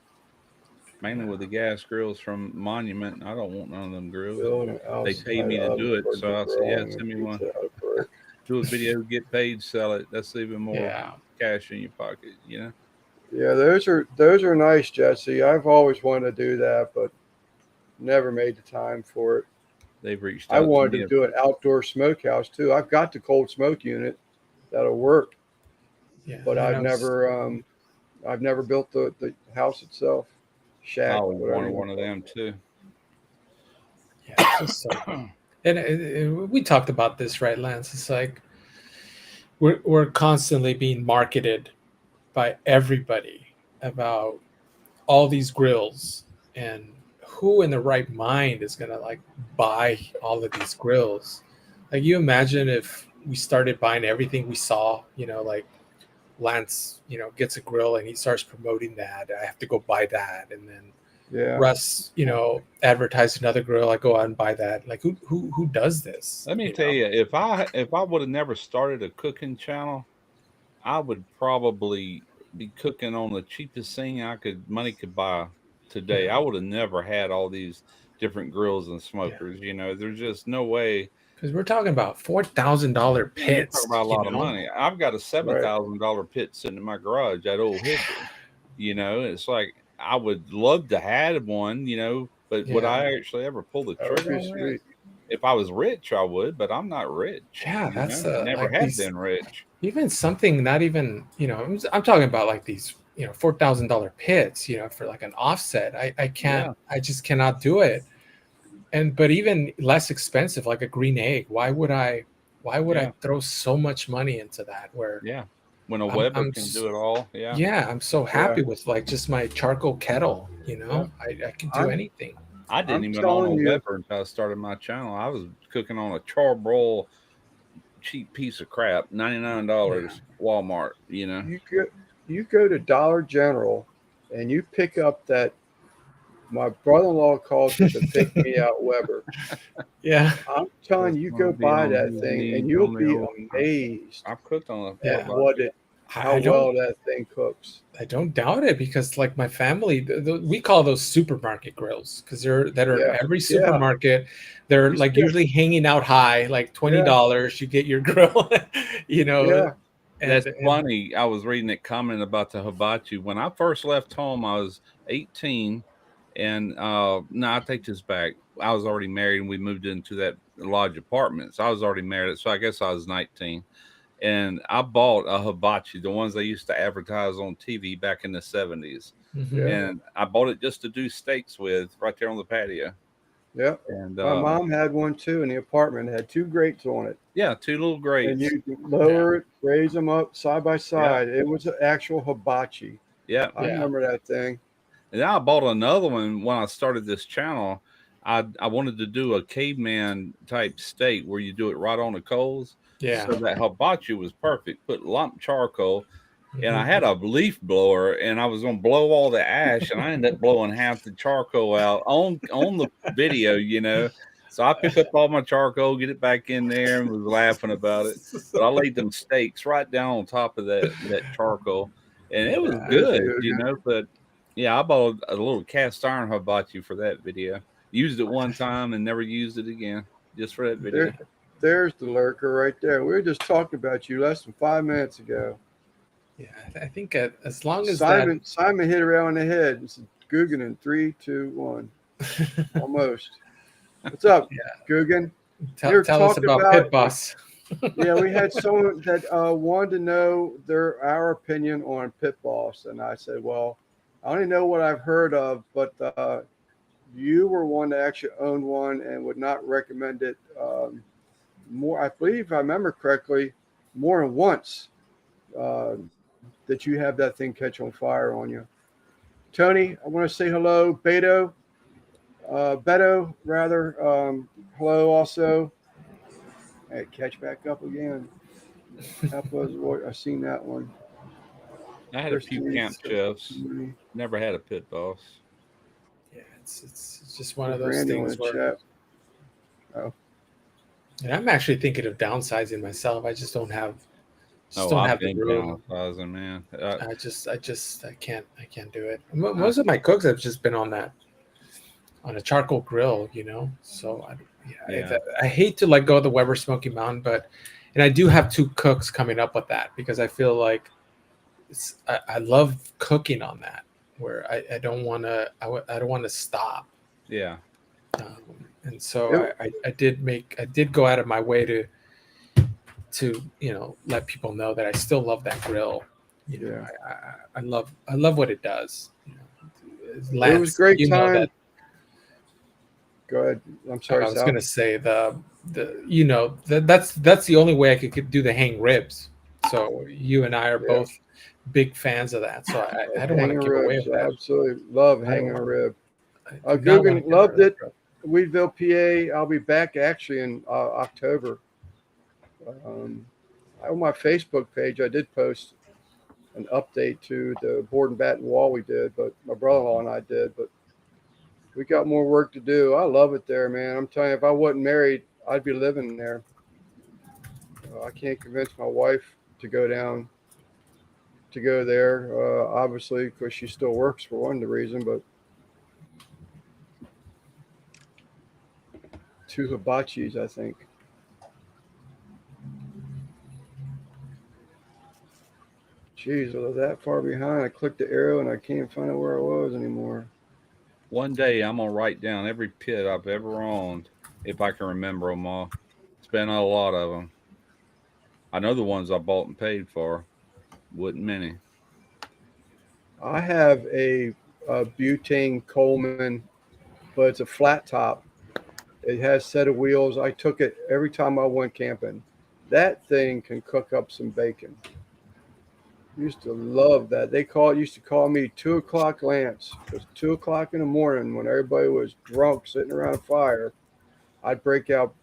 Mainly with the gas grills from Monument. I don't want none of them grills. Build an They outside paid me to oven do it, for so I said, yeah, growing send me and one. pizza out of brick. Do a video, get paid, sell it. That's even more Yeah. cash in your pocket, Yeah, those are nice, Jesse. I've always wanted to do that, but never made the time for it. They've reached I out to wanted me. to do an outdoor smokehouse too. I've got the cold smoke unit that'll work, Yeah. but and I've I was- never built the house itself, I shack, always whatever. wanted you one of call them too. Yeah, it's just and we talked about this, right, Lance? It's like we're constantly being marketed by everybody about all these grills, and who in the right mind is gonna like buy all of these grills? Like, you imagine if we started buying everything we saw, like Lance, gets a grill and he starts promoting that. I have to go buy that, and then it. Yeah, Russ, advertised another grill. I go out and buy that. Like, who does this? Let me tell you, if I would have never started a cooking channel, I would probably be cooking on the cheapest thing money could buy today. Yeah. I would have never had all these different grills and smokers. There's just no way. Because we're talking about $4,000 You're pits. talking about a lot of money. I've got a $7,000 pit sitting in my garage at Old Hickory. It's like I would love to have one, but would Yeah. I actually ever pull the that would trigger be on sweet. it? If I was rich, I would, but I'm not rich. Yeah, that's never like have these, been rich. even something not even, I'm talking about like these, $4,000 pits, for like an offset. I can't, I just cannot do it. But even less expensive, like a green egg. Why would I throw so much money into that? Where Yeah. When a I'm- Weber I'm can s- do it all. Yeah. yeah, I'm so happy Yeah. with like just my charcoal kettle. I can do I'm- anything. I didn't I'm even own a telling you- Weber until I started my channel. I was cooking on a charbroil cheap piece of crap, $99 Walmart, You go to Dollar General and you pick up that. My brother-in-law calls it the pick me out Weber. Yeah. I'm telling you, go buy that thing and you'll be amazed I've cooked on Yeah. a how well that thing cooks. I don't doubt it, because like my family, we call those supermarket grills, because they're Yeah. every supermarket. They're You like still- usually hanging out high, like $20. You get your grill. Yeah. That's funny. I was reading that comment about the hibachi. When I first left home, I was 18. And no, I take this back. I was already married and we moved into that lodge apartment. So I was already married. So I guess I was 19. And I bought a hibachi, the ones they used to advertise on TV back in the 70s. Mhm. And I bought it just to do steaks with right there on the patio. Yep. And My mom had one too in the apartment. It had 2 grates on it. yeah, 2 little grates. And you could lower it, raise them up side by side. It was an actual hibachi. Yeah. I remember that thing. And then I bought another one when I started this channel. I wanted to do a caveman type steak where you do it right on the coals. Yeah. So that hibachi was perfect. Put lump charcoal, and I Mhm. had a leaf blower, and I was gonna blow all the ash, and I ended up blowing half the charcoal out on the video, you know. So I picked up all my charcoal, get it back in there, and was laughing about it. But I laid them steaks right down on top of that charcoal, and it was Yeah, good, dude. you know. But yeah, I bought a little cast iron hibachi for that video. Used it one time and never used it again, just for that video. There's the lurker right there. We were just talking about you less than 5 minutes ago. Yeah, I think as long as Simon hit around the head. This is Guggen in 3, 2, 1. that, Almost. What's up, Yeah. Guggen? tell You're us talking about about- Pit Boss. Yeah, we had someone that wanted to know our opinion on Pit Boss, and I said, well, I only know what I've heard of, but you were one that actually owned one and would not recommend it more. I believe, if I remember correctly, more than once that you have that thing catch on fire on you. Tony, I want to say hello. Beto, rather. Hello also. Hey, catch back up again. I've seen that one. I had a few camp chefs. Never had a pit boss. Yeah, it's just one of those Randy things in the where. chat. And I'm actually thinking of downsizing myself. I just don't have. Oh, don't I've have the been room. downsizing, man. I can't do it. Most of my cooks have just been on a charcoal grill, you know. So I hate to let go of the Weber Smoky Mountain, and I do have 2 cooks coming up with that because I feel like I love cooking on that where I don't want to stop. Yeah. And so I did go out of my way to let people know that I still love that grill. You know, I love what it does. You know, Lance, it was great you know time. that- Go ahead. I'm sorry. I was Sal. going to say that's the only way I could do the hang ribs. So you and I are both big fans of that. So I don't want to give away ribs. with that. Absolutely love I don't hanging a want- rib. I do not wanna Guggen give loved away it. Wheatville, PA. I'll be back actually in October. On my Facebook page, I did post an update to the board and bat and wall we did, but my brother-in-law and I did. But we got more work to do. I love it there, man. I'm telling you, if I wasn't married, I'd be living there. I can't convince my wife to go there, obviously, because she still works for one of the reason, but 2 hibachis, I think. Jeez, I was that far behind. I clicked the arrow and I can't find out where I was anymore. One day I'm gonna write down every pit I've ever owned if I can remember them all. It's been a lot of them. I know the ones I bought and paid for. Wasn't many. I have a butane Coleman, but it's a flat top. It has a set of wheels. I took it every time I went camping. That thing can cook up some bacon. Used to love that. Used to call me 2 o'clock Lance. It was 2 o'clock in the morning when everybody was drunk sitting around a fire. I'd break out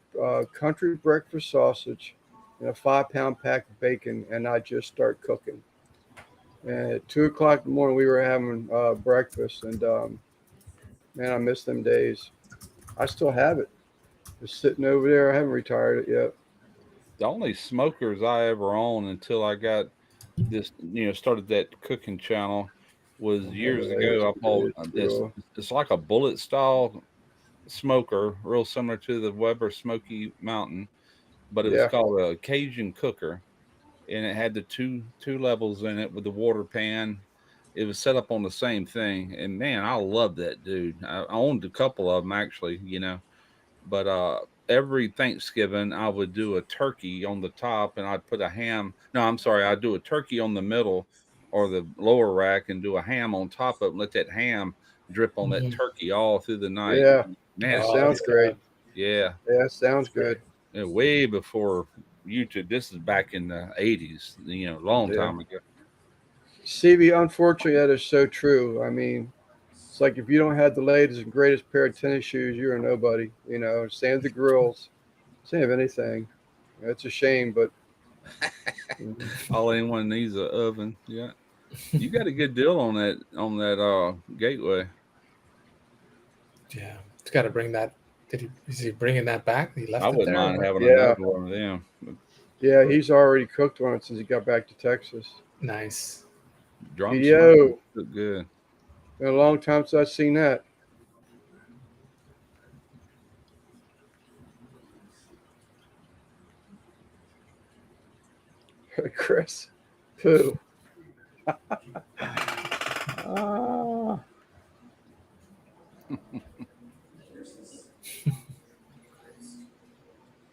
country breakfast sausage and a 5-pound pack of bacon, and I'd just start cooking. And at 2 o'clock in the morning, we were having breakfast, and man, I miss them days. I still have it. It's sitting over there. I haven't retired it yet. The only smokers I ever owned until I got this, started that cooking channel was years ago. I bought this. It's like a bullet style smoker, real similar to the Weber Smoky Mountain, but it was called a Cajun cooker. and it had the two levels in it with the water pan. It was set up on the same thing, and man, I love that dude. I owned a couple of them actually, but every Thanksgiving I would do a turkey on the top, and I'd put a ham. No, I'm sorry, I'd do a turkey on the middle or the lower rack, and do a ham on top of it, and let that ham drip on that Mhm. turkey all through the night. Yeah, Man, that Oh, sounds great. yeah, Yeah, sounds good. way before YouTube. This is back in the '80s, long Yeah. time ago. CB, unfortunately, that is so true. I mean, it's like if you don't have the latest and greatest pair of tennis shoes, you're a nobody. Same with the grills, same with anything. It's a shame, but All anyone needs is a oven. Yeah, you got a good deal on that gateway. Yeah, it's got to bring that. Is he bringing that back? He left I it wouldn't there. or mind what? having Yeah. another one of them. yeah, he's already cooked on it since he got back to Texas. Nice. Drum Yo. smoke look good. Been a long time since I've seen that. Chris, who? Ah.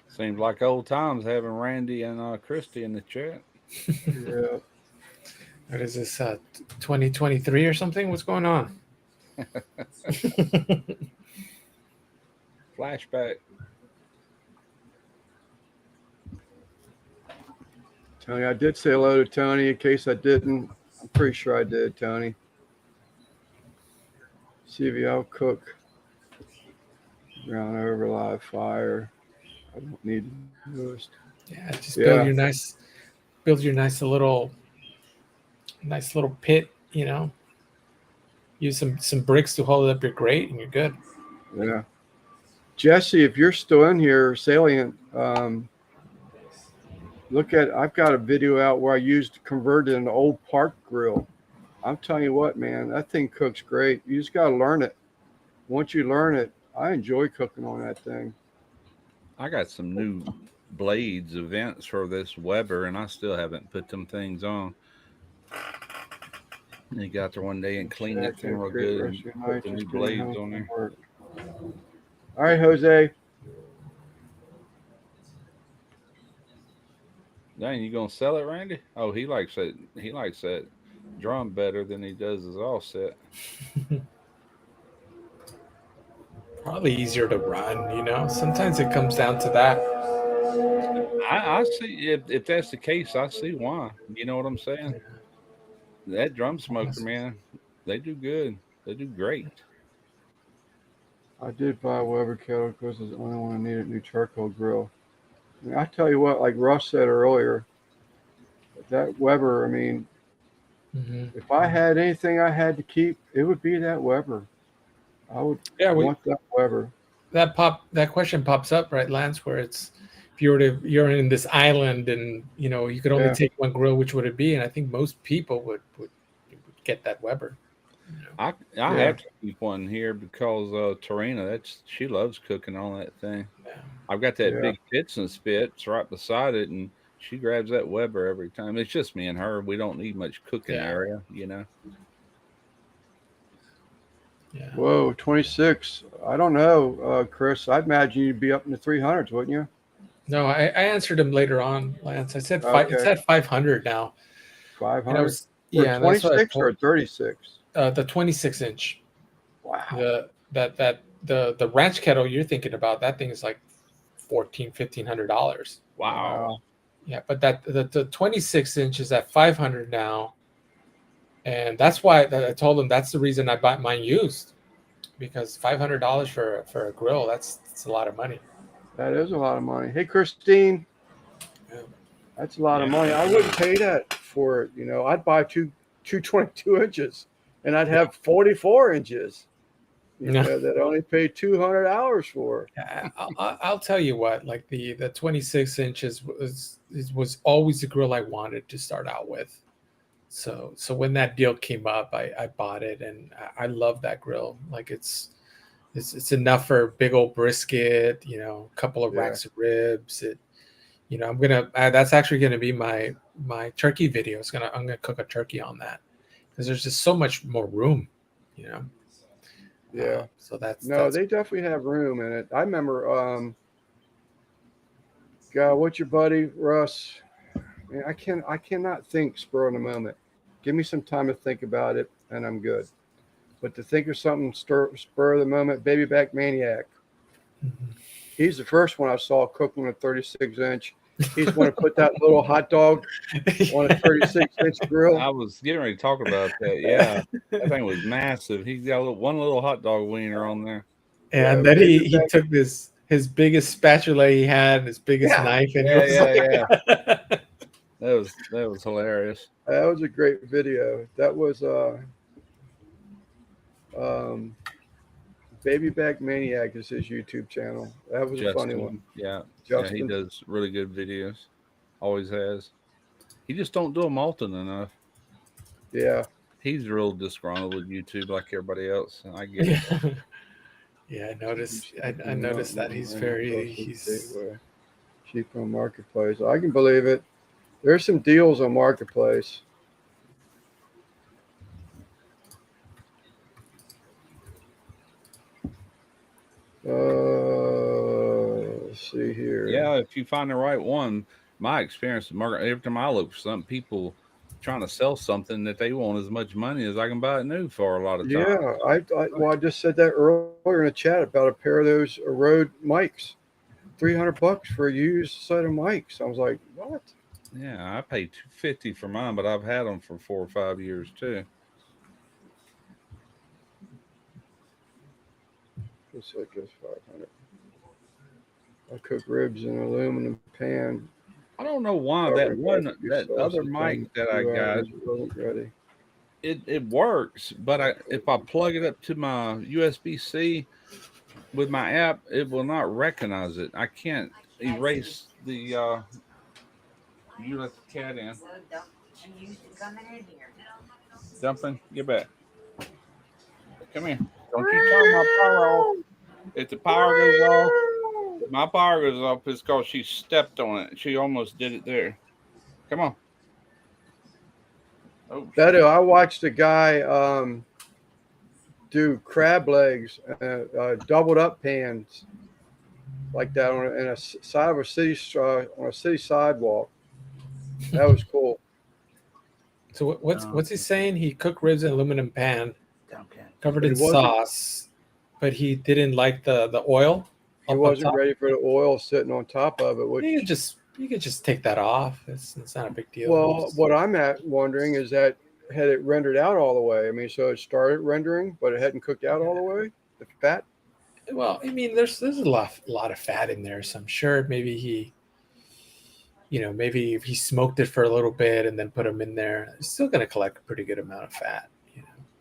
Seems like old times having Randy and Christy in the chat. Yeah. What is this? 2023 or something? What's going on? Flashback. Tony, I did say hello to Tony. In case I didn't, I'm pretty sure I did, Tony. CVL cook. Brown over live fire. I don't need the newest. Yeah, just Yeah. build your nice little pit. Use some bricks to hold up your grate, and you're good. Yeah. Jesse, if you're still in here, Salient, I've got a video out where I converted an old park grill. I'm telling you what, man, that thing cooks great. You just got to learn it. Once you learn it, I enjoy cooking on that thing. I got some new blades events for this Weber, and I still haven't put them things on. And he got there one day and cleaned that thing real good and put the new blades on there. All right, Jose. Dang, you gonna sell it, Randy? Oh, he likes that. He likes that drum better than he does his offset. Probably easier to run. Sometimes it comes down to that. I see if that's the case, I see why. You know what I'm saying? That drum smoker, man, they do good. They do great. I did buy a Weber kettle because it's the only one I needed a new charcoal grill. I mean, I tell you what, like Russ said earlier, that Weber, I mean, if I had anything I had to keep, it would be that Weber. I would want that Weber. That question pops up, right, Lance? Where it's if you're in this island and you could only take one grill, which would it be? And I think most people would get that Weber. I have to keep one here because Tarina, she loves cooking on that thing. Yeah. I've got that big pits and spits right beside it, and she grabs that Weber every time. It's just me and her. We don't need much cooking area. Yeah. Whoa, 26. I don't know, Chris. I'd imagine you'd be up in the 300s, wouldn't you? No, I answered him later on, Lance. I said it's at 500 now. 500? Yeah, 26 or 36? The 26-inch. Wow. The ranch kettle you're thinking about, that thing is like $1,400-$1,500. Wow. Yeah, but the 26-inch is at 500 now. And that's why I told him that's the reason I bought mine used, because $500 for a grill, that's a lot of money. That is a lot of money. Hey, Christine, that's a lot of money. I wouldn't pay that for it. I'd buy two 22 inches, and I'd have 44 inches. That only pay $200 for. I'll tell you what, like the 26 inches was always the grill I wanted to start out with. So when that deal came up, I bought it, and I love that grill. Like it's enough for a big old brisket, a couple of racks of ribs. That's actually gonna be my my turkey video. I'm gonna cook a turkey on that because there's just so much more room, you know. Yeah. So that's They definitely have room in it. I remember, God, what's your buddy Russ? Man, I cannot think spur on the moment. Give me some time to think about it, and I'm good. But to think of something spur of the moment, Baby Back Maniac. Mhm. He's the first one I saw cooking a 36-inch. He's going to put that little hot dog on a 36-inch grill. I was getting ready to talk about that. Yeah, that thing was massive. He got one little hot dog wiener on there. And Yeah, then Baby he Back. took his biggest spatula he had, his biggest Yeah. knife, and Yeah, it was yeah, like, That was hilarious. That was a great video. That was um, Baby Back Maniac is his YouTube channel. That was a funny one. Yeah, Justin. he does really good videos. Always has. He just don't do them often enough. Yeah. He's real disgruntled with YouTube like everybody else. I get it. yeah. Yeah, I noticed. I noticed that he's cheap on Marketplace. I can believe it. There's some deals on Marketplace. Let's see here. Yeah, if you find the right one, my experience with market, every time I look for something, people trying to sell something that they want as much money as I can buy it new for a lot of times. Yeah, I just said that earlier in the chat about a pair of those Rode mics, $300 for a used set of mics. I was like, what? Yeah, I paid $250 for mine, but I've had them for 4 or 5 years too. Looks like it's 500. I cook ribs in an aluminum pan. I don't know why that other mic that I got wasn't ready. it works, but if I plug it up to my USB-C with my app, it will not recognize it. I can't erase the. You let the cat in. So she used to come in here. Dumpling, get back. Come here. Don't you turn my power off. If the power goes off, my power goes off, it's because she stepped on it. She almost did it there. Come on. Oh, I watched a guy do crab legs, doubled up pans like that in a side of a city on a city sidewalk. That was cool. So what's he saying? He cooked ribs in an aluminum pan, covered in He wasn't- sauce, but he didn't like the oil. He up on wasn't top. ready for the oil sitting on top of it. Which, You could just take that off. It's not a big deal. well, Just- what I'm wondering is that had it rendered out all the way? I mean, so it started rendering, but it hadn't cooked out all the way. The fat. Well, I mean, there's a lot of fat in there, so I'm sure maybe maybe if he smoked it for a little bit and then put them in there, it's still going to collect a pretty good amount of fat.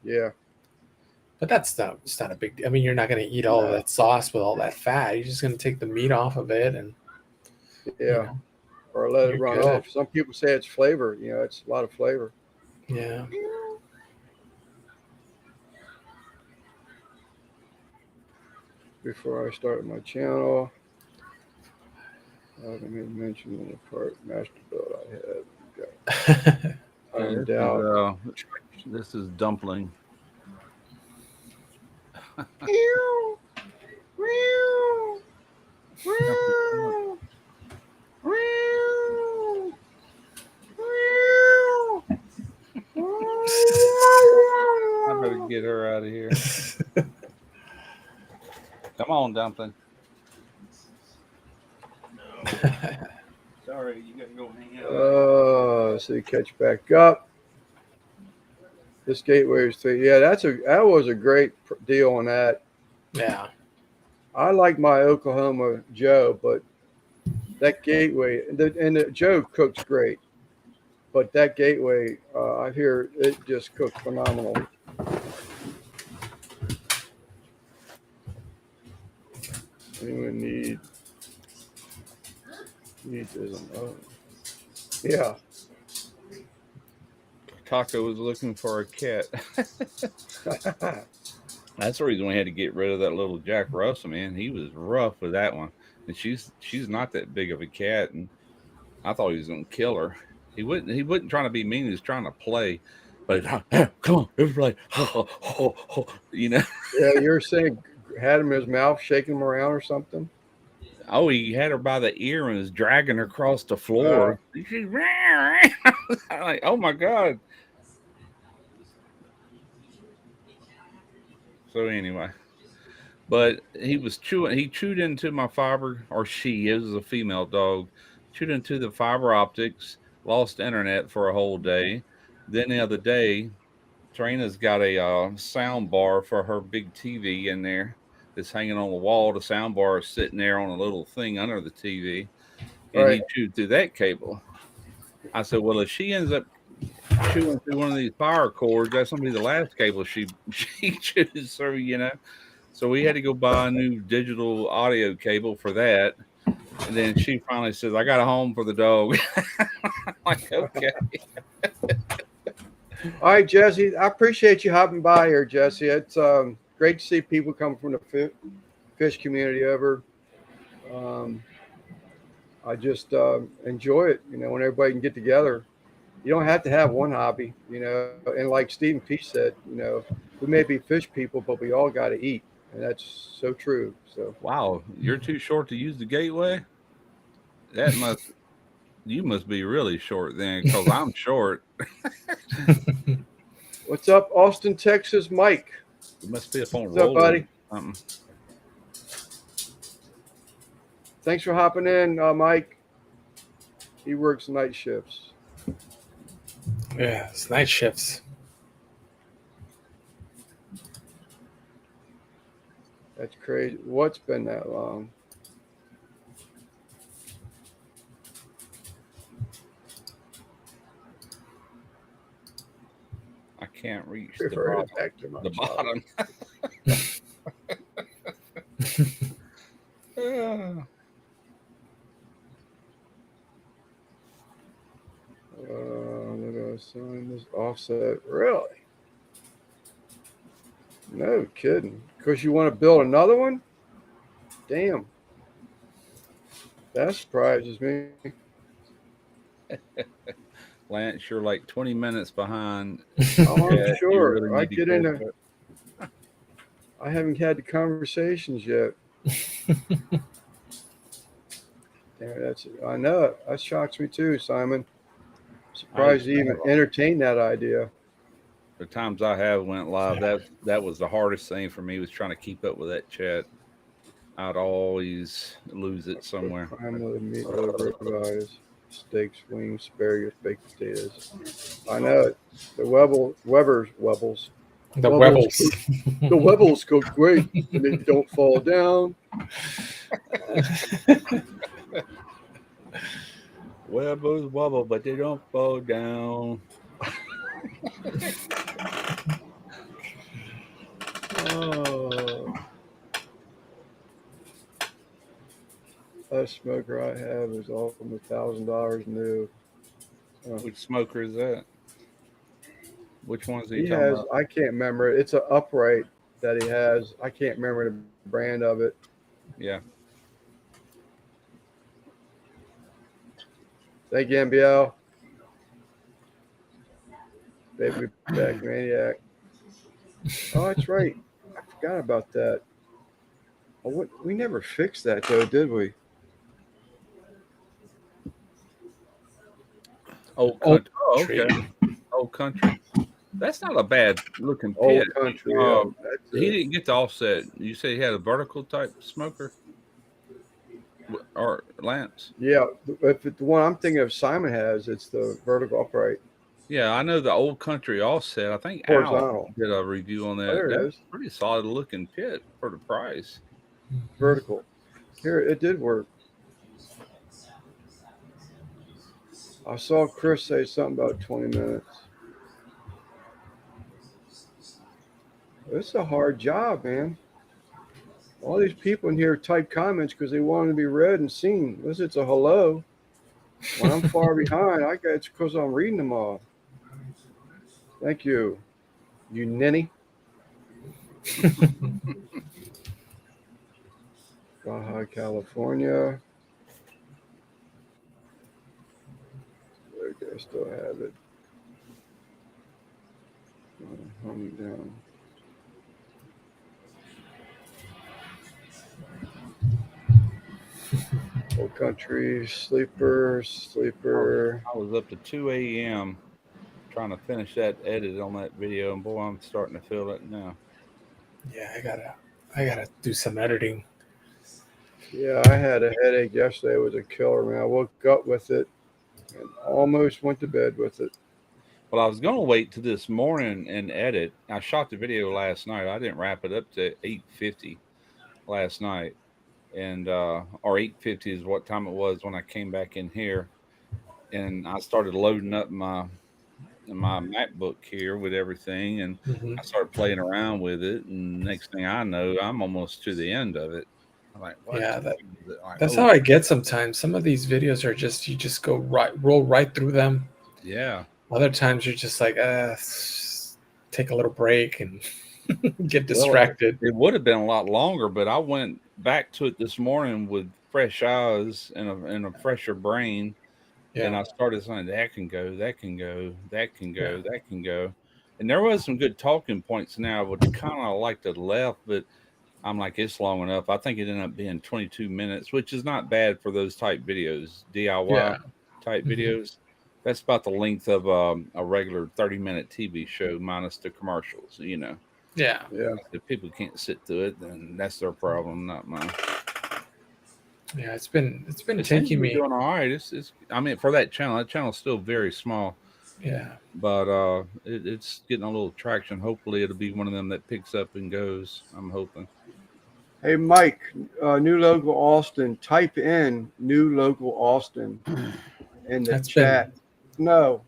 Yeah. But it's not a big deal. I mean, you're not going to eat all of that sauce with all that fat. You're just going to take the meat off of it and Yeah. Or let it You're run good. off. Some people say it's flavor. It's a lot of flavor. yeah. Before I started my channel, let me mention the part master build I had. Ironed out. This is dumpling. I better get her out of here. Come on, dumpling. Sorry, you gotta go hang out. So you catch back up. This gateway is 3. Yeah, that was a great deal on that. Yeah. I like my Oklahoma Joe, but that gateway and the Joe cooks great, but that gateway, I hear it just cooks phenomenal. Anyone need this? Oh. Yeah. Taco was looking for a cat. That's the reason we had to get rid of that little Jack Russell, man. He was rough with that one. And she's not that big of a cat, and I thought he was gonna kill her. He wasn't trying to be mean. He was trying to play. But come on, everybody, you know. Yeah, you're saying had him in his mouth, shaking him around or something. Oh, he had her by the ear and was dragging her across the floor. She's like, oh my god. So anyway, but he was chewing. He chewed into my fiber, or she. It was a female dog. Chewed into the fiber optics. Lost internet for a whole day. Then the other day, Trina's got a sound bar for her big TV in there. That's hanging on the wall. The sound bar is sitting there on a little thing under the TV, and Right. he chewed through that cable. I said, "Well, if she ends up chewing through one of these power cords, that's gonna be the last cable she she chews through, you know." So we had to go buy a new digital audio cable for that. And then she finally says, "I got a home for the dog." I'm like, okay. All right, Jesse. I appreciate you hopping by here, Jesse. It's great to see people come from the fish community over. I just enjoy it, when everybody can get together. You don't have to have one hobby, And like Stephen P said, we may be fish people, but we all got to eat, and that's so true. So Wow, you're too short to use the gateway? You must be really short then, because I'm short. what's up, Austin, Texas, Mike? It must be a phone What's up, buddy? Something. Thanks for hopping in, Mike. He works night shifts. Yeah, it's night shifts. That's crazy. What's been that long? I can't reach Refer it back to my the child. bottom. Let us sign this offset. Really? No kidding. Because you want to build another one? Damn. That surprises me. Lance, you're like 20 minutes behind. Oh, I'm Yeah, you sure. really I need to get catch into. I haven't had the conversations yet. Damn, I know it. That shocks me too, Simon. Surprised you even entertained that idea. The times I have went live, that was the hardest thing for me, was trying to keep up with that chat. I'd always lose it somewhere. Primarily meatloaf, ribeyes, steaks, wings, asparagus, baked potatoes. I know it. The Weber's Webbles. The Webbles. The Webbles cook great and they don't fall down. Webbles wobble, but they don't fall down. Oh. That smoker I have is all from $1,000 new. Which smoker is that? Which one's He he talking has, about? I can't remember. It's an upright that he has. I can't remember the brand of it. Yeah. Thank you, MBL. Baby back maniac. Oh, that's right. I forgot about that. Oh, we never fixed that though, did we? Old Country. Oh, okay. Old Country. That's not a bad looking pit. Old Country. He didn't get the offset. You said he had a vertical type smoker? Or Lance? Yeah, if the one I'm thinking of Simon has, it's the vertical upright. Yeah, I know the Old Country offset. I think Horizontal. Al did a review on that. There it That's is. pretty solid looking pit for the price. Vertical. Here, it did work. I saw Chris say something about 20 minutes. It's a hard job, man. All these people in here type comments because they want to be read and seen. Unless it's a hello. When I'm far behind, it's because I'm reading them all. Thank you, you ninny. Baja, California. still have it. Hung down. Old Country, Sleeper. I was up to 2 a.m. trying to finish that edit on that video, and boy, I'm starting to feel it now. Yeah, I gotta do some editing. Yeah, I had a headache yesterday. It was a killer, man. I woke up with it and almost went to bed with it. Well, I was going to wait to this morning and edit. I shot the video last night. I didn't wrap it up to 8:50 last night, and or 8:50 is what time it was when I came back in here, and I started loading up my MacBook here with everything, and Mhm. I started playing around with it, and next thing I know, I'm almost to the end of it. I'm like, what? Yeah, Like, that's oh, how I get sometimes. Some of these videos are just you just roll right through them. yeah. Other times you're just like, take a little break and get Well, distracted. it would have been a lot longer, but I went back to it this morning with fresh eyes and a fresher brain, and Yeah, I started saying that can go, that can go, that can go, yeah, that can go, and there was some good talking points. Now I would kind of like to left, but I'm like, it's long enough. I think it ended up being 22 minutes, which is not bad for those type videos, DIY yeah. type Mhm. videos. That's about the length of a regular 30-minute TV show minus the commercials, you know. Yeah, Yeah. If people can't sit through it, then that's their problem, not mine. yeah. It's been It seems to taking be me. doing all right. It's I mean, for that channel's still very small, Yeah, but it's getting a little traction. Hopefully, it'll be one of them that picks up and goes. I'm hoping. Hey, Mike, new local Austin. Type in new local Austin in the that's chat. been. No.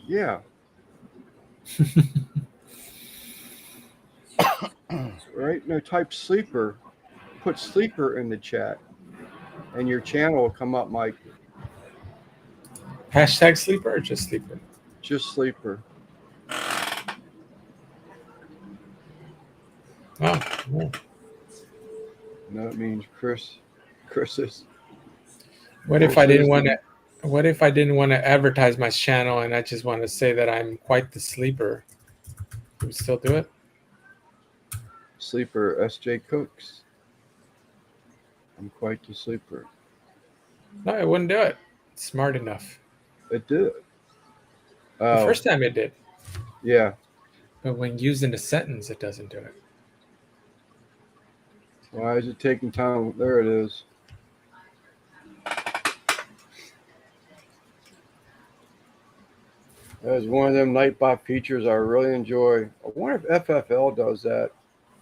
Yeah. Right? No, type sleeper. Put sleeper in the chat, and your channel will come up, Mike. Hashtag sleeper or just sleeper? Just sleeper. Oh, yeah. No, it means Chris. Chris is. What if I didn't Chris want is- to? What if I didn't want to advertise my channel and I just want to say that I'm quite the sleeper? Can we still do it? Sleeper. S.J. Cooks. I'm quite the sleeper. No, I wouldn't do it. It's smart enough. It did. The Oh, first time it did, yeah. but when used in a sentence, it doesn't do it. Why is it taking time? There it is. That is one of them Nightbot features I really enjoy. I wonder if FFL does that.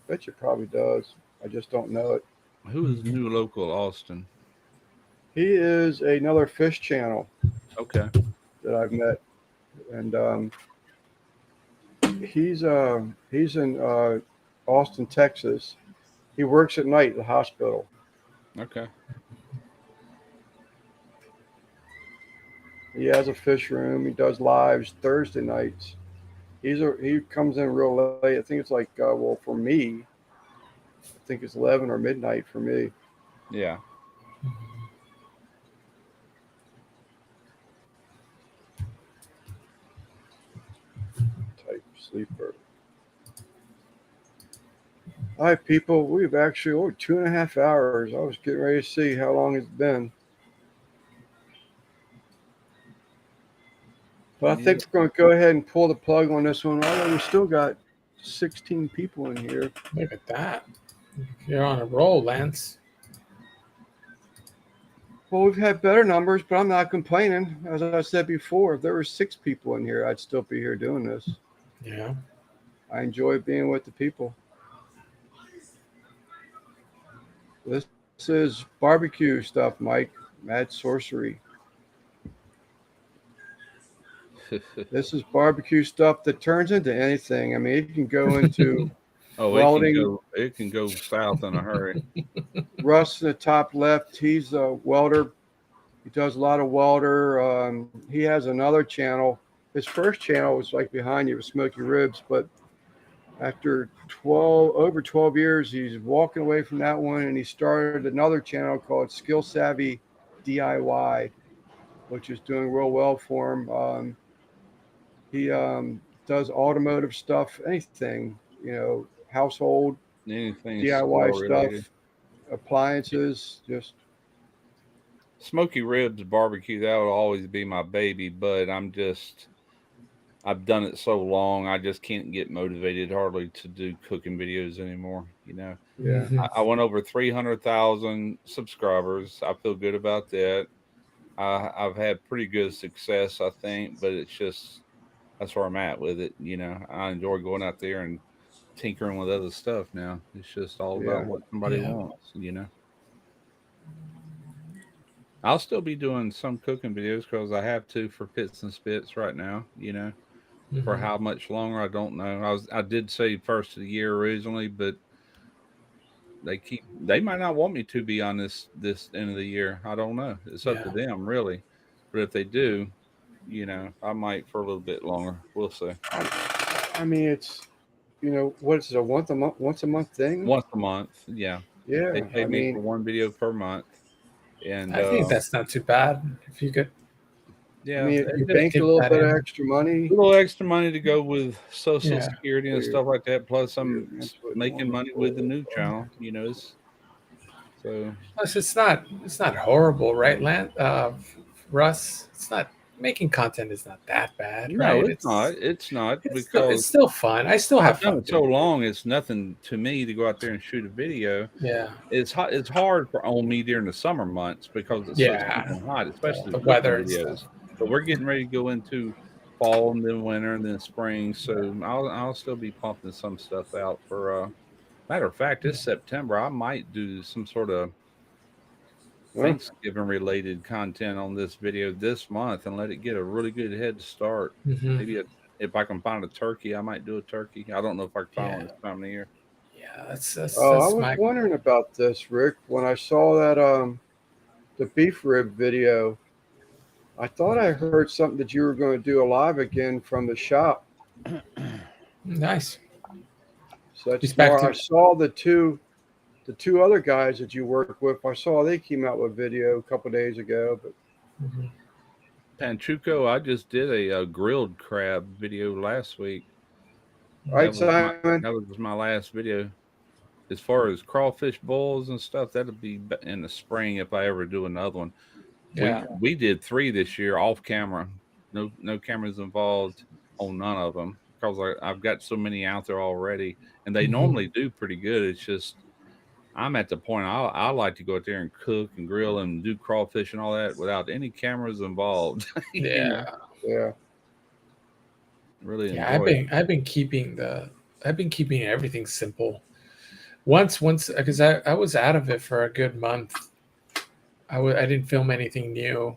Bet you probably does. I just don't know it. Who is new local Austin? He is another fish channel Okay. that I've met, and he's in Austin, Texas. He works at night at the hospital. Okay. He has a fish room. He does lives Thursday nights. He comes in real late. I think it's like well, for me, I think it's 11 or midnight for me. Yeah. Type sleeper. All right, people. We've actually over 2.5 hours. I was getting ready to see how long it's been. But I think we're going to go ahead and pull the plug on this one. Although we still got 16 people in here. Look at that. You're on a roll, Lance. Well, we've had better numbers, but I'm not complaining. As I said before, if there were 6 people in here, I'd still be here doing this. Yeah. I enjoy being with the people. This is barbecue stuff, Mike. Mad Sorcery. This is barbecue stuff that turns into anything. I mean, it can go into Oh, welding. it can go south in a hurry. Russ in the top left, he's a welder. He does a lot of welder. He has another channel. His first channel was like behind you with Smoky Ribs, but after over 12 years, he's walking away from that one, and he started another channel called Skill Savvy DIY, which is doing real well for him. He does automotive stuff, anything, household Anything DIY steel related. stuff, appliances, just Smoky Ribs barbecue, that would always be my baby, but I've done it so long, I just can't get motivated hardly to do cooking videos anymore. yeah. I went over 300,000 subscribers. I feel good about that. I've had pretty good success, I think, but it's just that's where I'm at with it. I enjoy going out there and tinkering with other stuff now. It's just all about Yeah. what somebody Yeah. wants. I'll still be doing some cooking videos because I have to for Pits and Spits right now. For Mhm. how much longer, I don't know. I did say first of the year originally, but they might not want me to be on this end of the year. I don't know. It's up to Yeah. them really. But if they do, I might for a little bit longer. We'll see. I mean, it's what is it, a once a month thing? Once a month, yeah. Yeah, They pay I me mean, for one video per month, and I think that's not too bad. If you could yeah, you it just banked a dip little that bit of in. extra money. a little extra money to go with Social Yeah. Security for and your, stuff like that. Plus, for your I'm input making on money with the new channel. So Plus, it's not horrible, right, Russ? It's not making content is not that bad, no, right? it's not. It's not It's because still fun. I still have I've done fun it so doing it. long. It's nothing to me to go out there and shoot a video. Yeah. It's hard for on me during the summer months because it's so Yeah. stinking hot, especially The the cooking weather and videos. stuff. But we're getting ready to go into fall and then winter and then spring, so I'll still be pumping some stuff out for. Matter of fact, this September I might do some sort of Huh? Thanksgiving related content on this video this month and let it get a really good head start. Hmm. Maybe if I can find a turkey, I might do a turkey. I don't know if I can find one Yeah. this time of the year. Yeah. That's Oh, I that's was my. wondering about this, Rick. When I saw that the beef rib video, I thought I heard something that you were going to do a live again from the shop. Nice. So that's He's back tomorrow. I to. saw the two other guys that you work with. I saw they came out with video a couple days ago, but Mhm. Panchuco, I just did a grilled crab video last week. right, Simon. That was my last video. As far as crawfish boils and stuff, that'll be in the spring if I ever do another one. Yeah. We did 3 this year off camera. No cameras involved on none of them because I've got so many out there already, and they Mhm. normally do pretty good. It's just I'm at the point I like to go out there and cook and grill and do crawfish and all that without any cameras involved. Yeah. Yeah, Really Yeah. I've enjoy it. been I've been keeping the I've been keeping everything simple. Once because I was out of it for a good month. I didn't film anything new,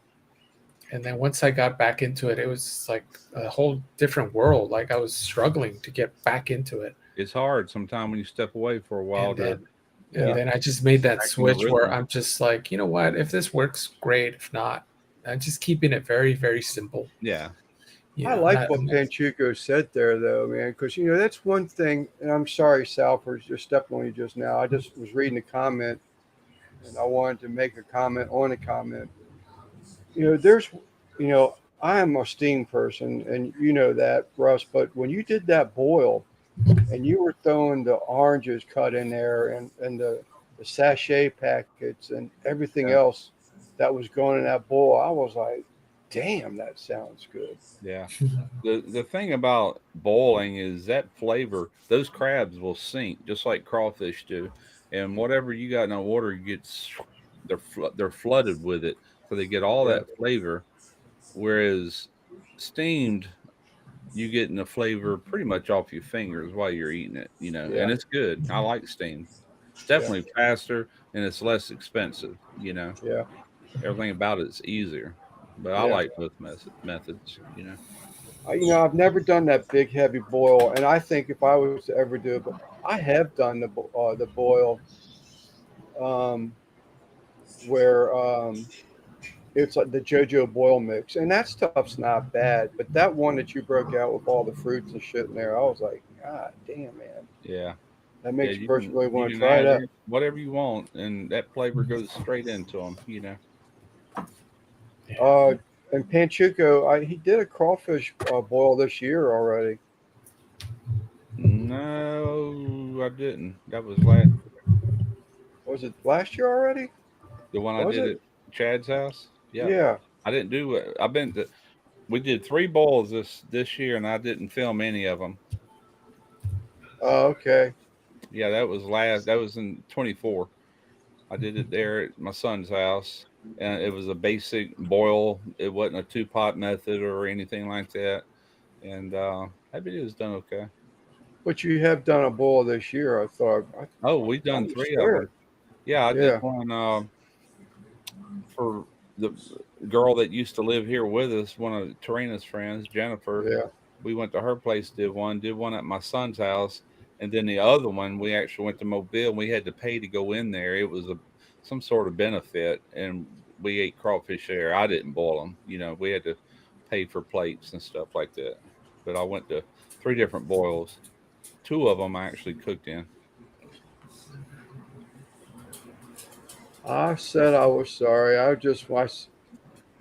and then once I got back into it, it was like a whole different world. Like I was struggling to get back into it, It's hard sometimes when you step away for a while and to then yeah. and then I just made that back in the switch where rhythm. I'm just like, you know what? If this works, great. If not, I'm just keeping it very, very simple. Yeah. You I know, like not- what Panchuco said there, though, man, because that's one thing. And I'm sorry, Sal, for just stepping on you just now. I just was reading a comment, and I wanted to make a comment on a comment. There's, I am a steam person, and you know that, Russ. But when you did that boil, and you were throwing the oranges cut in there, and the sachet packets, and everything Yeah. else that was going in that bowl, I was like, damn, that sounds good. Yeah. The thing about boiling is that flavor, those crabs will sink just like crawfish do. And whatever you got in the water gets they're flooded with it. So they get all Yeah. that flavor. Whereas steamed, you getting the flavor pretty much off your fingers while you're eating it, Yeah. and it's good. I like steamed. It's Yeah. definitely faster and it's less expensive. Yeah. Everything about it's easier. But I Yeah. like both methods. I've never done that big heavy boil, and I think if I was to ever do it, but I have done the boil, um, where it's like the JoJo boil mix, and that stuff's not bad. But that one that you broke out with all the fruits and shit in there, I was like, God damn, man, Yeah. that makes Yeah, you personally want you to can try add that. whatever you want, and that flavor goes straight into them. And Panchuco, he did a crawfish boil this year already. No, I didn't. That was last Was it last year already? the one I Was did it? at Chad's house. Yeah, Yeah. I didn't do it. I've been to. We did 3 boils this year, and I didn't film any of them. Oh, okay. Yeah, that was last. That was in 24. I did it there at my son's house, and it was a basic boil. It wasn't a 2-pot method or anything like that. And I bet it was done okay. But you have done a boil this year. I thought. Oh, we've I done was 3 of sure. them. Yeah, I Yeah. did one for the girl that used to live here with us, one of Tarina's friends, Jennifer. Yeah. We went to her place, did one at my son's house, and then the other one we actually went to Mobile. And we had to pay to go in there. It was some sort of benefit, and we ate crawfish there. I didn't boil them. We had to pay for plates and stuff like that. But I went to 3 different boils. 2 of them I actually cooked in. I said I was sorry. I just was.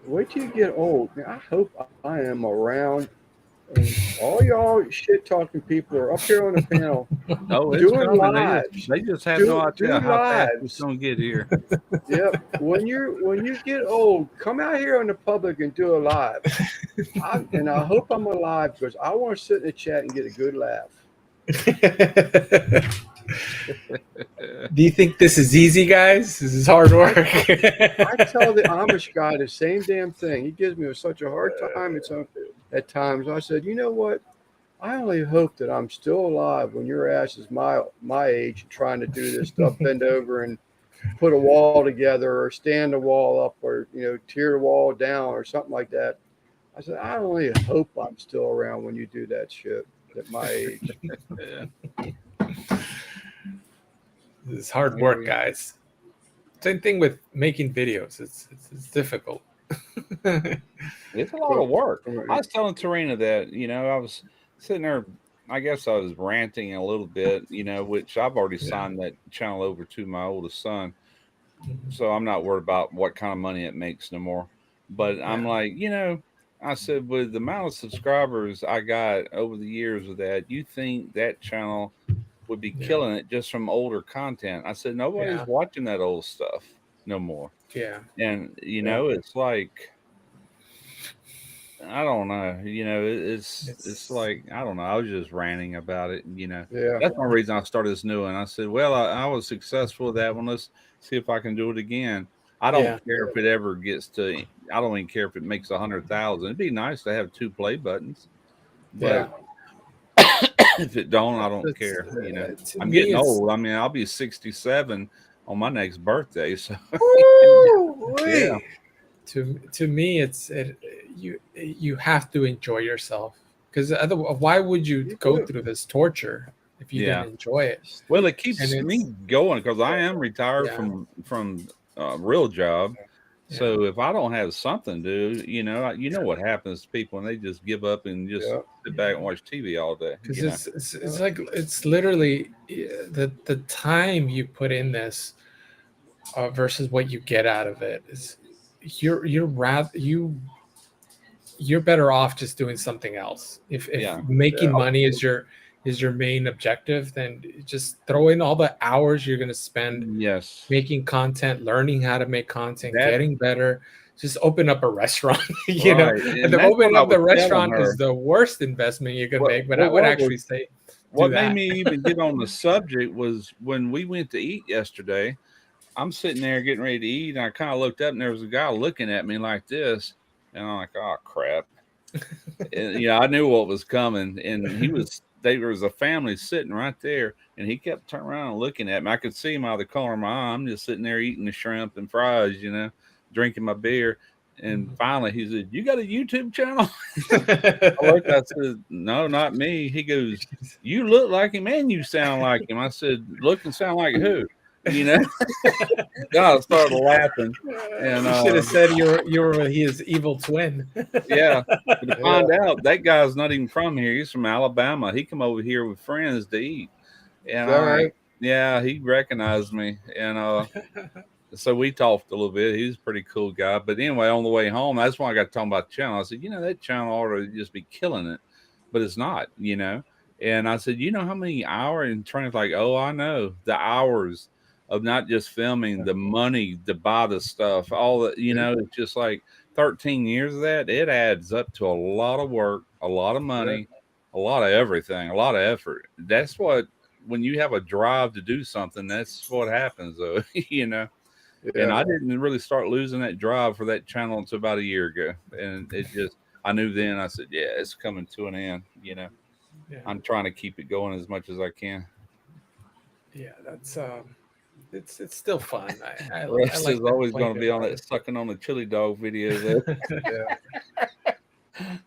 Wait till you get old. Man, I hope I am around. And all y'all shit talking people are up here on the panel. Oh, it's Doing coming. lives. They just have Do- no idea do how fast lives. it's gonna get here. Yep. When you get old, come out here in the public and do a live. And I hope I'm alive because I want to sit in the chat and get a good laugh. Do you think this is easy, guys? This is hard work. I tell the Amish guy the same damn thing. He gives me such a hard time at times. I said, you know what? I only hope that I'm still alive when your ass is my age and trying to do this stuff, bend over and put a wall together or stand the wall up or, tear the wall down or something like that. I said, I only hope I'm still around when you do that shit at my age. This is hard work, guys. Same thing with making videos. It's difficult. It's a lot of work. I was telling Tarina that, I was sitting there, I guess I was ranting a little bit, which I've already signed that channel over to my oldest son. So I'm not worried about what kind of money it makes no more. But I'm like, I said, with the amount of subscribers I got over the years with that, you think that channel would be killing it just from older content? I said, nobody's watching that old stuff no more. Yeah. And, it's like, I don't know. It's like, I don't know. I was just ranting about it. Yeah. That's one reason I started this new one. I said, well, I was successful with that one. Let's see if I can do it again. I don't care if it ever gets to, I don't even care if it makes 100,000. It'd be nice to have 2 play buttons. But if it don't, I don't care. I'm getting old. I mean, I'll be 67 on my next birthday. So yeah. To me, you have to enjoy yourself, because otherwise, why would you go through this torture if you didn't enjoy it? Well, it keeps me going because I am retired from a real job. So if I don't have something to do, you know what happens to people and they just give up and just sit back and watch TV all day. Because it's like, it's literally the time you put in this versus what you get out of it is you're better off just doing something else. If making money is your main objective, then just throw in all the hours you're going to spend making content, learning how to make content, getting better. Just open up a restaurant, know. And the opening up the restaurant is the worst investment you can make. But I would actually say, what made me even get on the subject was when we went to eat yesterday. I'm sitting there getting ready to eat, and I kind of looked up, and there was a guy looking at me like this, and I'm like, "Oh crap!" And, I knew what was coming, and there was a family sitting right there, and he kept turning around and looking at me. I could see him out of the corner of my eye. I'm just sitting there eating the shrimp and fries, drinking my beer. And finally he said, "You got a YouTube channel?" I said, "No, not me." He goes, "You look like him and you sound like him." I said, "Look and sound like who?" God, I started laughing. And you should have said you were his evil twin. Yeah. But to find out that guy's not even from here. He's from Alabama. He come over here with friends to eat. And he recognized me. And So we talked a little bit. He's a pretty cool guy. But anyway, on the way home, that's when I got talking about the channel. I said, that channel ought to just be killing it, but it's not. And I said, how many hours? And Trent's like, oh, I know the hours of not just filming, the money to buy the stuff, all that, it's just like 13 years of that. It adds up to a lot of work, a lot of money, a lot of everything, a lot of effort. That's what, when you have a drive to do something, that's what happens, though, Yeah. And I didn't really start losing that drive for that channel until about a year ago. And I knew then, I said, yeah, it's coming to an end. Yeah. I'm trying to keep it going as much as I can. Yeah, that's it's still fun. I Russ like is always that going to be on point. that sucking on the chili dog video there.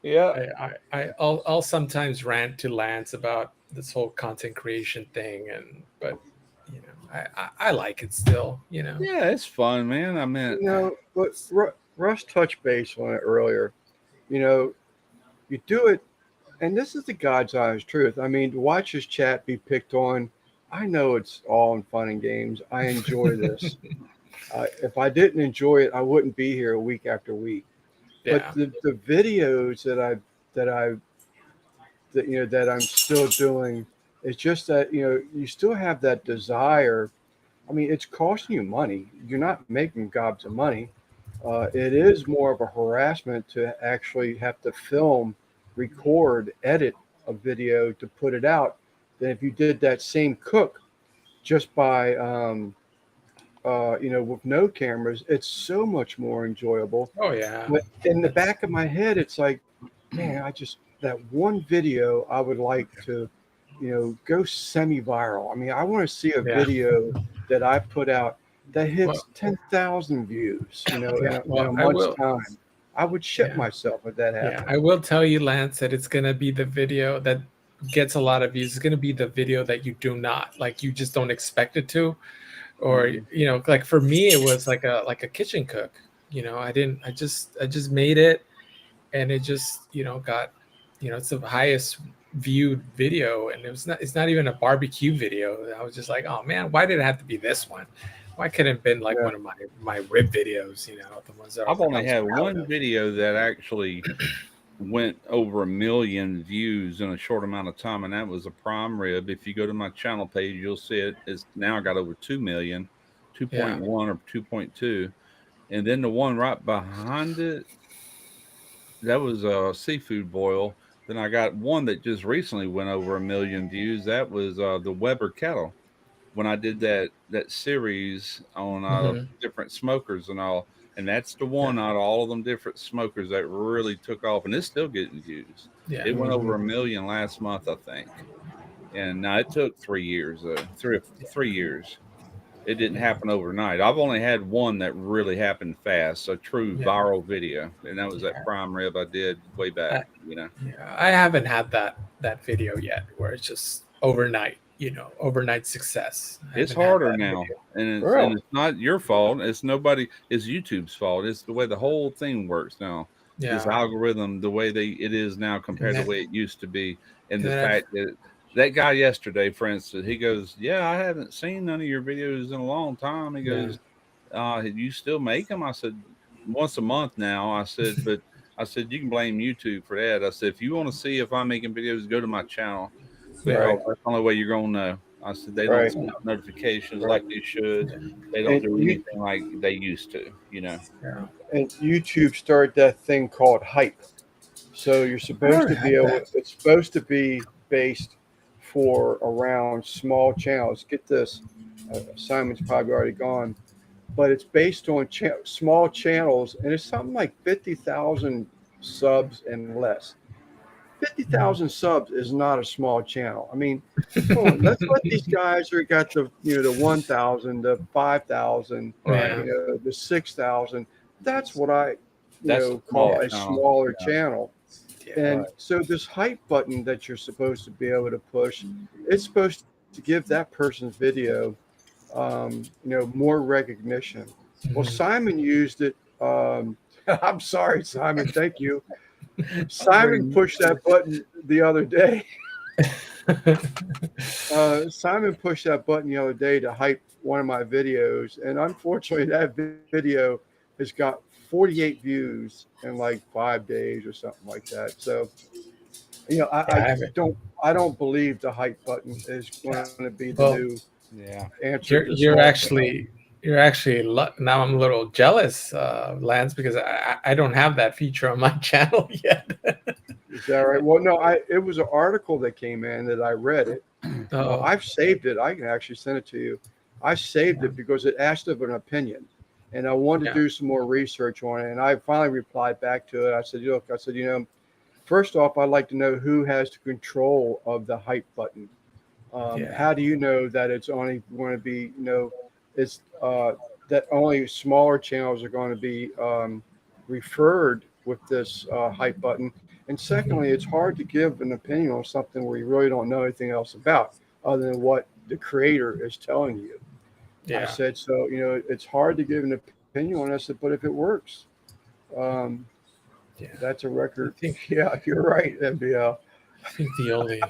Yeah. Yeah. I'll sometimes rant to Lance about this whole content creation thing, but I like it still. Yeah, it's fun, man. I mean, But Russ touched base on it earlier. You do it, and this is the God's honest truth. I mean, to watch his chat be picked on, I know it's all in fun and games. I enjoy this. If I didn't enjoy it, I wouldn't be here week after week. Yeah. But the videos that I'm still doing, it's just that you still have that desire. I mean, it's costing you money. You're not making gobs of money. It is more of a harassment to actually have to film, record, edit a video to put it out than if you did that same cook just by with no cameras. It's so much more enjoyable. Oh yeah. But in the back of my head, it's like, man, that one video I would like to, go semi-viral. I mean, I want to see a video that I put out that hits 10,000 views, in a month's time. I would shit myself if that happened. Yeah, I will tell you, Lance, that it's gonna be the video that gets a lot of views. It's gonna be the video that you do not like. You just don't expect it to, or like for me, it was like a kitchen cook. I just made it, and it just got it's the highest viewed video, and it's not even a barbecue video. I was just like, oh man, why did it have to be this one? Why couldn't it have been like one of my rib videos, the ones that I've only had one video that actually went over 1 million views in a short amount of time, and that was a prime rib. If you go to my channel page, you'll see it's now got over 2 million, 2.1 or 2.2. And then the one right behind it, that was a seafood boil. Then I got one that just recently went over 1 million views. That was the Weber kettle. When I did that series on different smokers and all, and that's the one out of all of them different smokers that really took off, and it's still getting views. Yeah. It went over 1 million last month, I think. And now it took 3 years, 3 years. It didn't happen overnight. I've only had one that really happened fast, a true viral video, and that was that prime rib I did way back. Yeah, I haven't had that video yet, where it's just overnight. Overnight success. It's harder now, and it's not your fault. It's YouTube's fault. It's the way the whole thing works now. Yeah. This algorithm, the way it is now compared to the way it used to be, and the fact that guy yesterday, for instance, he goes, "Yeah, I haven't seen none of your videos in a long time." He goes, "You still make them?" I said, "Once a month now." I said, "But I said you can blame YouTube for that." I said, "If you want to see if I'm making videos, go to my channel." That's the only way you're gonna know. I said they don't send out notifications like they should. They don't do anything like they used to, And YouTube started that thing called hype. So you're supposed to be it's supposed to be based for around small channels. Get this, Simon's probably already gone, but it's based on small channels, and it's something like 50,000 subs and less. 50,000 subs is not a small channel. I mean, come on, let's let these guys who got the 1,000, the 5,000, the 6,000. That's what I call a smaller channel. And so this hype button that you're supposed to be able to push, it's supposed to give that person's video, more recognition. Well, Simon used it. I'm sorry, Simon. Thank you. Simon pushed that button the other day, Simon pushed that button the other day to hype one of my videos, and unfortunately, that video has got 48 views in like 5 days or something like that. So, Yeah, I I haven't. don't believe the hype button is going to be the Well, new Yeah. answer. to You're small actually now I'm a little jealous, Lance, because I don't have that feature on my channel yet. Is that right? Well, no, it was an article that came in that I read it. Oh, I've saved it. I can actually send it to you. I saved it because it asked of an opinion, and I wanted Yeah. to do some more research on it. And I finally replied back to it. I said, look, first off, I'd like to know who has the control of the hype button. Yeah. How do you know that it's only going to be, it's that only smaller channels are going to be referred with this hype button? And secondly, it's hard to give an opinion on something where you really don't know anything else about other than what the creator is telling you. I yeah. said, so, it's hard to give an opinion on this, but if it works, Yeah. that's a record. I think- Yeah, you're right, MBL. I think the only.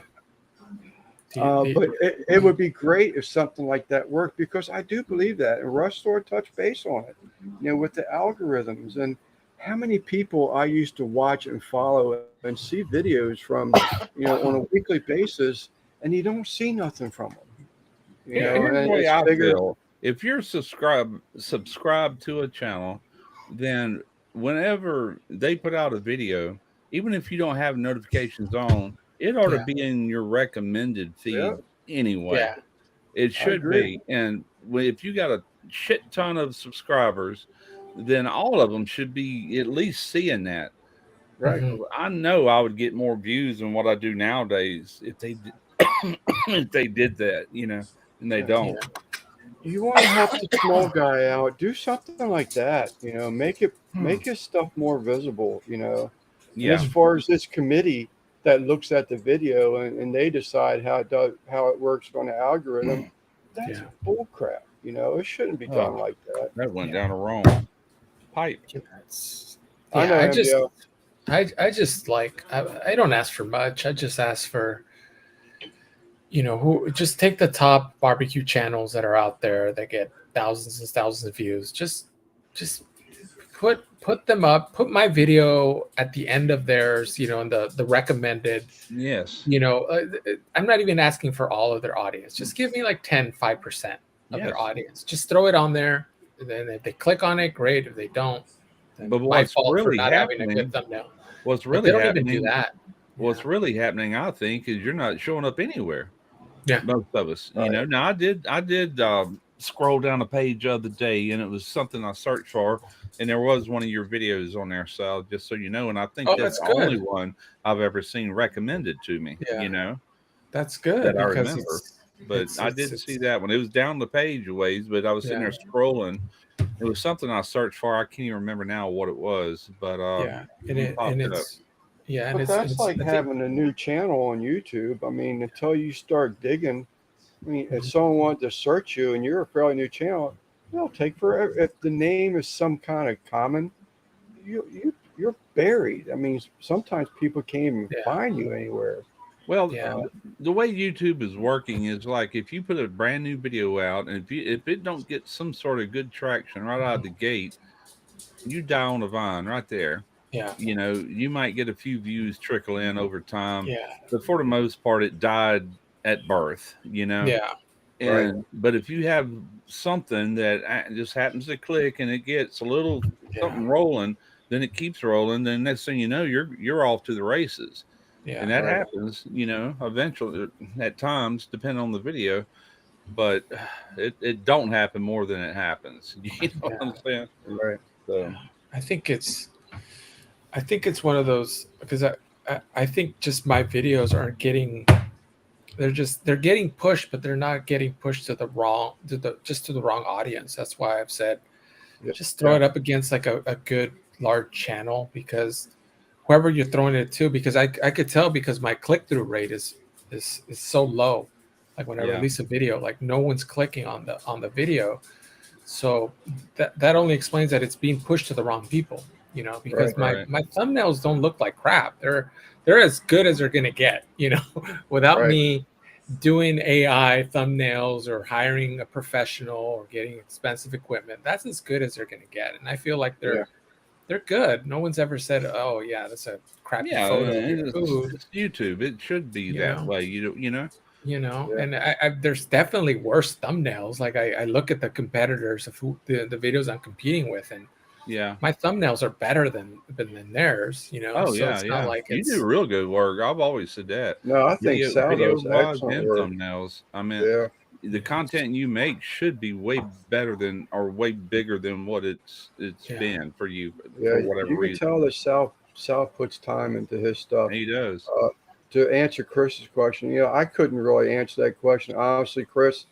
But it would be great if something like that worked, because I do believe that. And Russ sort of touched base on it, with the algorithms and how many people I used to watch and follow and see videos from, on a weekly basis, and you don't see nothing from them. Here's and the way it's I bigger. feel. If you're subscribed to a channel, then whenever they put out a video, even if you don't have notifications on, it ought Yeah. to be in your recommended feed Yeah. anyway. Yeah. It should agree. be. And if you got a shit ton of subscribers, then all of them should be at least seeing that. Right. Mhm. I know I would get more views than what I do nowadays if they if they did that, and they don't. Yeah. You want to help the small guy out, do something like that. Make his stuff more visible. And Yeah. as far as this committee that looks at the video and they decide how it works on the algorithm, that's Yeah. bull crap. It shouldn't be done like that. That went Yeah. down the wrong pipe. It's- I know, I just, MBL. I just like, I don't ask for much. I just ask for, who just take the top barbecue channels that are out there that get thousands and thousands of views. Just put them up. Put my video at the end of theirs. In the recommended. Yes. I'm not even asking for all of their audience. Just give me like 5% of Yes. their audience. Just throw it on there. And then if they click on it, great. If they don't, then But my what's fault for really not having a happening- good thumbnail. What's But really they don't happening? even do that. What's really happening, I think, is you're not showing up anywhere. Yeah. Most of us, Right. Now I did scroll down a page the other day, and it was something I searched for, and there was one of your videos on there, Sal. Just so you know, and I think Oh, that's that's the good. only one I've ever seen recommended to me. Yeah. That's good That I because remember. it's- But it's- I it's- didn't it's- see that one. It was down the page a ways, but I was sitting there scrolling. It was something I searched for. I can't even remember now what it was, but Yeah, and popped it's yeah, and But it's that's it's, like I think- having a new channel on YouTube. I mean, until you start digging, if someone wanted to search you and you're a fairly new channel, it'll take forever. If the name is some kind of common, you're buried. I mean, sometimes people can't even Yeah. find you anywhere. well, Yeah. the way YouTube is working is like if you put a brand new video out, and if it don't get some sort of good traction right out of the gate, you die on the vine right there. Yeah, You might get a few views trickle in over time, yeah, but for the most part, it died at birth. yeah, But if you have something that just happens to click and it gets a little something rolling, then it keeps rolling. Then next thing you know, you're off to the races. yeah. And that Right. happens, eventually at times, depending on the video, but it don't happen more than it happens. You know what I'm saying? Right. So I think it's one of those because I think just my videos aren't getting. They're getting pushed, but they're not getting pushed to the wrong audience. That's why I've said Yeah. just throw it up against like a good large channel because whoever you're throwing it to, because I could tell because my click-through rate is so low. Like when I Yeah. release a video, like no one's clicking on the video. So that only explains that it's being pushed to the wrong people, because Right. my thumbnails don't look like crap. They're as good as they're gonna get, without Right. me doing AI thumbnails or hiring a professional or getting expensive equipment, that's as good as they're going to get. And I feel like Yeah. they're good. No one's ever said, "Oh yeah, that's a crappy Yeah, photo of your food." it's YouTube. It should be You that know, way. You know. Yeah. and there's definitely worse thumbnails. Like I look at the competitors of who, the videos I'm competing with, and Yeah. my thumbnails are better than theirs. Oh So yeah, it's not yeah. like You do it's real good work. I've always said that. No, I think Sal Video does blogs excellent and work. thumbnails. I mean, Yeah. the content you make should be way better than or way bigger than what it's yeah. been for you Yeah. for whatever You can reason. tell that Sal puts time into his stuff. He does. To answer Chris's question, I couldn't really answer that question. Honestly, Chris,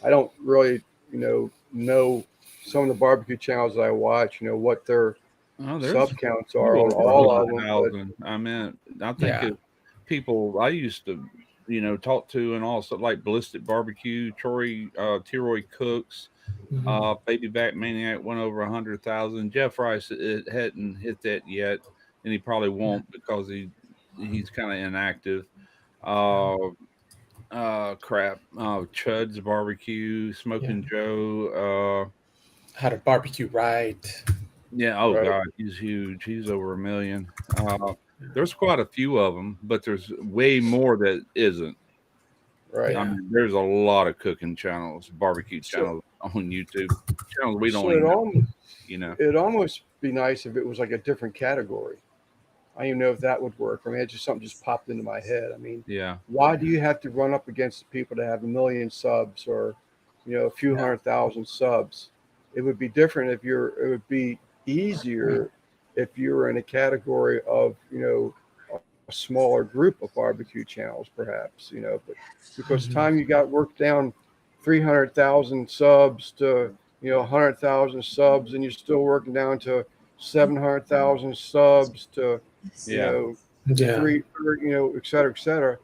I don't really, know some of the barbecue channels that I watch, what their Oh, there's sub counts are on over all of them. But 100,000. I mean, I think Yeah. if people I used to, talk to and also like Ballistic Barbecue, T-Roy Cooks, Mhm. Baby Back Maniac went over 100,000. Jeff Rice it hadn't hit that yet, and he probably won't because he's kind of inactive. Uh, crap. Chud's Barbecue, Smoking Joe. How to barbecue right. Yeah. Oh Right. God, he's huge. He's over 1 million. There's quite a few of them, but there's way more that isn't. Right. I Yeah. mean, there's a lot of cooking channels, barbecue So, channels on YouTube, channels we don't so even know. You know. it'd almost be nice if it was like a different category. I don't even know if that would work. I mean, it's just something just popped into my head. I mean, Yeah. why do you have to run up against the people that have 1 million subs or, a few 100,000 subs? It would be different if it would be easier if you were in a category of, a smaller group of barbecue channels, perhaps, but because Mhm. time you got worked down 300,000 subs to, 100,000 subs, and you're still working down to 700,000 subs to, you Yeah. know, Yeah. three, or, et cetera, et cetera.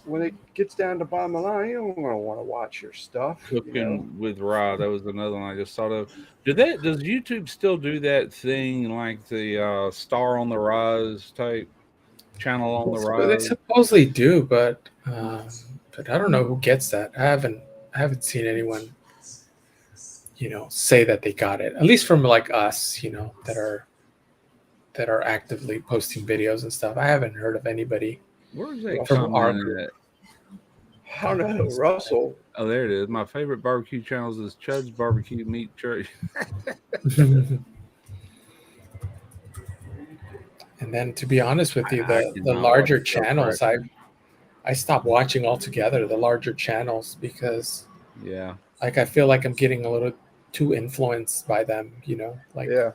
When it gets down to bottom line, you don't want to watch your stuff, Cooking with Rod. That was another one I just thought of. Does YouTube still do that thing like the Star on the Rise type channel on the So they rise? supposedly do, but I don't know who gets that. I haven't seen anyone, say that they got it. At least from like us, that are actively posting videos and stuff. I haven't heard of anybody Where's that from our comment group. at? I don't know, Russell. Oh, there it is. My favorite barbecue channels is Chud's Barbecue Meat Church. And then, to be honest with you, I the cannot watch larger Joe channels, Crack. I stopped watching altogether. The larger channels because Yeah. like I feel like I'm getting a little too influenced by them. Like Yeah.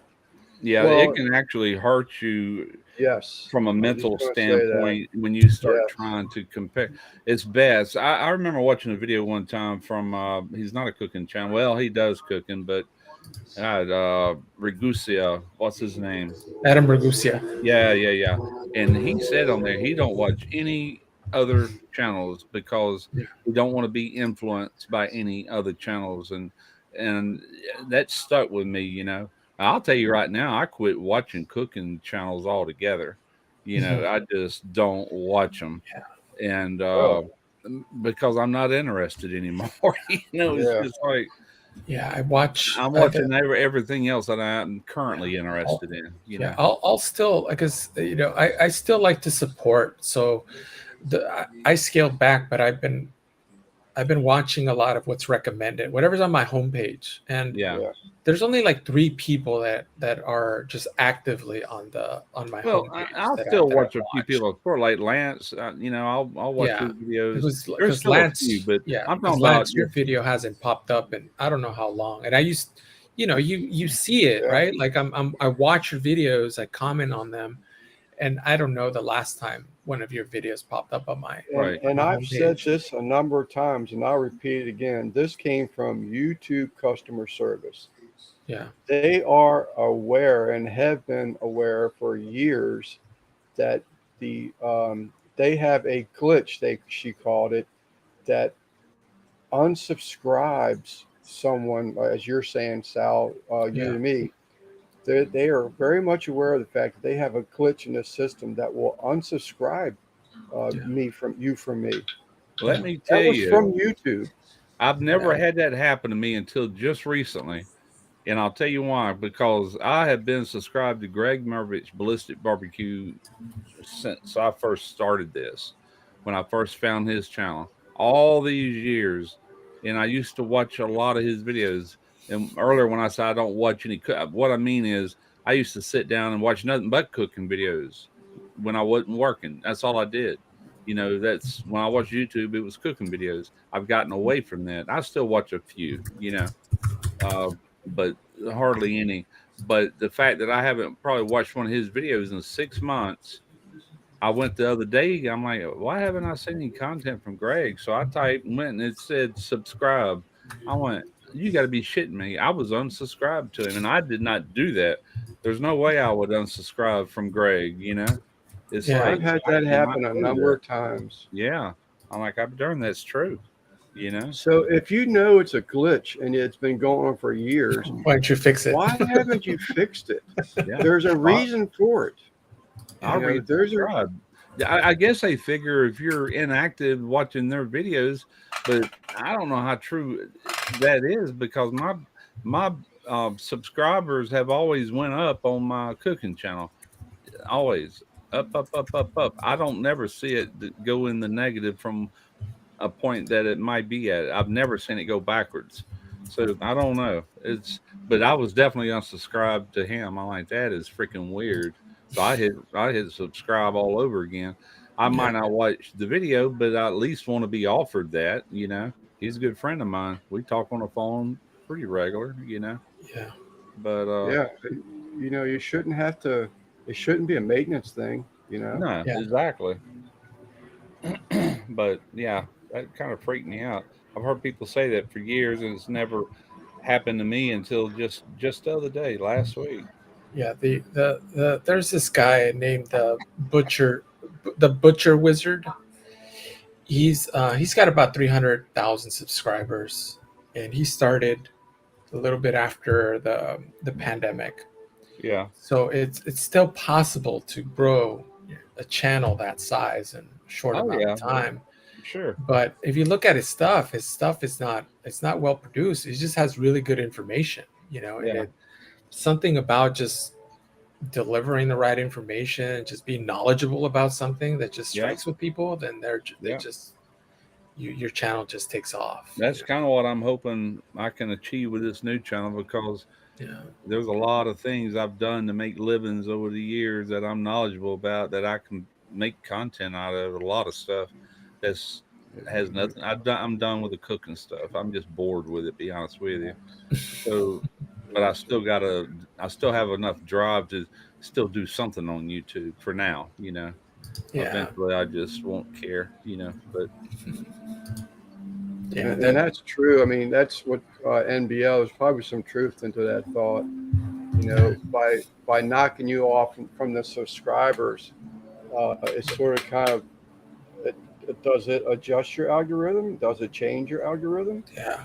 Yeah, Well, it can actually hurt you yes. from a I was mental just going to say that. standpoint when you start Yes. trying to compare. It's best. I remember watching a video one time from he's not a cooking channel. Well, he does cooking, but Regusia, what's his name? Adam Ragusia. Yeah. And he said on there he don't watch any other channels because Yeah. he don't want to be influenced by any other channels, and that stuck with me. I'll tell you right now, I quit watching cooking channels altogether. I just don't watch them, and Oh, because I'm not interested anymore. It's yeah. just like Yeah, I watch. I'm watching everything else that I'm currently interested in. Yeah, I'll still because I still like to support. So I scaled back, but I've been watching a lot of what's recommended, whatever's on my homepage, and Yeah. Yeah. there's only like 3 people that are just actively on my Well, homepage. I'll that still I watch a few watch. people. For like Lance, I'll watch Yeah, his videos. because There's still a few, but I'm Because talking about Lance, your video hasn't popped up in I don't know how long, and I used, you see it, Yeah. right? Like I watch your videos, I comment on them, and I don't know the last time one of your videos popped up on my Right. And my I've said homepage. this a number of times, and I'll repeat it again. This came from YouTube customer service. Yeah, They are aware and have been aware for years that they have a glitch, she called it, that unsubscribes someone, as you're saying, Sal, you yeah, and me. They are very much aware of the fact that they have a glitch in the system that will unsubscribe yeah. me from you from me. Let me tell That was you, from YouTube. I've never Yeah. had that happen to me until just recently. And I'll tell you why, because I have been subscribed to Greg Mervich Ballistic Barbecue since I first started this, when I first found his channel, all these years. And I used to watch a lot of his videos. And earlier, when I said I don't watch any, what I mean is I used to sit down and watch nothing but cooking videos when I wasn't working. That's all I did. You know, that's when I watched YouTube, it was cooking videos. I've gotten away from that. I still watch a few, uh, but hardly any. But the fact that I haven't probably watched one of his videos in 6 months, I went the other day. I'm like, why haven't I seen any content from Greg? So I typed and went, and it said subscribe. I went, you got to be shitting me. I was unsubscribed to him, and I did not do that. There's no way I would unsubscribe from Greg. It's Yeah. like I've had I that cannot happen a do number that. of times. Yeah, I'm like, I'm darn, that's true. So if you know it's a glitch and it's been going on for years, Why don't you fix it? why haven't you fixed it? Yeah. There's a reason for it. I'll You know, there's a resubscribe. I guess they figure if you're inactive watching their videos, but I don't know how true that is, because my subscribers have always went up on my cooking channel, always up, up, up, up, up. I don't never see it go in the negative from a point that it might be at. I've never seen it go backwards. So I don't know. But I was definitely unsubscribed to him. I'm like, that is freaking weird. So I hit subscribe all over again. I might not watch the video, but I at least want to be offered that. He's a good friend of mine. We talk on the phone pretty regular. Yeah. But yeah, you shouldn't have to. It shouldn't be a maintenance thing. no, Yeah. exactly. But yeah, that kind of freaked me out. I've heard people say that for years, and it's never happened to me until just the other day, last week. Yeah. The there's this guy named the Butcher Wizard. He's got about 300,000 subscribers, and he started a little bit after the pandemic. Yeah, So it's still possible to grow a channel that size in a short amount of time. sure. But if you look at his stuff is not well produced. He just has really good information, and something about just delivering the right information, just being knowledgeable about something that just strikes with people, then they just your channel just takes off. That's kind of what I'm hoping I can achieve with this new channel, because there's a lot of things I've done to make livings over the years that I'm knowledgeable about, that I can make content out of. A lot of stuff that's has nothing. I'm done with the cooking stuff. I'm just bored with it, be honest with you. So, but I still have enough drive to still do something on YouTube for now. Eventually I just won't care. But and that's true. I mean, that's what NBL. There's probably some truth into that thought. By knocking you off from the subscribers, it's sort of kind of. Does it adjust your algorithm? Does it change your algorithm? Yeah.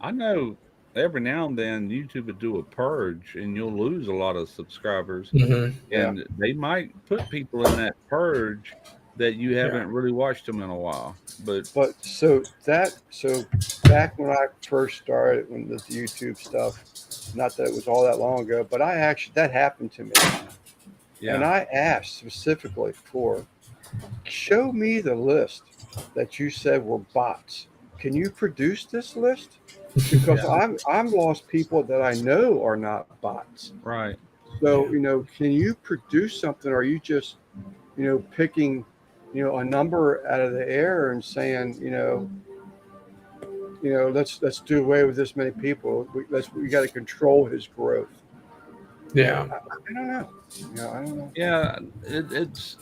I know every now and then YouTube would do a purge, and you'll lose a lot of subscribers, and they might put people in that purge that you haven't really watched them in a while. But so back when I first started, when this YouTube stuff, not that it was all that long ago, but that happened to me. And I asked specifically for, show me the list that you said were bots. Can you produce this list? Because I'm lost people that I know are not bots. Right. So, can you produce something? Or are you just, picking, a number out of the air and saying, let's do away with this many people. We got to control his growth. Yeah. I don't know. I don't know. Yeah, it's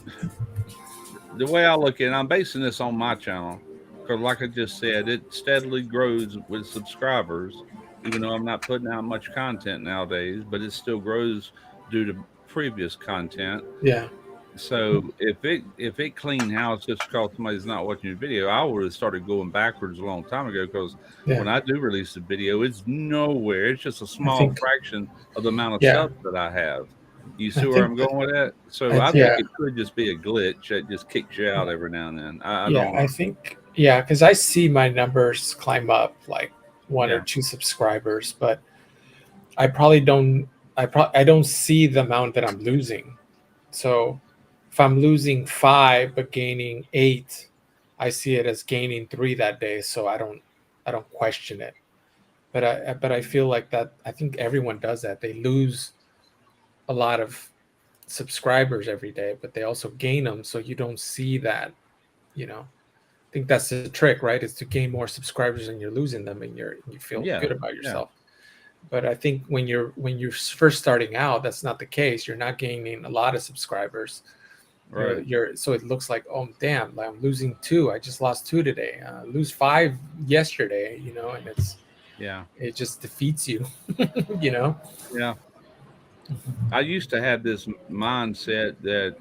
the way I look at it. I'm basing this on my channel, because, like I just said, it steadily grows with subscribers, even though I'm not putting out much content nowadays. But it still grows due to previous content. Yeah. So if it clean house just because somebody's not watching your video, I would have started going backwards a long time ago. Because when I do release a video, it's nowhere. It's just a small fraction of the amount of subs that I have. You see where I'm going with that? So I think it could just be a glitch that just kicks you out every now and then. I don't know. I think Yeah, because I see my numbers climb up like one or Yeah. two subscribers, but I probably don't. I don't see the amount that I'm losing. So if I'm losing 5 but gaining 8, I see it as gaining 3 that day. So I don't question it. But I feel like that. I think everyone does that. They lose a lot of subscribers every day, but they also gain them. So you don't see that. I think that's the trick, right? Is to gain more subscribers and you're losing them, and you feel Yeah. good about Yeah. yourself. But I think when you're first starting out, that's not the case. You're not gaining a lot of subscribers. Right. So it looks like, oh damn, like I'm losing 2. I just lost 2 today. Lose 5 yesterday, and Yeah. it just defeats you, you know. Yeah. I used to have this mindset that,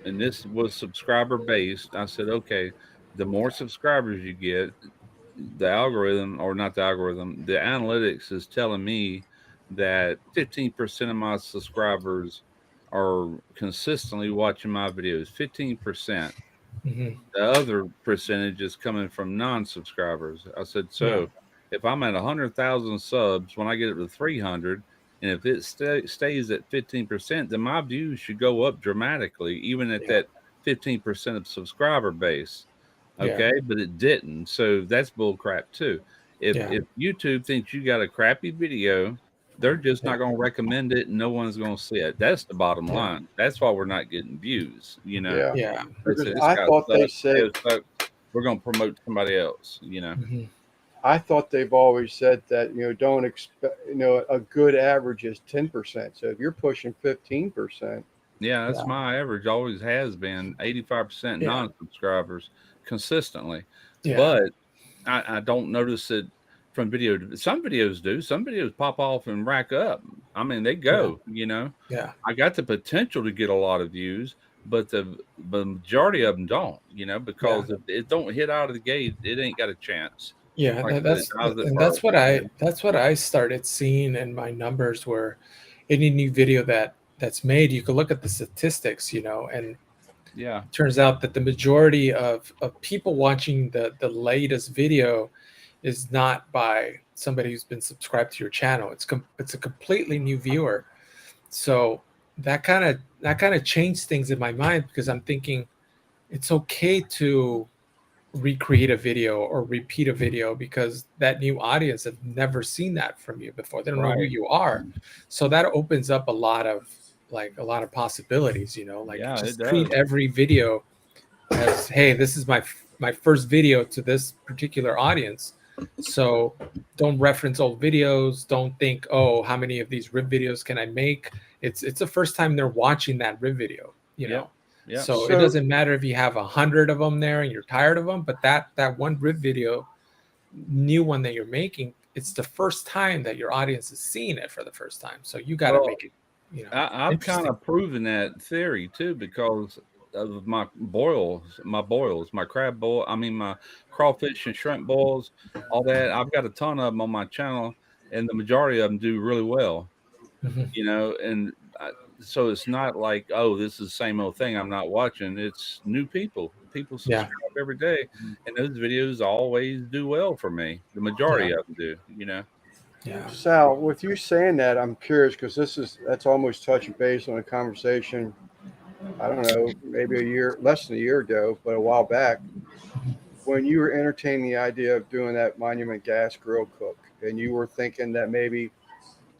and this was subscriber based. I said, okay, the more subscribers you get, the algorithm, or not the algorithm, the analytics is telling me that 15% of my subscribers are consistently watching my videos. 15%. Hmm. The other percentage is coming from non-subscribers. I said, Yeah, so if I'm at 100,000 subs, when I get up to 300, and if it stays at 15%, then my views should go up dramatically, even at yeah, that 15% of subscriber base. yeah, Okay, but it didn't. So that's bull crap too. If yeah, if YouTube thinks you got a crappy video, they're just yeah, not going to recommend it, and no one's going to see it. That's the bottom yeah, line. That's why we're not getting views. Yeah, yeah. They because say this I guy thought they sucks. said, It sucks. We're going to promote somebody else. Hmm. I thought they've always said that, don't expect, a good average is 10%. So if you're pushing 15%, Yeah, Yeah, that's my average. Always has been 85% yeah, non-subscribers consistently. yeah, But I don't notice it from video to some videos do. Some videos pop off and rack up. I mean, they yeah, go. yeah, I got the potential to get a lot of views, but the majority of them don't, yeah. because if it don't hit out of the gate, it ain't got a chance. Yeah, Like I said, it does at and first. that's what I started seeing in my numbers, where any new video that's made, you can look at the statistics, and Yeah. it turns out that the majority of people watching the latest video is not by somebody who's been subscribed to your channel. It's a completely new viewer. So that kind of changed things in my mind, because I'm thinking it's okay to recreate a video or repeat a video, because that new audience have never seen that from you before. They don't know who Right. you are. So that opens up a lot of possibilities, like Yeah, it just does. treat every video as, hey, this is my first video to this particular audience. So don't reference old videos. Don't think, oh, how many of these rib videos can I make? It's the first time they're watching that rib video, Yep. Yep. so it So doesn't matter if you have 100 of them there and you're tired of them, but that one rib video, new one that you're making, it's the first time that your audience is seeing it for the first time. So you got to Well, make it, I've kind interesting. of proven that theory too, because of my crab boil, I mean, my crawfish and shrimp boils, all that. I've got a ton of them on my channel, and the majority of them do really well, Mhm. and so it's not like, oh, this is the same old thing I'm not watching. It's new people. People Yeah, subscribe every day, and those videos always do well for me. The yeah, majority of them do. yeah. Sal, with you saying that, I'm curious because that's almost touching base on a conversation. I don't know, maybe less than a year ago, but a while back, when you were entertaining the idea of doing that Monument Gas Grill Cook, and you were thinking that maybe,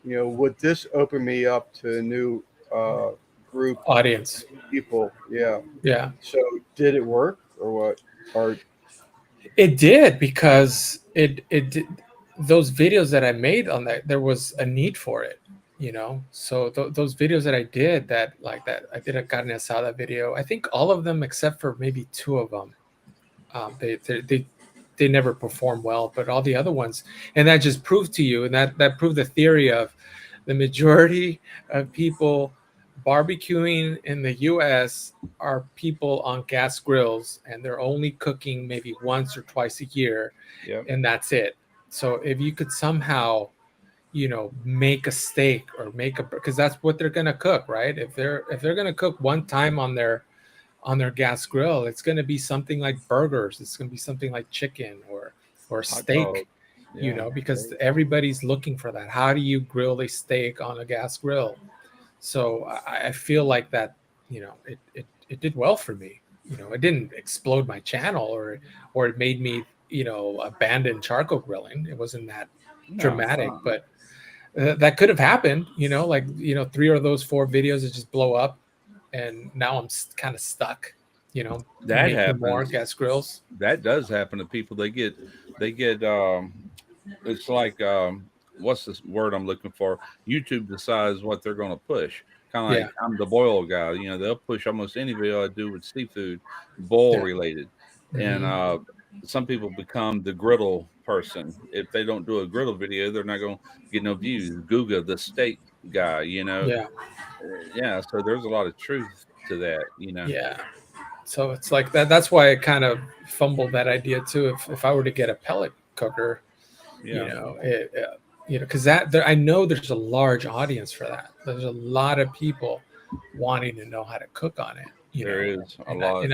would this open me up to a new group Audience. of people? Yeah. Yeah. So did it work or what? Or It did, because it did, those videos that I made on that, there was a need for it, So those videos that I did, that I did a carne asada video, I think all of them except for maybe 2 of them, they never performed well, but all the other ones, and that just proved to you, and that proved the theory of the majority of people barbecuing in the US are people on gas grills, and they're only cooking maybe once or twice a year, Yep. and that's it. So if you could somehow, make a steak, or because that's what they're going to cook, right? If they're going to cook one time on on their gas grill, it's going to be something like burgers. It's going to be something like chicken or Hot steak. dog. You Yeah. know, because everybody's looking for that. How do you grill a steak on a gas grill? So I feel like that, you know, it did well for me. You know, it didn't explode my channel or it made me, you know, abandon charcoal grilling. It wasn't that No, dramatic, uh-uh. but that could have happened. You know, like, you know, 3 of those 4 videos that just blow up, and now I'm kind of stuck. You know, That making more happens. gas grills. That does happen to people. They get it's like what's this word I'm looking for? YouTube decides what they're going to push. Kind of Yeah, like I'm the boil guy. You know, they'll push almost any video I do with seafood, boil yeah. related, and Mhm. some people become the griddle person. If they don't do a griddle video, they're not going to get no views. Google the steak guy. You know, Yeah, yeah. So there's a lot of truth to that. You know, yeah. So it's like that. That's why I kind of fumbled that idea too. If I were to get a pellet cooker, you yeah. know, you know, because that there, I know there's a large audience for that. There's a lot of people wanting to know how to cook on it. You There know, is a lot.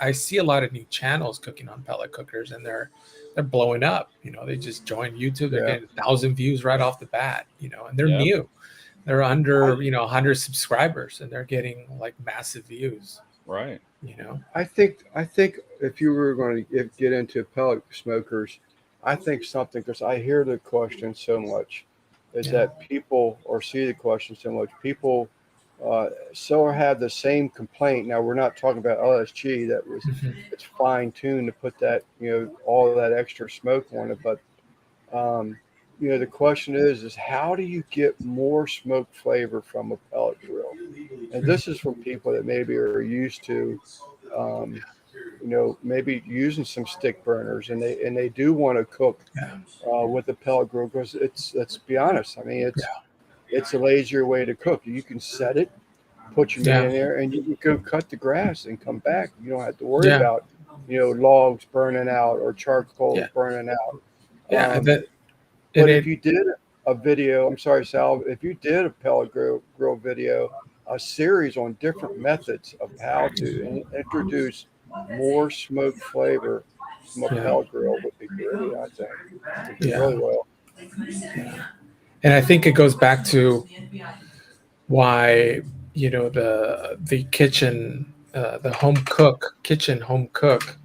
I see a lot of new channels cooking on pellet cookers, and they're blowing up. You know, they just joined YouTube. They're Yeah. getting 1,000 views right off the bat. You know, and they're Yeah. new. They're under 100 subscribers, and they're getting like massive views. Right. You know. I think if you were going to get into pellet smokers, I think something, because I hear the question so much, is Yeah. that people, or see the question so much, people so have the same complaint. Now we're not talking about LSG that was it's fine tuned to put that, you know, all of that extra smoke on it, but you know, the question is how do you get more smoke flavor from a pellet grill? And this is from people that maybe are used to, um, you know, maybe using some stick burners, and they do want to cook Yeah. with a pellet grill, because let's be honest. I mean, Yeah. it's a lazier way to cook. You can set it, put your meat in there, and you can go cut the grass and come back. You don't have to worry Yeah. about, you know, logs burning out or charcoal Yeah. burning out. Yeah. Um, That but and if it. you did a video, I'm sorry, Sal, if you did a pellet grill video, a series on different methods of how to introduce more smoke flavor from a Yeah. pellet grill would be great, I think. Would do Yeah. really well. And I think it goes back to why, you know, the kitchen, the home cook,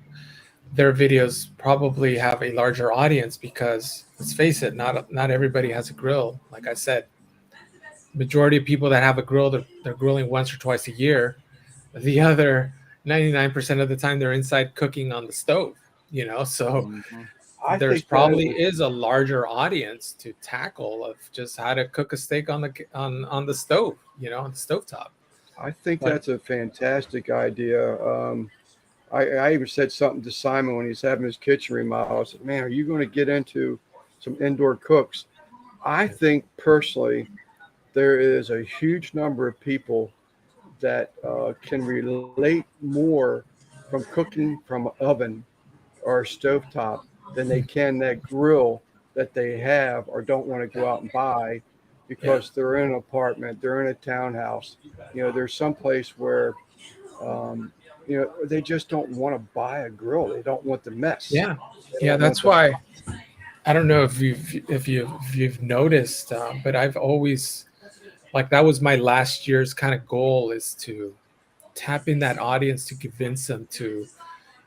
their videos probably have a larger audience because, let's face it, not everybody has a grill. Like I said, majority of people that have a grill, they're grilling once or twice a year. The other 99% of the time they're inside cooking on the stove. You know, so Mhm. I there's think that probably is a larger audience to tackle of just how to cook a steak on the stove, you know, on the stovetop. I think But that's a fantastic idea. I even said something to Simon when he's having his kitchen remodel. I said, "Man, are you going to get into some indoor cooks?" I think personally, there is a huge number of people that can relate more from cooking from an oven or a stovetop than they can that grill that they have or don't want to go out and buy, because they're in an apartment, they're in a townhouse. You know, there's some place where, you know, they just don't want to buy a grill. They don't want the mess. yeah, They yeah, don't want that's the why I don't know if you've noticed, but I've always, like, that was my last year's kind of goal, is to tap in that audience to convince them to,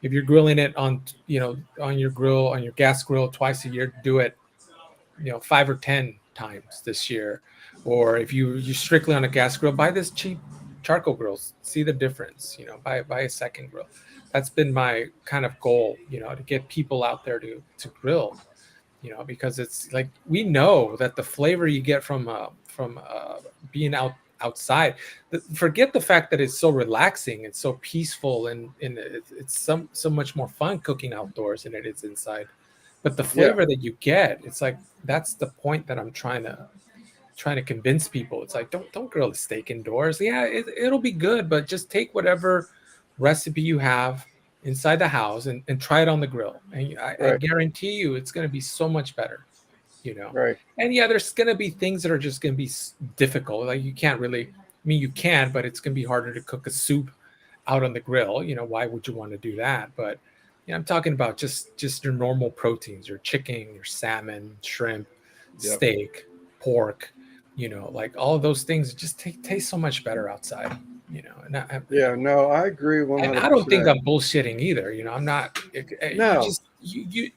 if you're grilling it on, you know, on your grill, on your gas grill twice a year, do it, you know, 5 or 10 times this year. Or if you strictly on a gas grill, buy this cheap charcoal grills, see the difference, you know, buy a second grill. That's been my kind of goal, you know, to get people out there to grill, you know, because it's like, we know that the flavor you get from being outside, forget the fact that it's so relaxing, it's so peaceful, and it's so much more fun cooking outdoors than it is inside. But the flavor that you get, it's like, that's the point that I'm trying to convince people. It's like, don't grill a steak indoors. Yeah, it'll be good, but just take whatever recipe you have inside the house and try it on the grill, and I Right. guarantee you it's going to be so much better, you know. right. And yeah, there's going to be things that are just going to be difficult. Like, you can't really, I mean, you can, but it's going to be harder to cook a soup out on the grill. Why would you want to do that? But I'm talking about just your normal proteins, your chicken, your salmon, shrimp, Yep. steak, pork. Like all of those things just taste so much better outside. Yeah, no, I agree 100%. And I don't think I'm bullshitting either. I'm not. No. You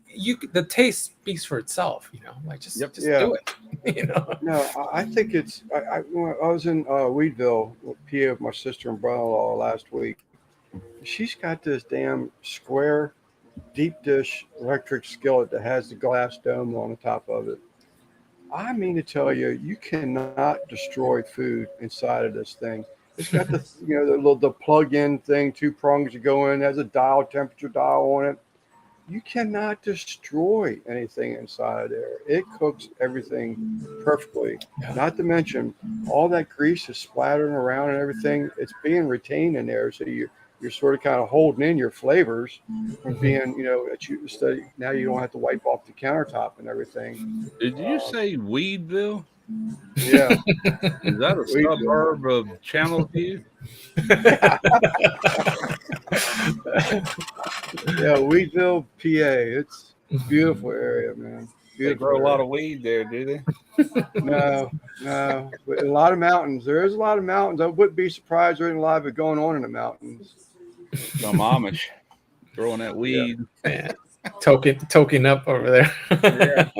the taste speaks for itself. Like just Yeah. do it. No, I think it's. I was in Weedville, PA, with my sister and brother-in-law last week. She's got this damn square deep dish electric skillet that has the glass dome on the top of it. I mean to tell you, you cannot destroy food inside of this thing. It's got the the plug-in thing, 2 prongs you go in, has a dial, temperature dial on it. You cannot destroy anything inside of there. It cooks everything perfectly. Yeah. Not to mention, all that grease is splattering around and everything. It's being retained in there, so you're sort of kind of holding in your flavors from being, now you don't have to wipe off the countertop and everything. Did you say Weedville? Yeah. Is that a Weedville. suburb of Channelview? Yeah, Weedville, PA. It's a beautiful area, man. They Beautiful grow a lot area. of weed there, do they? No. But a lot of mountains. There is a lot of mountains. I wouldn't be surprised there isn't a lot of it going on in the mountains. Some Amish growing that weed. Man, token up over there.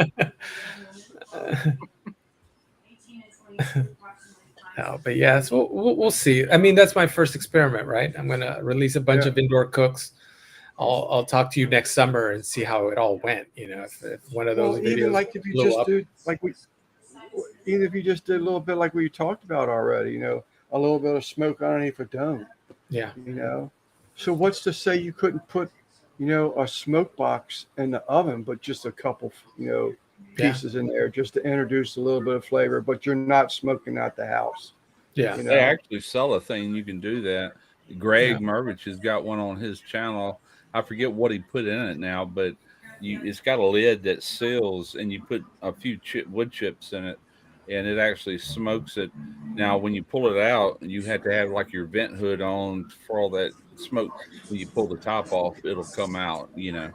No, but yes, we'll see. I mean, that's my first experiment, right? I'm gonna release a bunch of indoor cooks. I'll talk to you next summer and see how it all went. If one of those videos even like if you blew just up. do even if you just did a little bit like we talked about already, a little bit of smoke underneath a dome. Yeah. So what's to say you couldn't put, a smoke box in the oven, but just a couple, pieces in there just to introduce a little bit of flavor, but you're not smoking out the house. Yeah. They actually sell a thing you can do that. Greg Mervich has got one on his channel. I forget what he put in it now, but it's got a lid that seals, and you put a few wood chips in it, and it actually smokes it. Now, when you pull it out, you have to have like your vent hood on for all that smoke. When you pull the top off, it'll come out, Yeah.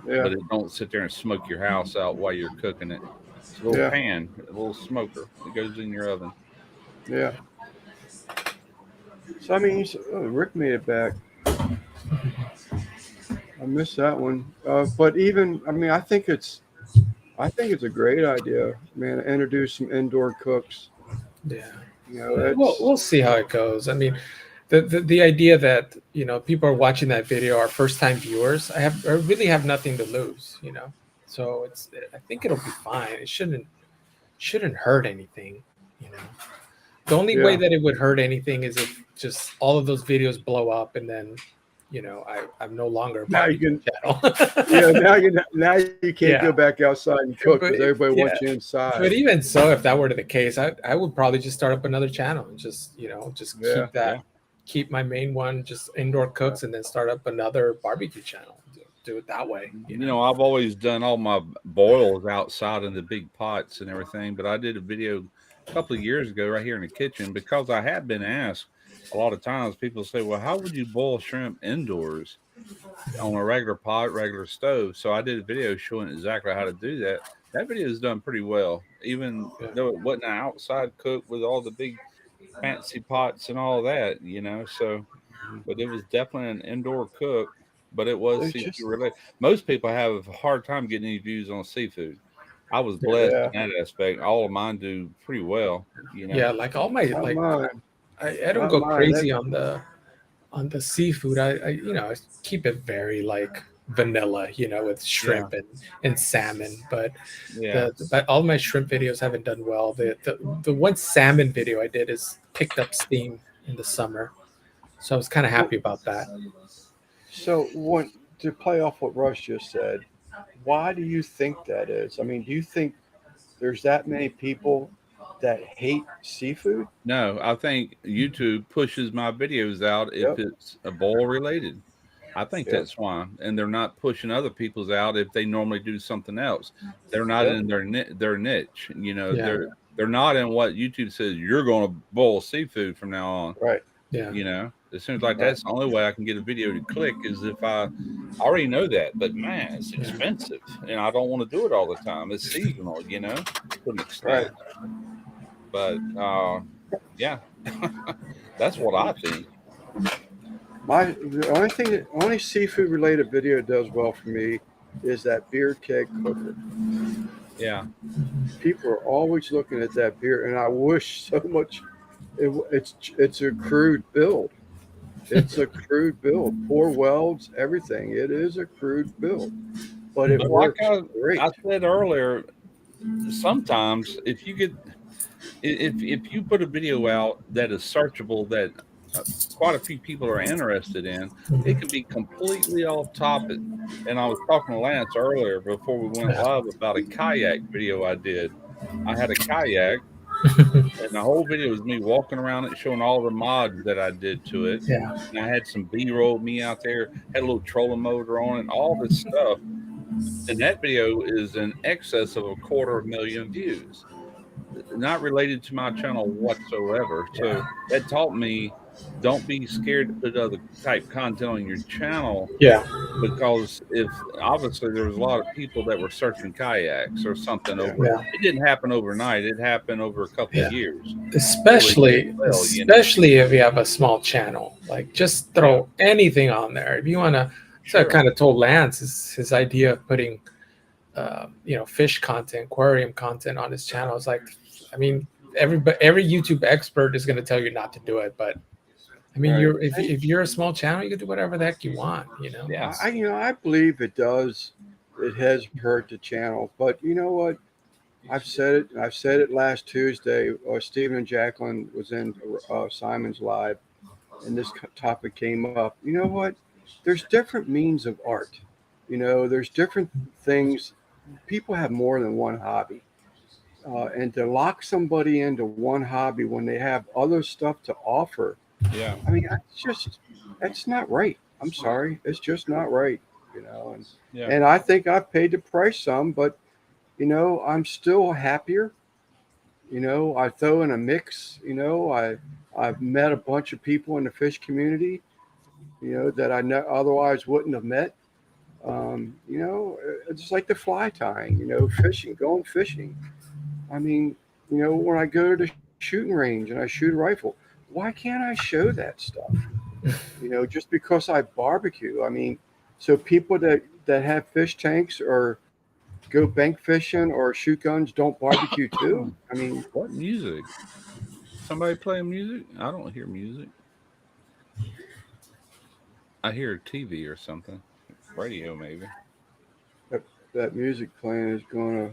But it don't sit there and smoke your house out while you're cooking it. It's a little pan, a little smoker. It goes in your oven. Yeah. So I mean, Rick made it back. I missed that one. But even, I mean, I think it's a great idea, man. To introduce some indoor cooks. Yeah. We'll see how it goes. I mean, the idea that people are watching that video are first time viewers. I really have nothing to lose. So I think it'll be fine. It shouldn't hurt anything. The only way that it would hurt anything is if just all of those videos blow up and then I'm no longer a now you can channel. now you can't go back outside and cook because everybody wants you inside. But even so, if that were the case, I would probably just start up another channel and just keep my main one just indoor cooks and then start up another barbecue channel. Do it that way. I've always done all my boils outside in the big pots and everything, but I did a video a couple of years ago right here in the kitchen because I have been asked a lot of times. People say, well, how would you boil shrimp indoors on a regular pot, regular stove? So I did a video showing exactly how to do that. That video is done pretty well, even though it wasn't an outside cook with all the big fancy pots and all that, so, but it was definitely an indoor cook, but it was seafood related. Most people have a hard time getting any views on seafood. I was blessed in that aspect. All of mine do pretty well, Yeah, like all my I don't go crazy on the seafood. I keep it very like vanilla, with shrimp and salmon. But but all my shrimp videos haven't done well. The one salmon video I did is picked up steam in the summer, so I was kind of happy about that. So to play off what Russ just said, why do you think that is? I mean, do you think there's that many people that hate seafood? No, I think YouTube pushes my videos out if it's a boil related. I think that's why, and they're not pushing other people's out if they normally do something else. They're not in their niche. They're not in what YouTube says you're going to boil seafood from now on. Right. Yeah. You know, it seems like that's the only way I can get a video to click is if I already know that. But man, it's Yeah. expensive, and I don't want to do it all the time. It's seasonal, you know, to an extent. But yeah, that's what I think. The only seafood related video that does well for me is that beard keg cooker. Yeah, People are always looking at that beer, and I wish so much. It's a crude build. It's a crude build. Poor welds, everything. It is a crude build, but it but like works great. I said earlier, sometimes if you get if you put a video out that is searchable that quite a few people are interested in, it can be completely off topic. And I was talking to Lance earlier before we went live about a kayak video I did. I had a kayak, and the whole video was me walking around it, showing all the mods that I did to it. Yeah. And I had some B-roll of me out there, had a little trolling motor on it, all this stuff. And that video is in excess of 250,000 views, not related to my channel whatsoever. So that taught me, don't be scared to put other type content on your channel, Yeah. because if obviously there was a lot of people that were searching kayaks or something over, Yeah. it didn't happen overnight. It happened over a couple of years. Especially Well, you know. especially if you have a small channel. Like just throw anything on there. If you want to, so I Sure. kind of told Lance his idea of putting fish content, aquarium content on his channel. I was like, I mean, every YouTube expert is going to tell you not to do it, but I mean, Right. if you're a small channel, you can do whatever the heck you want, you know. Yeah. I believe it does. It has hurt the channel, but you know what? I've said it last Tuesday. Stephen and Jacqueline was in Simon's live, and this topic came up. You know what? There's different means of art. You know, there's different things. People have more than one hobby, and to lock somebody into one hobby when they have other stuff to offer, Yeah. I mean, that's not right. I'm sorry, it's just not right. You know, Yeah. and I think I've paid the price some, but you know, I'm still happier. You know, I throw in a mix. You know, I've met a bunch of people in the fish community, you know, that I otherwise wouldn't have met. You know, it's like the fly tying. You know, going fishing. I mean, you know, when I go to the shooting range and I shoot a rifle, why can't I show that stuff? You know, just because I barbecue. I mean, so people that have fish tanks or go bank fishing or shoot guns don't barbecue too. I mean, What music? Somebody playing music? I don't hear music. I hear TV or something. Radio, maybe. that music playing is gonna.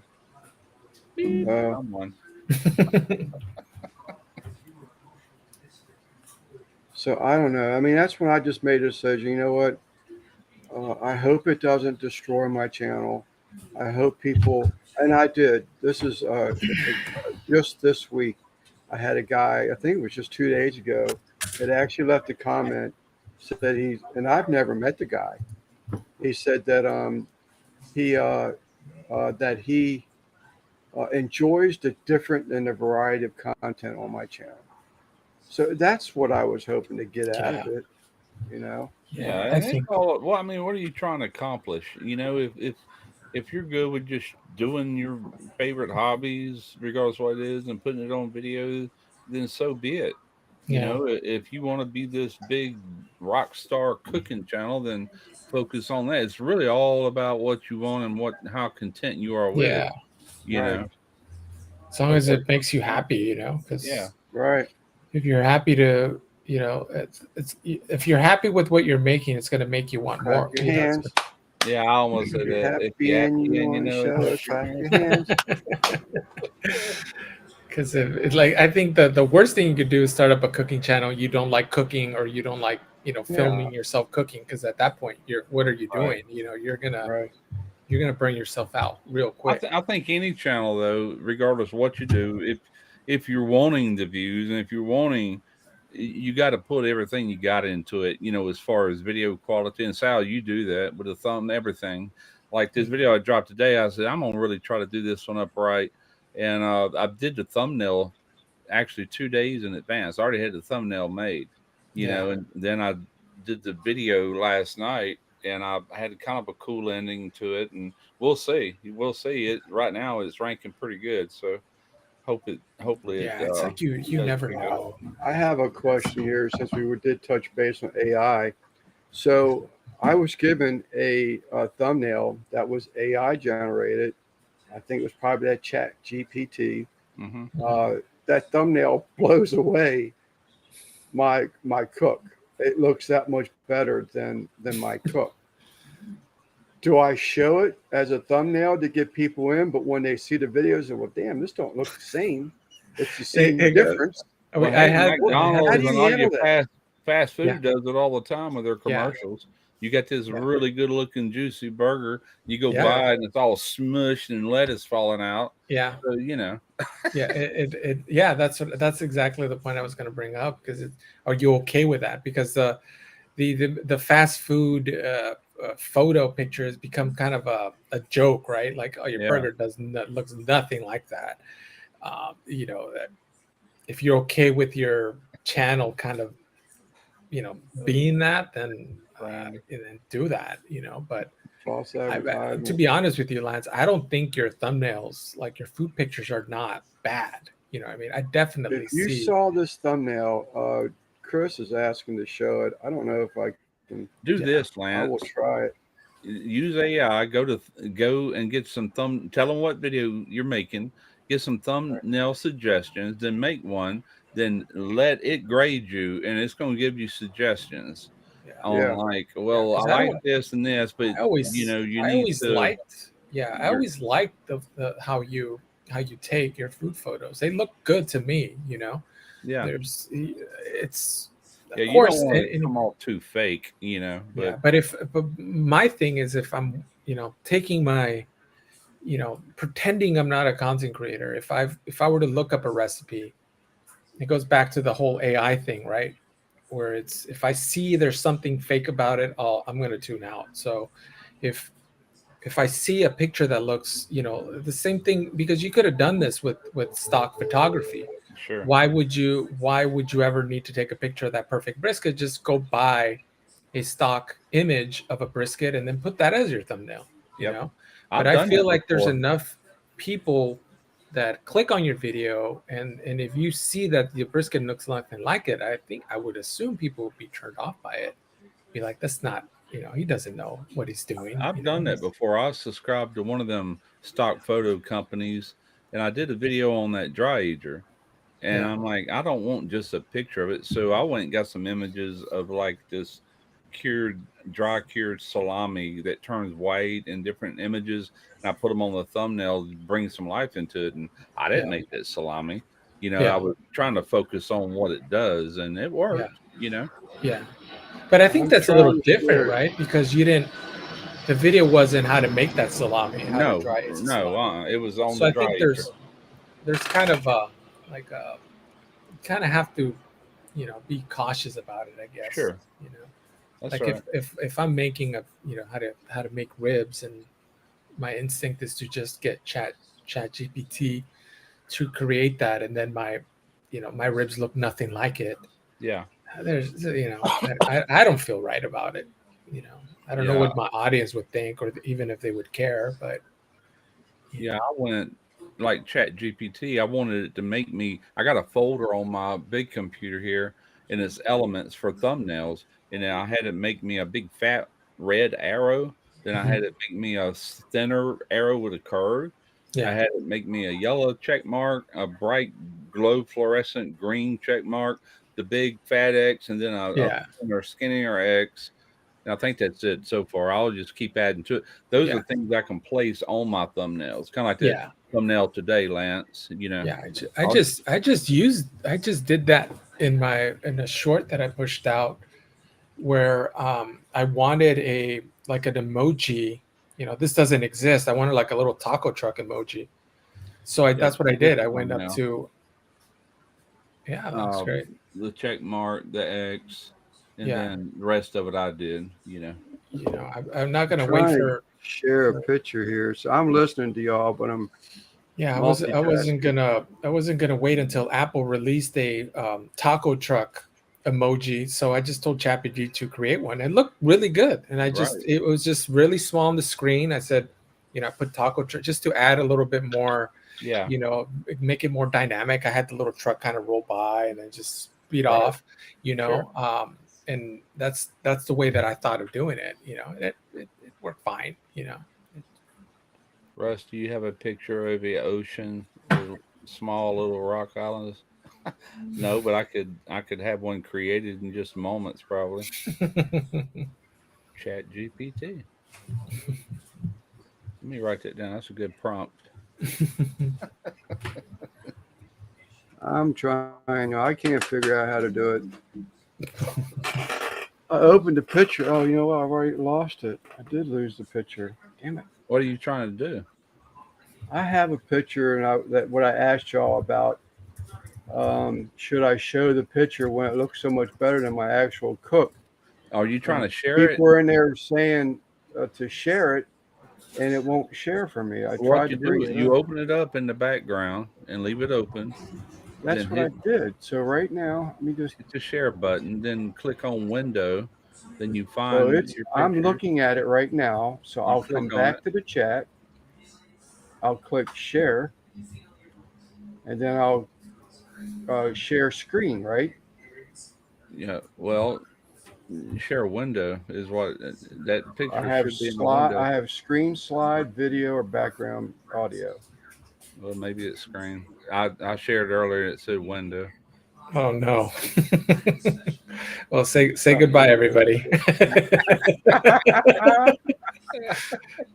Beep. Uh, Someone. So I don't know. I mean, that's when I just made a decision. You know what? I hope it doesn't destroy my channel. I hope people, and I did. This is just this week. I had a guy, I think it was just 2 days ago, that actually left a comment, said and I've never met the guy. He said that he enjoys the different and the variety of content on my channel. So that's what I was hoping to get out of it, you know. Yeah, I and think well, I mean, what are you trying to accomplish? You know, if you're good with just doing your favorite hobbies, regardless of what it is, and putting it on video, then so be it. You Yeah. know, if you want to be this big rock star cooking channel, then focus on that. It's really all about what you want and how content you are with Yeah. it. You Right. know, As long as it makes you happy, you know, because Yeah. Right. if you're happy to, you know, it's if you're happy with what you're making, it's going to make you want more. Clap your You know, hands. yeah. I almost said If you're that. If happy you're and happy you and want to know show it, it, clap your hands. because it's like I think the worst thing you could do is start up a cooking channel. You don't like cooking, or you don't like filming yourself cooking, because at that point, what are you doing? Right. You know, you're gonna Right. burn yourself out real quick. I think any channel, though, regardless of what you do, if you're wanting the views and if you're wanting, you got to put everything you got into it. You know, as far as video quality. And Sal, you do that with the thumb, everything. Like this video I dropped today, I said I'm gonna really try to do this one up right, and I did the thumbnail actually 2 days in advance. I already had the thumbnail made. you Yeah. know, and then I did the video last night, and I had kind of a cool ending to it, and we'll see. We'll see. It right now it's ranking pretty good, so hopefully it Yeah, it's like you does never pretty good. know. I have a question here since we did touch base on AI. So I was given a thumbnail that was AI generated. I think it was probably that Chat GPT. Hmm. That thumbnail blows away my cook. It looks that much better than my cook. Do I show it as a thumbnail to get people in? But when they see the videos, and well, damn, this don't look the same. It's the same difference. Well, I hey, had How McDonald's do and you all handle your that? fast Yeah. food does it all the time with their Yeah. commercials. You got this Yeah. really good looking juicy burger. You go Yeah. by and it's all smushed and lettuce falling out. Yeah. So you know, Yeah, yeah, that's exactly the point I was going to bring up, because are you okay with that? Because the fast food photo picture has become kind of a joke, right? Like, oh, your Yeah. burger looks nothing like that. You know, if you're okay with your channel kind of, being that, then then do that, But False to advertisement. be honest with you, Lance, I don't think your thumbnails, like your food pictures, are not bad. I mean, I definitely If you see. saw this thumbnail, Chris is asking to show it. I don't know if I can. do Yeah. this, I will Lance. try it. Use AI. Go and get some Tell them what video you're making. Get some thumbnail suggestions. Then make one. Then let it grade you, and it's going to give you suggestions Yeah. on Yeah. like, well, I 'Cause I like don't. this and this, but I always. you I need always to. liked. Yeah, I You're, always liked the how you take your food photos. They look good to me. yeah, There's it's of yeah. You course. don't want it to come all too fake, Yeah, But but my thing is, if I'm taking my pretending I'm not a content creator, if I were to look up a recipe, it goes back to the whole AI thing, right? Where it's, if I see there's something fake about it, I'm going to tune out. So if I see a picture that looks the same thing, because you could have done this with stock photography. sure, Why would you ever need to take a picture of that perfect brisket? Just go buy a stock image of a brisket and then put that as your thumbnail. Yep. But I've I done feel that like there's before. enough people that click on your video, and if you see that the brisket looks nothing like it, I would assume people would be turned off by it. Be like, that's not, he doesn't know what he's doing. I've done that before. I was subscribed to one of them stock photo companies, and I did a video on that dry ager. And Yeah. I'm like, I don't want just a picture of it. So I went and got some images of like this dry cured salami that turns white in different images. And I put them on the thumbnail to bring some life into it. And I didn't Yeah. make that salami. I Yeah. was trying to focus on what it does, and it worked, Yeah. But I think I'm that's a little trying to different, share. right? Because the video wasn't how to make that salami, how to No, dry it. no, it was on So the I dry think ager. there's kind of like you kind of have to be cautious about it, I guess. Sure. That's Like right. if I'm making how to make ribs, and my instinct is to just get chat GPT to create that, and then my ribs look nothing like it. Yeah. There's I don't feel right about it. I don't know Yeah. what my audience would think, or even if they would care, but Yeah, I went like Chat GPT. I wanted it to make me. I got a folder on my big computer here, and it's elements for thumbnails. And then I had it make me a big fat red arrow. Then I had it make me a thinner arrow with a curve. I yeah. had it make me a yellow check mark, a bright glow fluorescent green check mark, the big fat X, and then a Yeah. thinner, skinnier X. And I think that's it so far. I'll just keep adding to it. Those Yeah. are things I can place on my thumbnails, kind of like that Yeah. thumbnail today, Lance. Yeah, I just did that in a short that I pushed out, where I wanted an emoji. This doesn't exist. I wanted like a little taco truck emoji. So that's what I did. I went up to. Yeah, that looks great. The check mark, the X, and Yeah. then the rest of it I did. I'm not gonna wait Trying for. share a picture here. So I'm listening to y'all, but I'm Yeah, I wasn't gonna wait until Apple released a taco truck emoji. So I just told ChatGPT to create one. It looked really good, and it was just really small on the screen. I said, I put taco truck just to add a little bit more, Yeah. make it more dynamic. I had the little truck kind of roll by and then just speed Right. off, Sure. and that's the way that I thought of doing it. It worked fine. Russ, do you have a picture of the ocean, the small little rock islands? No, but I could have one created in just moments, probably. Chat GPT. Let me write that down. That's a good prompt. I'm trying. I can't figure out how to do it. I opened the picture. Oh, you know what? I've already lost it. I did lose the picture. Damn it. What are you trying to do? I have a picture, and what I asked y'all about. Should I show the picture when it looks so much better than my actual cook? Are you trying to share it? People were in there saying to share it, and it won't share for me. I What tried you to bring do is it you up. open it up in the background and leave it open. That's then what I did. So right now, let me just. Hit the share button, then click on window. Then you So find it's. your I'm picture. looking at it right now. So You I'll click come on back to the chat. I'll click share, and then I'll share screen. Right. Yeah. Well, share window is what that I picture have should be in the slide. window. I have screen, slide, video, or background audio. Well, maybe it's screen. I shared earlier. It said window. Oh no. Well, say goodbye, everybody.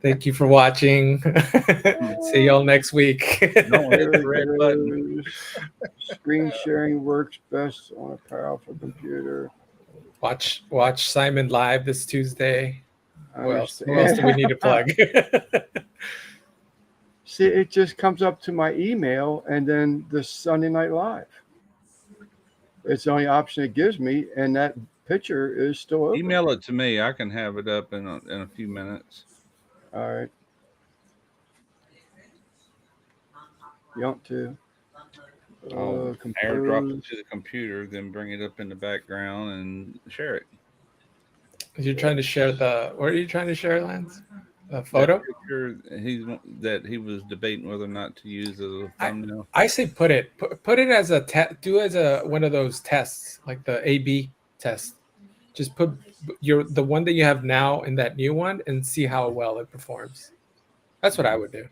Thank you for watching. See y'all next week. No, hit There the it red button. goes. Screen sharing works best on a powerful computer. Watch Simon live this Tuesday. I Who else understand. do we need to plug? See, it just comes up to my email and then the Sunday Night Live. It's the only option it gives me, and that picture is still open. Email it to me. I can have it up in a few minutes. All right. You want to? I'll airdrop it Compose. to the computer, then bring it up in the background and share it. You're trying to share what are you trying to share, Lance? A photo? That picture that he was debating whether or not to use as a thumbnail. I say put it as a do as a one of those tests, like the A/B test. Just put the one that you have now in that new one and see how well it performs. That's what I would do.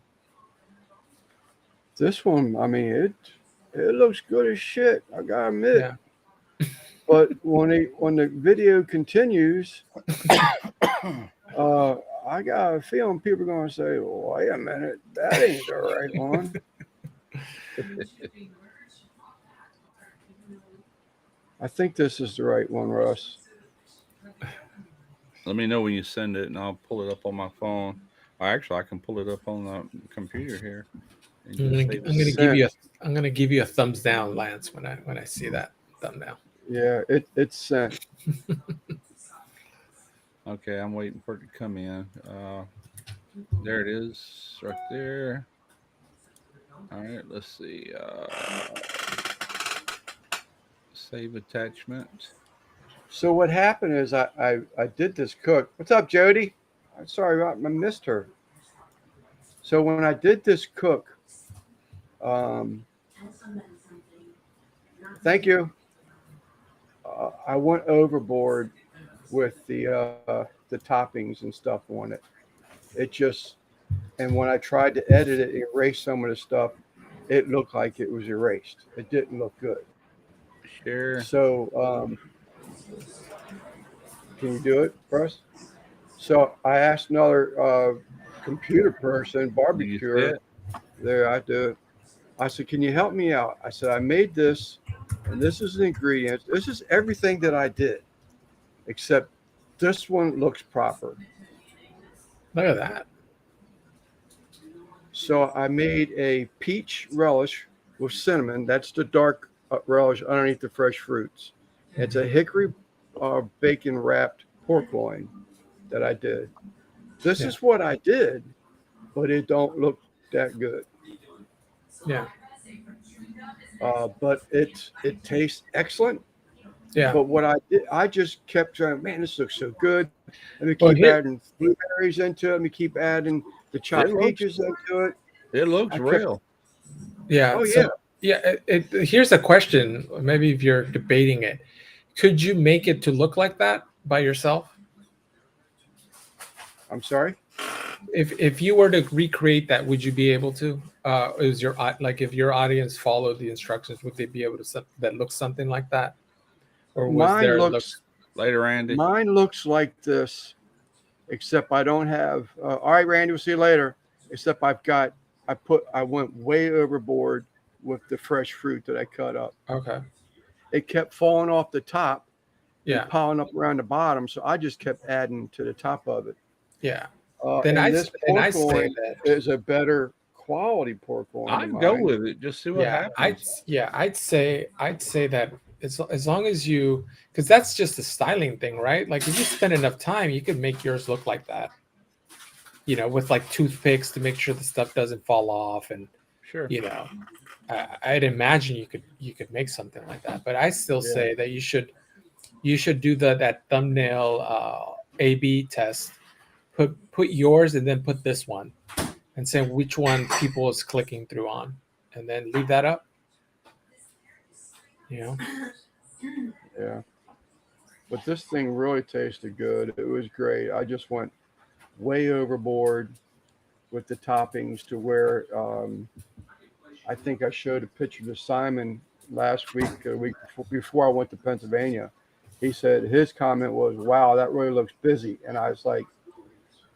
This one, I mean, it looks good as shit. I gotta admit. Yeah. But when the video continues, I got a feeling people are going to say, well, "Wait a minute, that ain't the right one." I think this is the right one, Russ. Let me know when you send it, and I'll pull it up on my phone. Actually, I can pull it up on the computer here. And I'm gonna give you a thumbs down, Lance, when I see that thumbnail. Yeah, it's sent. Okay, I'm waiting for it to come in. There it is, right there. All right, let's see. Save attachment. So what happened is I did this cook. What's up, Jody? I'm sorry, I missed her. So when I did this cook, thank you. I went overboard with the toppings and stuff on it. And when I tried to edit it, erase some of the stuff, it looked like it was erased. It didn't look good. Share. So can you do it for us? So I asked another computer person, barbecuer. There, I do it. I said, can you help me out? I said, I made this, and this is the ingredients. This is everything that I did, except this one looks proper. Look at that. So I made a peach relish with cinnamon. That's the dark relish underneath the fresh fruits. It's a hickory bacon wrapped pork loin that I did. This is what I did, but it don't look that good. Yeah. But it tastes excellent. Yeah. But what I did, I just kept trying. Man, this looks so good. Let me Well, keep here- adding blueberries into it. Let me keep adding the It chopped looks peaches into it. it looks I kept- real. Yeah. Oh so, yeah. Here's a question. Maybe if you're debating it, could you make it to look like that by yourself? I'm sorry. If you were to recreate that, would you be able to? Is your like if your audience followed the instructions, would they be able to that look something like that, or was Mine there looks Later, Andy. mine looks like this, except I don't have. All right, Randy. We'll see you later. Except I went way overboard with the fresh fruit that I cut up. Okay. It kept falling off the top Yeah. and piling up around the bottom, so I just kept adding to the top of it. Yeah. And this pork say loin that. is a better quality pork loin. than I'd go mine. with it. Just see what happens. I'd say that as long as you, because that's just a styling thing, right? Like if you spend enough time, you could make yours look like that. You know, with like toothpicks to make sure the stuff doesn't fall off, and Sure. you know, I'd imagine you could make something like that. But I still Yeah. say that you should do that thumbnail A/B test. Put yours and then put this one, and say which one people is clicking through on, and then leave that up. You know. Yeah. But this thing really tasted good. It was great. I just went way overboard with the toppings to where I think I showed a picture to Simon last week, a week before I went to Pennsylvania. He said his comment was, "Wow, that really looks busy," and I was like,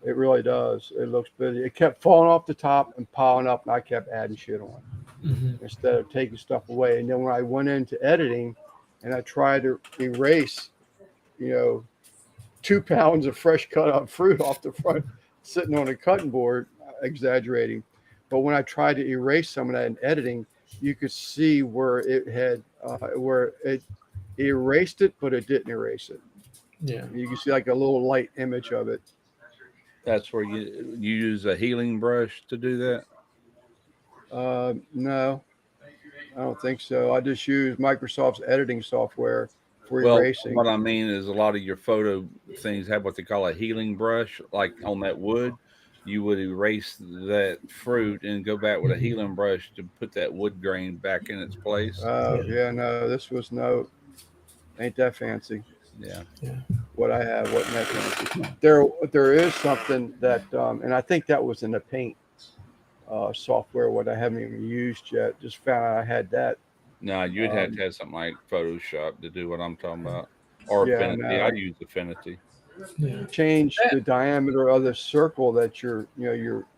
"It really does. It looks busy." It kept falling off the top and piling up, and I kept adding shit on instead of taking stuff away. And then when I went into editing, and I tried to erase, 2 pounds of fresh cut up fruit off the front, sitting on a cutting board, exaggerating. But when I tried to erase some of that in editing, you could see where it had where it erased it, but it didn't erase it. Yeah. You can see like a little light image of it. That's where you use a healing brush to do that. No, I don't think so. I just use Microsoft's editing software for Well, erasing. what I mean is a lot of your photo things have what they call a healing brush, like on that wood. You would erase that fruit and go back with a healing brush to put that wood grain back in its place. Yeah, no, this was ain't that fancy. Yeah. What I have wasn't that fancy. There is something that, and I think that was in the paint software, what I haven't even used yet. Just found out I had that. No, you'd have to have something like Photoshop to do what I'm talking about, or Yeah, Affinity. no. I use Affinity. Yeah. Change the diameter of the circle that you're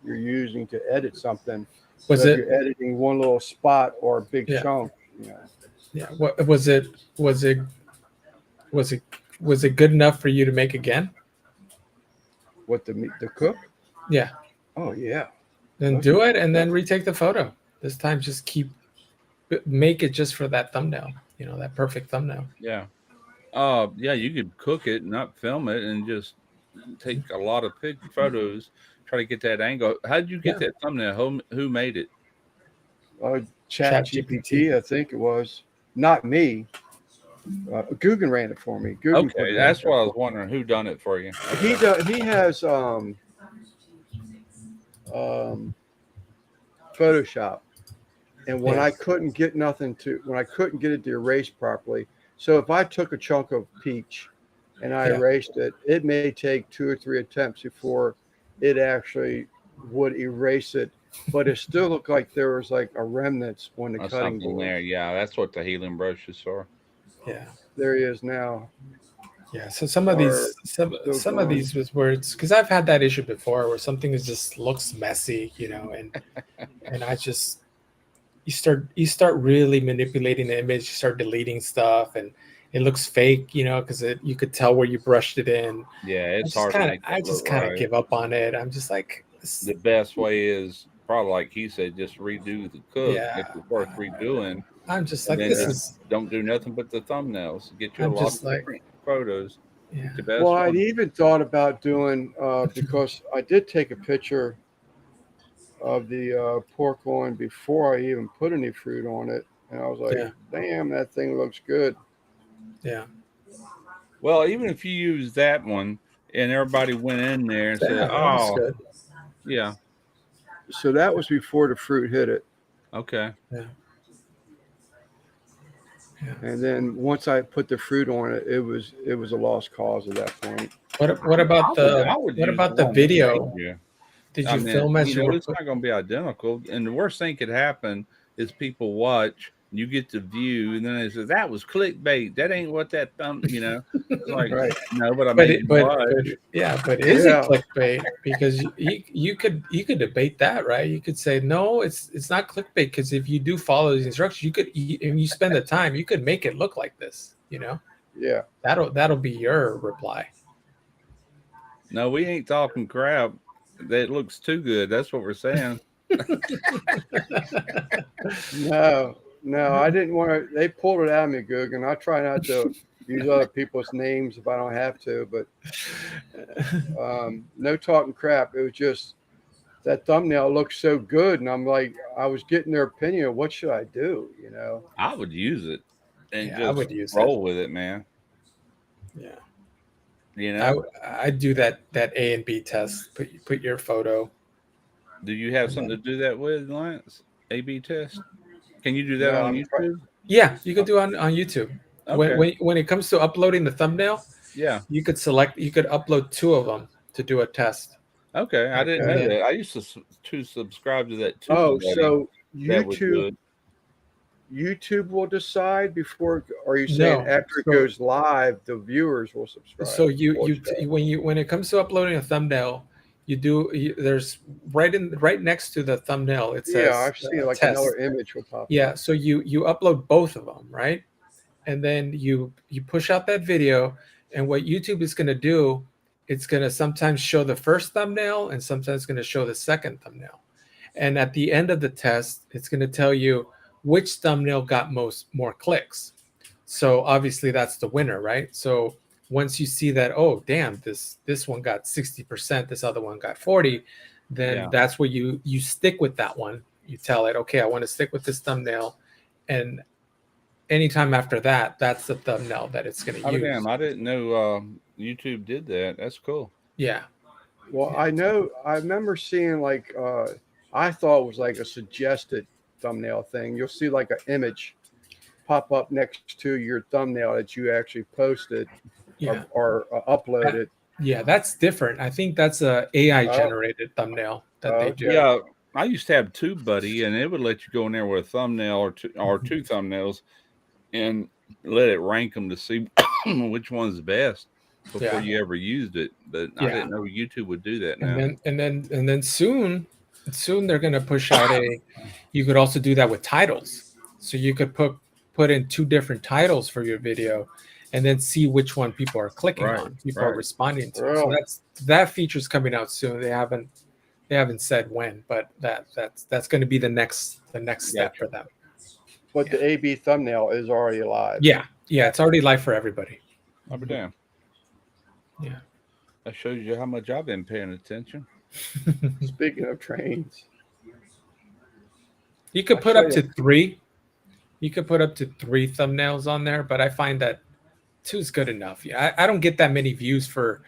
using to edit something. Was So if it? you're editing one little spot or a big Yeah. chunk? Yeah. What was it? Was it good enough for you to make again? What the cook? Yeah. Oh yeah. Then do it and then retake the photo. This time, just make it just for that thumbnail. You know, that perfect thumbnail. Yeah. Yeah, you could cook it, not film it, and just take a lot of photos, try to get that angle. How did you get that thumbnail? Who made it? Chat GPT, I think it was. Not me. Guggen ran it for me. Guggen put Okay, it that's in what I there. was wondering. Who done it for you? He has Photoshop, and when I couldn't get it to erase properly, so if I took a chunk of peach and I erased it, it may take 2 or 3 attempts before it actually would erase it, but it still looked like there was like a remnants on the Or cutting something board. there. Yeah, that's what the healing brush is for. Yeah. There he is now. Yeah. So some of these was where it's because I've had that issue before where something just looks messy, and I just you start really manipulating the image, you start deleting stuff, and it looks fake, because you could tell where you brushed it in. Yeah, it's hard to make that I just look kind of right. give up on it. I'm just like, The best way is probably like he said, just redo the cook. Yeah. If it's worth redoing, I'm just like, then this just is. don't do nothing but the thumbnails. Get you I'm a lot just of like- different photos. Yeah. The best Well, I'd one. even thought about doing because I did take a picture of the pork loin before I even put any fruit on it, and I was like, Yeah. "Damn, that thing looks good." Yeah. Well, even if you use that one and everybody went in there and Yeah, said, that was "Oh, good. yeah, So that was before the fruit hit it. okay." Yeah. Yeah. And then once I put the fruit on it, it was a lost cause at that point. What about I would what use about the the one that video? made you. Did I you mean, film as you were it's put, not going to be identical. And the worst thing could happen is people watch, you get the view, and then they say that was clickbait. That ain't what that thumb. It's like, Right. no, but I made you watch. yeah, but is Yeah. it clickbait? Because you could debate that, right? You could say no, it's not clickbait because if you do follow these instructions, and you spend the time, you could make it look like this. Yeah. That'll be your reply. No, we ain't talking crap. That looks too good. That's what we're saying. No, I didn't want to. They pulled it out of me, Guggen. I try not to use other people's names if I don't have to, but no talking crap. It was just that thumbnail looked so good, and I'm like, I was getting their opinion. What should I do? I would use it and Yeah, I just would use roll with it, man. Yeah. You know, I do that A and B test. Put your photo. do you have something to do that with, Lance? A/B test? Can you do that No, on I'm try- YouTube? Yeah, you could do on YouTube. Okay. When it comes to uploading the thumbnail, Yeah. you could upload two of them to do a test. Okay. I didn't Okay. know that. I used to subscribe to that too. Oh, buddy. so That was good. YouTube will decide before. Are you saying No, after it so- goes live, the viewers will subscribe? So Watch that. when it comes to uploading a thumbnail, there's right next to the thumbnail it says Yeah, I've seen like test. another image will pop. Yeah, up. so you upload both of them, right? And then you push out that video, and what YouTube is going to do, it's going to sometimes show the first thumbnail and sometimes going to show the second thumbnail. And at the end of the test, it's going to tell you which thumbnail got more clicks. So obviously that's the winner, right? So once you see that, oh damn, this one got 60%, this other one got 40, then Yeah. that's where you stick with that one. You tell it, okay, I want to stick with this thumbnail, and anytime after that, that's the thumbnail that it's going to Oh, use. damn. I didn't know YouTube did that. That's cool. Yeah. Well, I know. I remember seeing like I thought it was like a suggested thumbnail thing. You'll see like an image pop up next to your thumbnail that you actually posted Yeah. or uploaded. Yeah, that's different. I think that's a AI generated thumbnail that they do. Yeah. I used to have TubeBuddy, and it would let you go in there with a thumbnail or two thumbnails and let it rank them to see which one's best before you ever used it. But I didn't know YouTube would do that now. And then soon they're going to push out you could also do that with titles. So you could put in two different titles for your video and then see which one people are clicking on, people are responding to. Really? So that feature's coming out soon. They haven't said when, but that's going to be the next step for them. But the AB thumbnail is already live. Yeah, it's already live for everybody. I'll be damned. Yeah. That shows you how much I've been paying attention. Speaking of trains, You could I'll put show up to three. You could put up to 3 thumbnails on there, but I find that 2 is good enough. Yeah, I don't get that many views for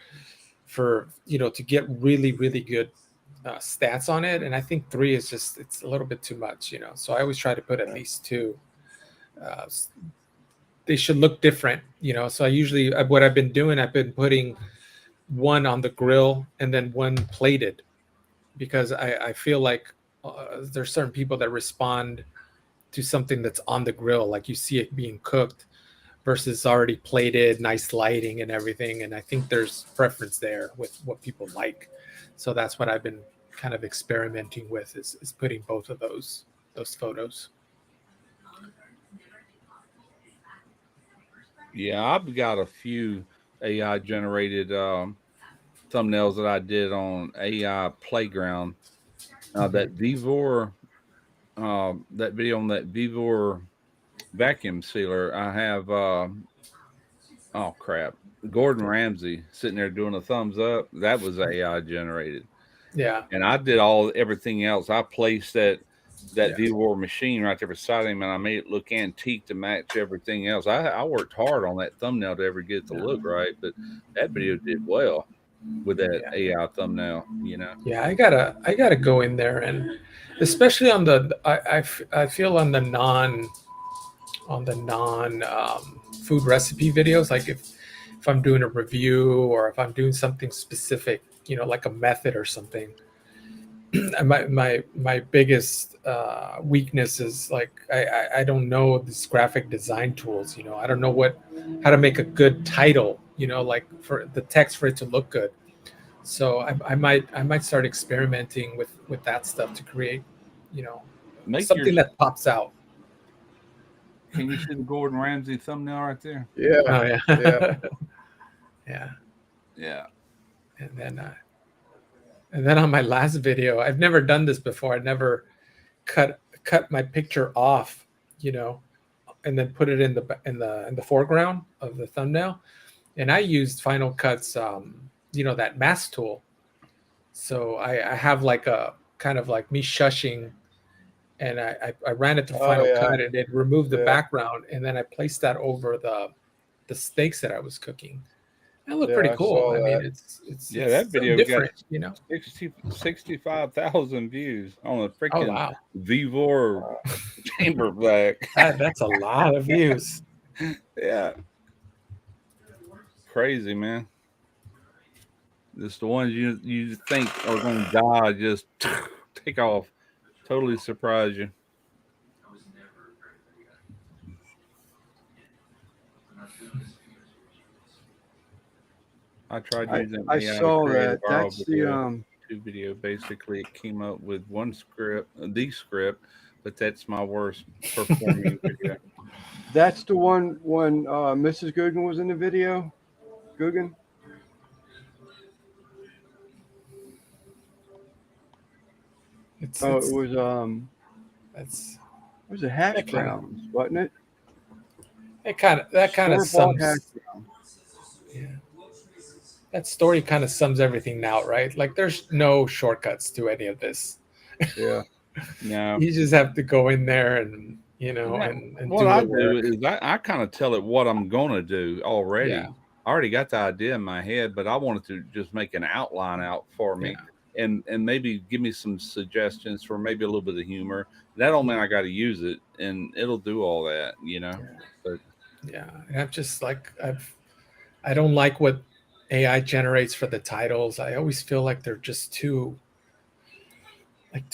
to get really really good stats on it, and I think 3 is it's a little bit too much. So I always try to put at least 2. They should look different. So I usually what I've been doing, I've been putting one on the grill and then one plated, because I feel like there's certain people that respond to something that's on the grill, like you see it being cooked versus already plated, nice lighting and everything. And I think there's preference there with what people like. So that's what I've been kind of experimenting with is putting both of those photos. Yeah, I've got a few AI generated thumbnails that I did on AI Playground. That Vivor, that video on that Vivor vacuum sealer, I have, oh crap, Gordon Ramsay sitting there doing a thumbs up. That was AI generated. Yeah. And I did everything else. I placed that that Yeah. V-War machine right there beside him, and I made it look antique to match everything else. I worked hard on that thumbnail to ever get it to look right, but that video did well with that Yeah. AI thumbnail. You know, Yeah, I gotta go in there, and especially on the I feel on the non food recipe videos, like if I'm doing a review or if I'm doing something specific, like a method or something. My biggest weakness is like I don't know these graphic design tools. I don't know how to make a good title. Like for the text for it to look good. So I might start experimenting with that stuff to create, make your. something that pops out. Can you see the Gordon Ramsay thumbnail right there? Yeah. Oh yeah, Yeah. yeah. Yeah. And then on my last video, I've never done this before. I never cut my picture off, and then put it in the foreground of the thumbnail. And I used Final Cut's that mask tool. So I have like a kind of like me shushing, and I ran it to Oh, Final yeah. Cut, and it removed the Yeah. background, and then I placed that over the steaks that I was cooking. That looked Yeah, pretty I cool. saw I mean, that. it's Yeah, it's that so video got different. 65,000 views on a Oh freaking wow, V-War chamber black. that's a lot of views. Yeah. Crazy, man. Just the ones you think are going to die, just take off. Totally surprise you. I tried using I AI to saw create a that. viral That's video. the YouTube video. Basically, it came up with the script, but that's my worst performing video. that's the one when Mrs. Guggen was in the video. Guggen. It's, Oh, it's it was that's it was a hash That kinda- browns, wasn't it? that kind of Store-bought sums. hash browns. Yeah. That story kind of sums everything out, right? Like there's no shortcuts to any of this. Yeah. No. You just have to go in there and Yeah. and What do I the do work. is I kind of tell it what I'm going to do already. Yeah. I already got the idea in my head, but I wanted to just make an outline out for me. And maybe give me some suggestions for maybe a little bit of humor. That don't mean I got to use it, and it'll do all that, But Yeah, and I'm just like I don't like what AI generates for the titles. I always feel like they're just too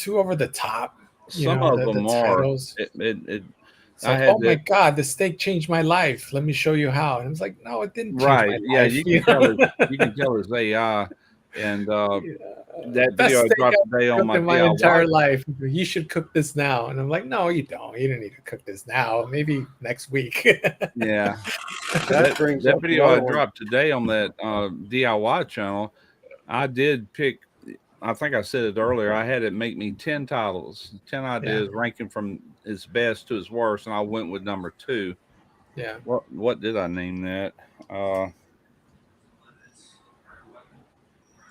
over the top. some of the them are. titles. I It's like, had oh my that- God, the steak changed my life. Let me show you how. And I was like, no, it didn't change Right? my Yeah, life. you can tell. You can tell it's AI, and that Best video I steak dropped I've today on cooked my in my DIY. entire life. You should cook this now. And I'm like, no, you don't. You don't need to cook this now. Maybe next week. Yeah, That brings that up video I another one. dropped today on that DIY channel. I did pick. I think I said it earlier. I had it make me 10 titles, 10 ideas, ranking from its best to its worst, and I went with number 2. Yeah. What did I name that?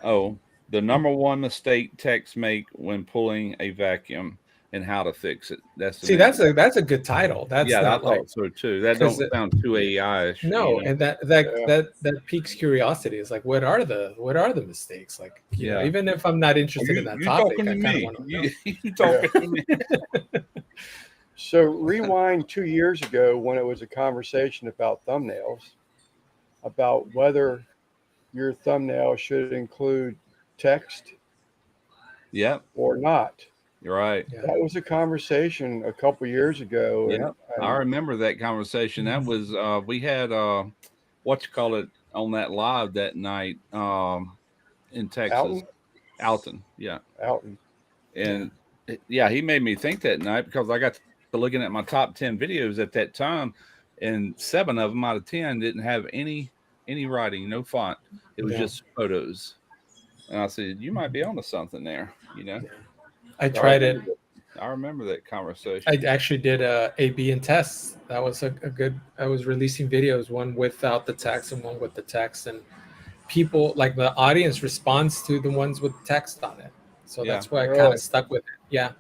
The number one mistake techs make when pulling a vacuum and how to fix it. That's the See, name. that's a good title. That's I not like thought so too. That 'cause don't it- sound too AI-ish. no, you know? and that piques curiosity. It's like, what are the mistakes? Like, Yeah. even if I'm not interested in that topic, I kind of want to know. You talking to me? So rewind 2 years ago when it was a conversation about thumbnails, about whether your thumbnail should include text Yep, or not. you're right. Yeah. That was a conversation a couple years ago. Yep. I remember that conversation. That was we had what you call it on that live that night in Texas. Alton, yeah. Alton. And he made me think that night because I got to looking at my top 10 videos at that time, and 7 of them out of 10 didn't have any writing, no font. It was just photos. And I said, you might be onto something there, I tried it. I remember that conversation. I actually did A/B and tests. That was a good. I was releasing videos, one without the text and one with the text, and people like the audience responds to the ones with text on it. So that's why I kind Really? of stuck with it. Yeah.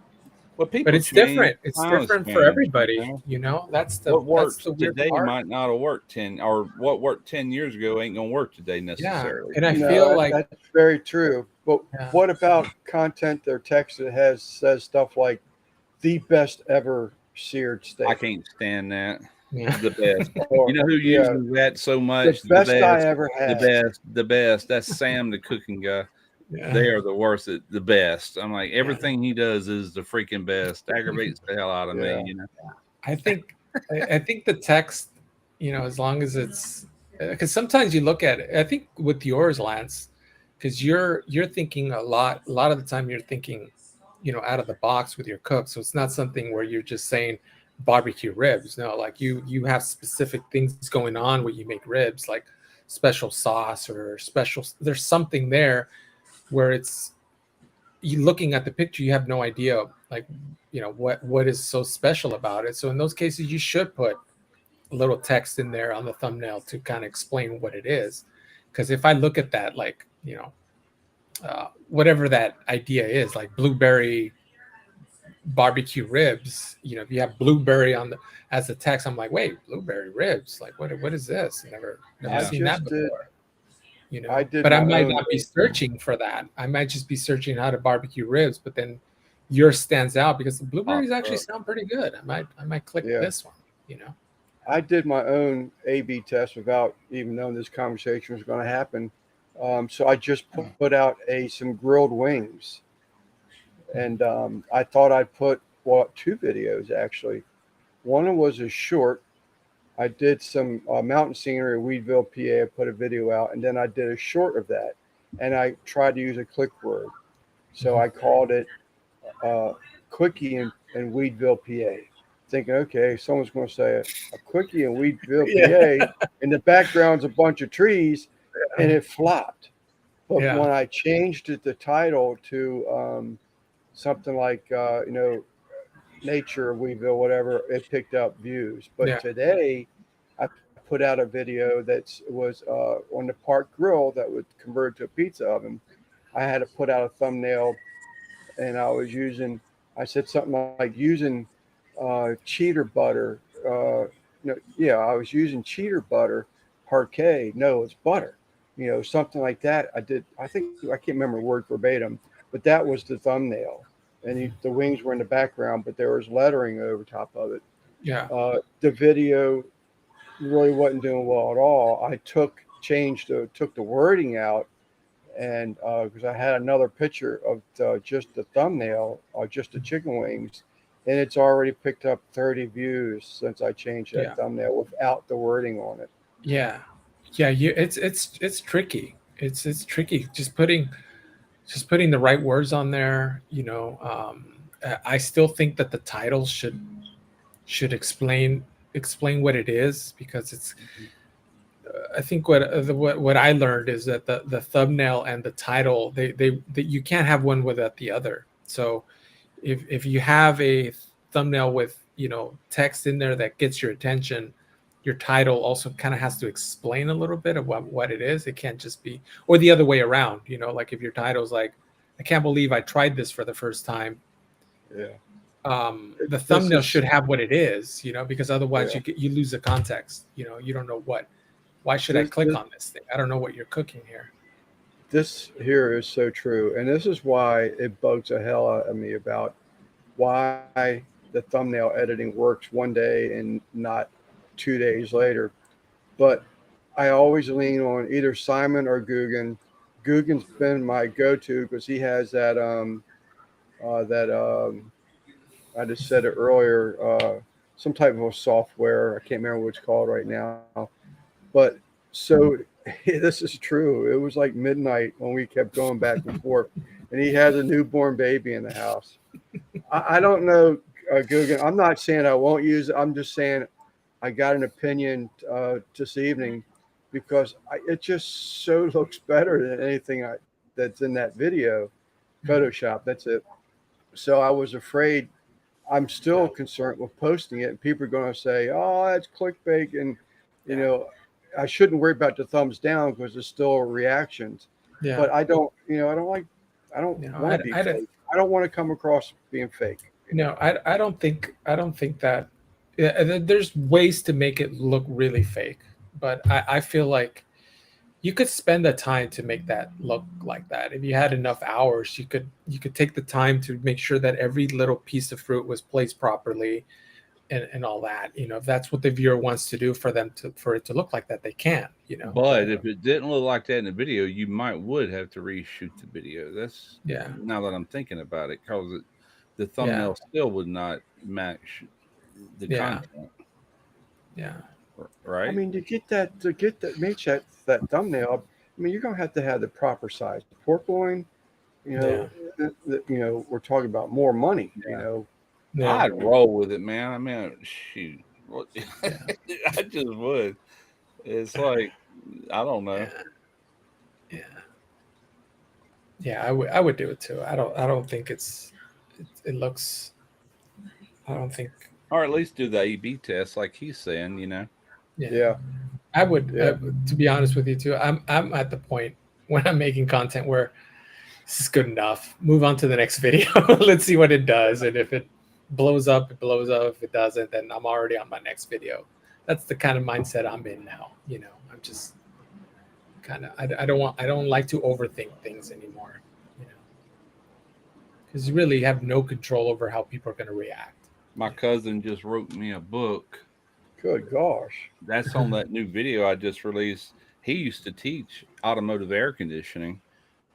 Well, people But it's change, different. It's times different for change, everybody. you know? You know, that's What works the weird today part. might not have worked 10, or what worked 10 years ago ain't gonna work today Yeah, necessarily. and I No, feel like that's very true. But yeah, what about content or text that says stuff like the best ever seared steak? I can't stand that. yeah, The best. Or, You know who yeah, uses that so the much? best I ever The had. best, the best. That's Sam, the cooking guy. yeah, They are the worst at the best. I'm like, yeah. everything he does is the freaking best. Aggravates the hell out of Yeah. me, you know. I think I think the text, you know, as long as it's because sometimes you look at it. I think with yours, Lance, because you're thinking a lot. A lot of the time, you're thinking, you know, out of the box with your cook. So it's not something where you're just saying barbecue ribs. No, like you have specific things going on where you make ribs, like special sauce or special. There's something there where it's you looking at the picture, you have no idea, like, you know, what is so special about it. So in those cases, you should put a little text in there on the thumbnail to kind of explain what it is. Because if I look at that, like, you know, whatever that idea is, like blueberry barbecue ribs, you know, if you have blueberry on the as the text, I'm like, wait, blueberry ribs, like what is this? Never Yeah. seen that just did- before. You know, I did but I my might own- not be searching for that. I might just be searching how to barbecue ribs, but then yours stands out because the blueberries Pops actually up. sound pretty good. I might click Yeah. this one, you know. I did my own A/B test without even knowing this conversation was going to happen. So I just put out some grilled wings, and I thought I'd put two videos actually. One was a short. I did some mountain scenery in Weedville, PA. I put a video out, and then I did a short of that, and I tried to use a click word. So I called it Quickie in Weedville, PA. Thinking, okay, someone's going to say a quickie in Weedville, PA. In the background's a bunch of trees, and it flopped. But Yeah. when I changed the title to something like you know, nature of Weedville, whatever, it picked up views. But Yeah. today, I put out a video that was on the park grill that would convert to a pizza oven. I had to put out a thumbnail, and I said something like using cheater butter. No, yeah, I was using cheater butter, parquet. No, it's butter. You know, something like that. I think I can't remember word verbatim, but that was the thumbnail. And the wings were in the background, but there was lettering over top of it. Yeah. The video really wasn't doing well at all. I took the wording out, and because I had another picture of just the thumbnail, just the chicken wings, and it's already picked up 30 views since I changed that thumbnail without the wording on it. Yeah. It's tricky. It's tricky just putting the right words on there, you know. I still think that the title should explain what it is, because it's I think what I learned is that the thumbnail and the title, they you can't have one without the other. So if you have a thumbnail with, you know, text in there that gets your attention, your title also kind of has to explain a little bit of what it is. It can't just be, or the other way around, you know, like if your title's like, I can't believe I tried this for the first time. Yeah. The thumbnail should have what it is, you know, because otherwise Yeah. you lose the context. You know, you don't know why should I click on this thing? I don't know what you're cooking here. This here is so true, and this is why it bugs the hell out of me about why the thumbnail editing works one day and not 2 days later. But I always lean on either Simon or Guggen. Guggen's been my go-to because he has that I just said it earlier, some type of a software. I can't remember what it's called right now. But so this is true. It was like midnight when we kept going back and forth, and he has a newborn baby in the house. I don't know, Guggen. I'm not saying I won't use it. I'm just saying I got an opinion this evening because it just so looks better than anything that's in that video. Photoshop, that's it. So I was afraid. I'm still concerned with posting it, and people are going to say, "Oh, that's clickbait," and you know, I shouldn't worry about the thumbs down because there's still reactions. But I don't want to be fake. I don't want to come across being fake. No, I don't think that. Yeah, and then there's ways to make it look really fake, but I feel like you could spend the time to make that look like that. If you had enough hours, you could take the time to make sure that every little piece of fruit was placed properly and all that. You know, if that's what the viewer wants to do for it to look like that, they can. You know, But if it didn't look like that in the video, you would have to reshoot the video. That's yeah, now that I'm thinking about it, because the yeah, thumbnail still would not match the yeah, content, yeah, I right? mean, to match that thumbnail, I mean, you're gonna have to have the proper size pork loin. You yeah, know, we're talking about more money. You Yeah, know, yeah, I'd roll with it, man. I mean, shoot, what? yeah, I just would. It's like I don't know. yeah, yeah. Yeah, I would do it too. I don't think it looks. I don't think. Or at least do the A/B test, like he's saying. Yeah, yeah, I would. yeah. To be honest with you too, I'm at the point when I'm making content where this is good enough. Move on to the next video. Let's see what it does, and if it blows up, it blows up. If it doesn't, then I'm already on my next video. That's the kind of mindset I'm in now. You know, I'm just kind of. I don't like to overthink things anymore. You know, because you really have no control over how people are going to react. My cousin just wrote me a book. Good gosh. That's on that new video I just released. He used to teach automotive air conditioning,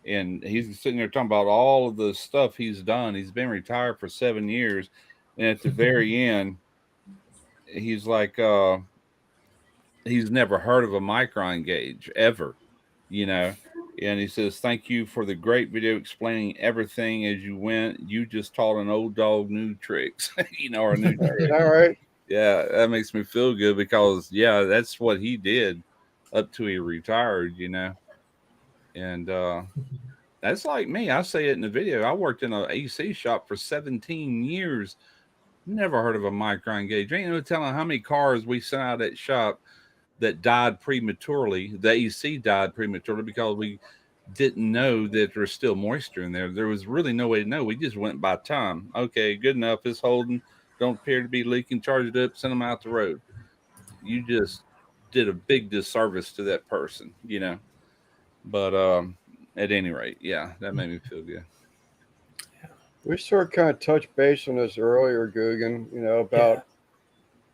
and he's sitting there talking about all of the stuff he's done. He's been retired for 7 years, and at the very end, he's like, he's never heard of a micron gauge ever, you know. And he says, "Thank you for the great video explaining everything as you went. You just taught an old dog new tricks, or a new trick." All right. Yeah, that makes me feel good because that's what he did up to he retired. And that's like me. I say it in the video. I worked in an AC shop for 17 years. Never heard of a micron gauge. Ain't no telling how many cars we sent out at shop that died prematurely. The AC died prematurely because we didn't know that there's still moisture in there. There was really no way to know. We just went by time. Okay, good enough. It's holding. Don't appear to be leaking. Charge it up. Send them out the road. You just did a big disservice to that person. But at any rate, yeah, that made me feel good. We sort of kind of touched base on this earlier, Guggen. About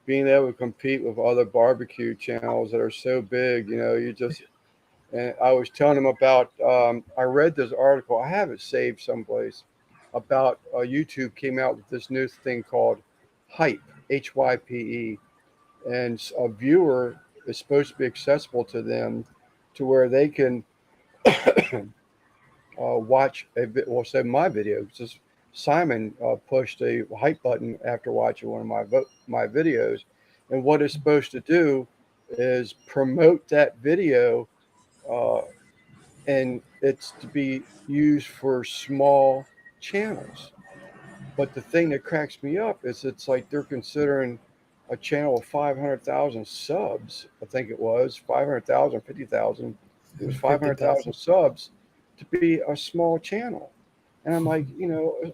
being able to compete with other barbecue channels that are so big. And I was telling him about. I read this article. I have it saved someplace about YouTube came out with this new thing called Hype, HYPE, and a viewer is supposed to be accessible to them, to where they can watch a bit. Well, say my video. Just Simon pushed a hype button after watching one of my videos, and what it's supposed to do is promote that video, and it's to be used for small channels. But the thing that cracks me up is it's like they're considering a channel of 500,000 subs. I think it was 500,000, 50,000. It was 500,000 subs to be a small channel. And I'm like,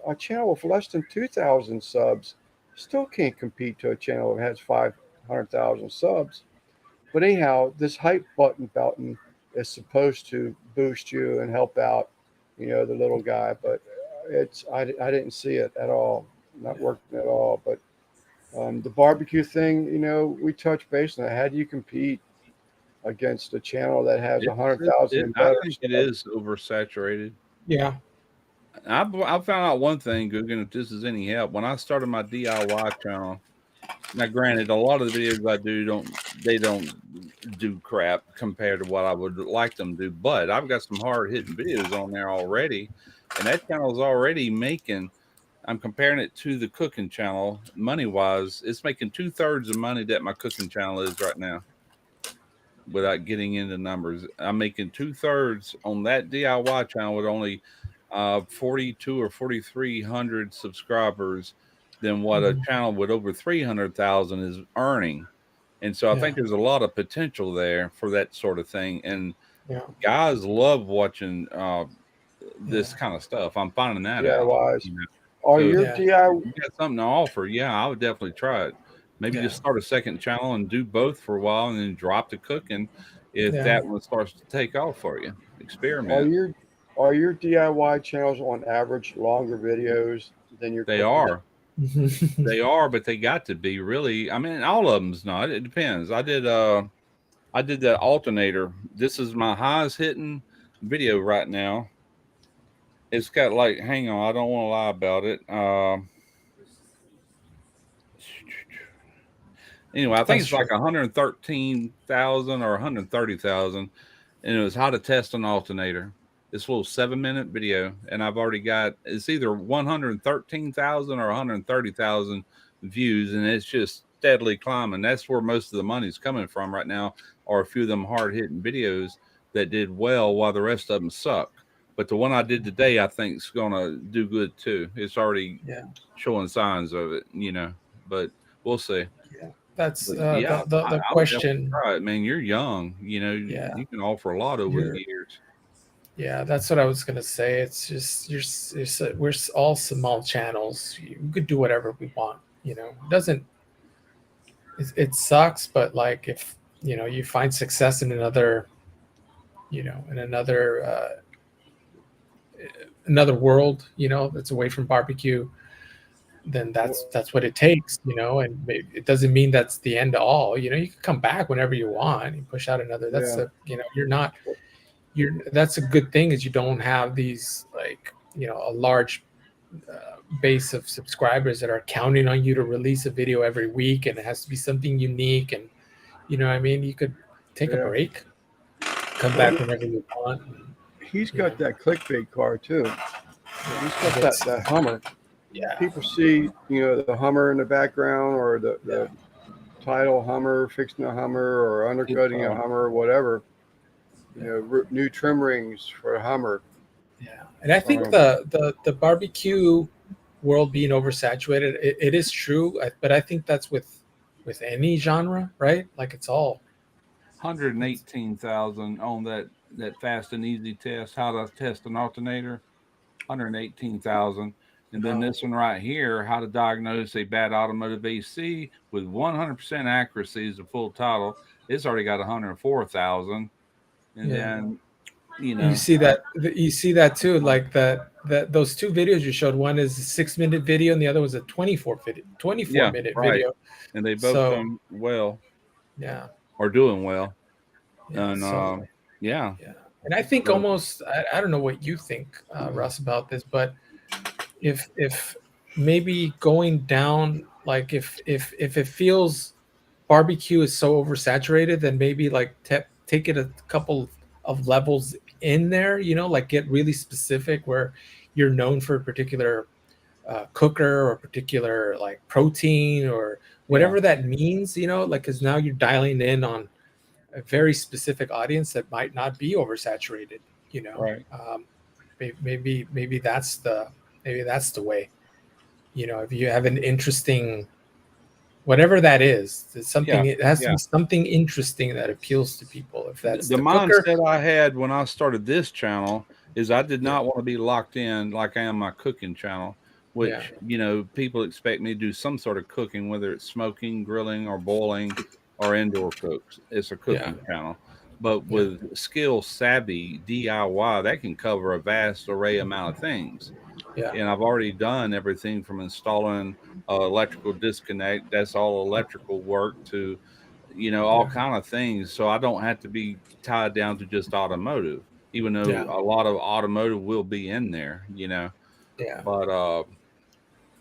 a channel with less than 2,000 subs still can't compete to a channel that has 500,000 subs. But anyhow, this hype button is supposed to boost you and help out, the little guy. But I didn't see it at all, not working at all. But the barbecue thing, we touched base on that. How do you compete against a channel that has 100,000? I think it is oversaturated. Yeah. I found out one thing, Guggen, if this is any help. When I started my DIY channel, now granted, a lot of the videos I do don't do crap compared to what I would like them to do, but I've got some hard hitting videos on there already, and that channel is already making. I'm comparing it to the cooking channel, money wise, it's making 2/3 of money that my cooking channel is right now. Without getting into numbers, I'm making 2/3 on that DIY channel with only 42 or 4,300 subscribers than what a channel with over 300,000 is earning. And so I think there's a lot of potential there for that sort of thing. And guys love watching this kind of stuff. I'm finding that out. Wise. Are So your Yeah. DIY? you got something to offer, yeah, I would definitely try it. Maybe Yeah. just start a second channel and do both for a while, and then drop the cooking if Yeah. that one starts to take off for you. Are Experiment. your DIY channels on average longer videos than your They cooking? are. They are, but they got to be really. I mean, all of them's not. It depends. I did that alternator. This is my highest hitting video right now. It's got like, hang on, I don't want to lie about it. Anyway, I think That's it's true. like 113,000 or 130,000, and it was how to test an alternator. This little 7-minute video, and I've already got, it's either 113,000 or 130,000 views, and it's just steadily climbing. That's where most of the money's coming from right now, are a few of them hard hitting videos that did well while the rest of them suck. But the one I did today, I think is gonna do good too. It's already Yeah. showing signs of it, you know. But we'll see. That's But yeah, the I would definitely question. try it, man. You're young, you know. Yeah. You can offer a lot over the You're- years. Yeah, that's what I was gonna say. It's just we're all small channels. We could do whatever we want. You know, it doesn't. It sucks, but like if you find success in another, in another world, that's away from barbecue, then that's what it takes. And it doesn't mean that's the end all. You can come back whenever you want and push out another. That's that's a good thing, is you don't have these a large base of subscribers that are counting on you to release a video every week, and it has to be something unique. And what I mean, you could take a Yeah. break, come back whenever you want. He's got that clickbait car too. He's got that Hummer. Yeah, People see, the Hummer in the background, or the title Hummer, fixing a Hummer, or undercutting a Hummer, or whatever. New trim rings for a Hummer. yeah. And I think the barbecue world being oversaturated, it is true, but I think that's with any genre, right? Like it's all 118,000 on that fast and easy test, how to test an alternator. 118,000. And then this one right here, how to diagnose a bad automotive AC with 100% accuracy, is the full title. It's already got 104,000. And then, you see that too, like that those two videos you showed. One is a 6-minute video, and the other was a 24-minute right. video. And they both done well. Yeah. Or doing well. Yeah, And yeah. And I think almost, I don't know what you think, Russ, about this, but if maybe going down, like if it feels barbecue is so oversaturated, then maybe like take it a couple of levels in there, like get really specific, where you're known for a particular cooker, or a particular like protein, or whatever that means, like, because now you're dialing in on a very specific audience that might not be oversaturated, Right. Maybe that's the way, if you have an interesting, whatever that is, it's something, it has to be something interesting that appeals to people. If that's the cooker, mindset I had when I started this channel is I did not want to be locked in like I am my cooking channel, which people expect me to do some sort of cooking, whether it's smoking, grilling, or boiling, or indoor cooks. It's a cooking channel. But with skill savvy DIY, that can cover a vast array amount of things. Yeah. And I've already done everything from installing electrical disconnect, that's all electrical work, to all kind of things. So I don't have to be tied down to just automotive, even though a lot of automotive will be in there, but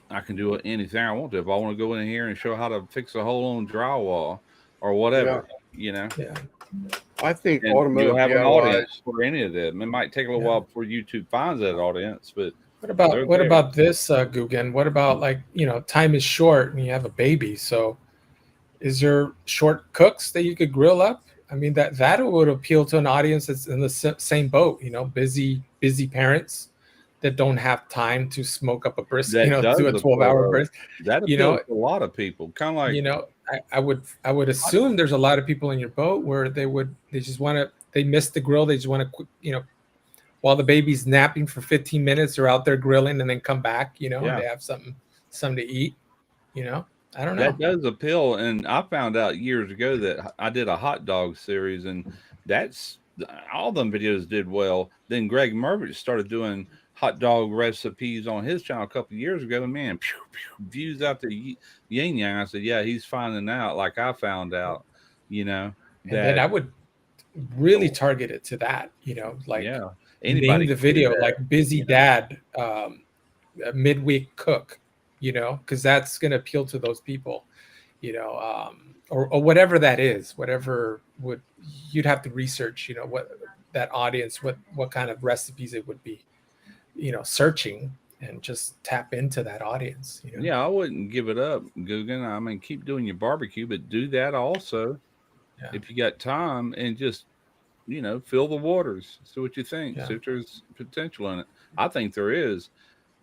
I can do anything I want to. If I want to go in here and show how to fix a hole on drywall or whatever, I think and automotive you'll have an DIYs, audience for any of them. It might take a little while before YouTube finds that audience, but what about this, Guggen? What about, like, time is short and you have a baby, so is there short cooks that you could grill up? I mean, that would appeal to an audience that's in the same boat, busy parents that don't have time to smoke up a brisket, do a 12-hour brisket. That appeals to a lot of people. Kind of like, I would assume there's a lot of people in your boat where they missed the grill, they just want to quick, while the baby's napping for 15 minutes, they're out there grilling and then come back, Yeah. and they have something to eat, I don't know. That does appeal. And I found out years ago that I did a hot dog series, and that's all them videos did well. Then Greg Mervich started doing hot dog recipes on his channel a couple of years ago, and man, views out the yin yang. I said, yeah, he's finding out like I found out, And then I would really target it to that, like yeah, name anybody the can do video that. like busy dad, a midweek cook, because that's going to appeal to those people, or whatever that is, whatever you'd have to research, what that audience, what kind of recipes it would be, searching, and just tap into that audience. Yeah, I wouldn't give it up, Guggen. I mean, keep doing your barbecue, but do that also Yeah. if you got time, and just fill the waters, see what you think. Yeah. See if there's potential in it. I think there is.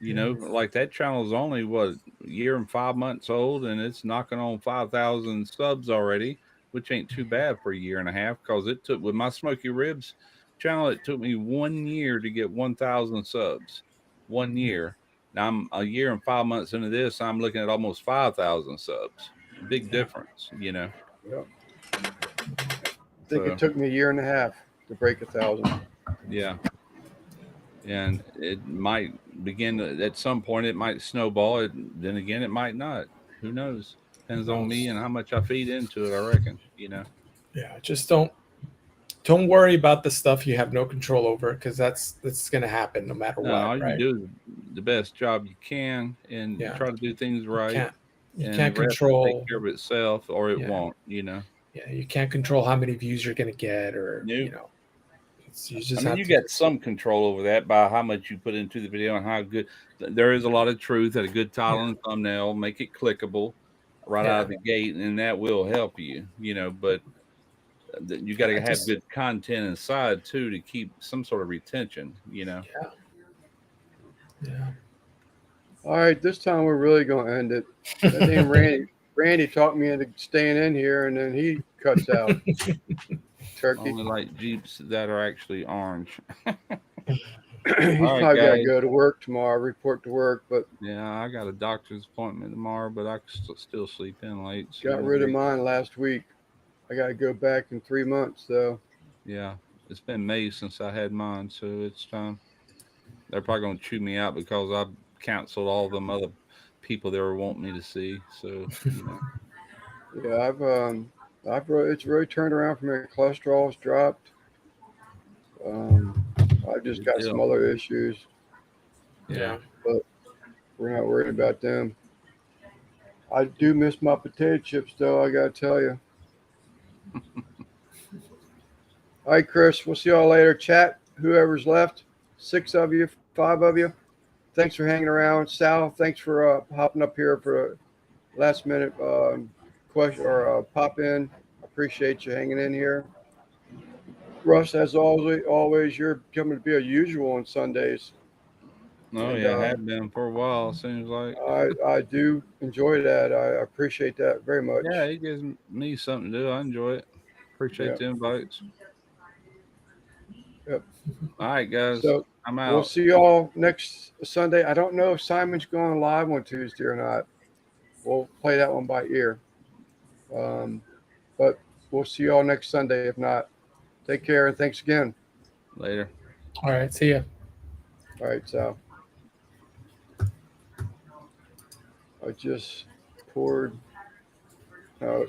Like that channel is only what, a year and 5 months old, and it's knocking on 5,000 subs already, which ain't too bad for a year and a half. Because it took, with my Smoky Ribs channel, it took me 1 year to get 1,000 subs. 1 year. Now I'm a year and 5 months into this. I'm looking at almost 5,000 subs. Big difference, Yep. I think So- it took me a year and a half to break 1,000. Yeah. And it might begin at some point, it might snowball. Then again, it might not. Who knows? Depends on me and how much I feed into it, I reckon, Yeah, just don't worry about the stuff you have no control over, because that's going to happen no matter No, what. all you Right? do is the best job you can, and Yeah. try to do things right. You and can't the rest will control. take care of itself, or it Yeah. won't. Yeah, you can't control how many views you're going to get, or Nope. you just I mean, have you to got some control over that by how much you put into the video and how good. There is a lot of truth at a good title and thumbnail, make it clickable right out of the gate, and that will help you. But you got to have good content inside too to keep some sort of retention. Yeah. All right, this time we're really going to end it. That name Randy talked me into staying in here, and then he cuts out. Turkey. Only like Jeeps that are actually orange. He's right, probably got to guys. go to work tomorrow, report to work, but Yeah, I got a doctor's appointment tomorrow, but I can still sleep in late. So got rid of mine last week. I got to go back in 3 months, though. Yeah, it's been May since I had mine, so it's time. They're probably going to chew me out because I canceled all them other people they were wanting me to see. So, Yeah, it's really turned around for me. Cholesterol's dropped. I've just got some other issues. yeah. But we're not worried about them. I do miss my potato chips, though, I got to tell you. All right, Chris, we'll see y'all later. Chat, whoever's left, 6 of you, 5 of you. Thanks for hanging around. Sal, thanks for hopping up here for a last minute question or pop in. Appreciate you hanging in here. Russ, as always, you're coming to be a usual on Sundays. Oh, And, yeah, I have been for a while, seems like. I do enjoy that. I appreciate that very much. Yeah, it gives me something to do. I enjoy it. Appreciate the invites. Yep. All right, guys. So I'm out. we'll see y'all next Sunday. I don't know if Simon's going live on Tuesday or not. We'll play that one by ear. But we'll see y'all next Sunday. If not, take care and thanks again. Later. All right, see ya. All right, so I just poured out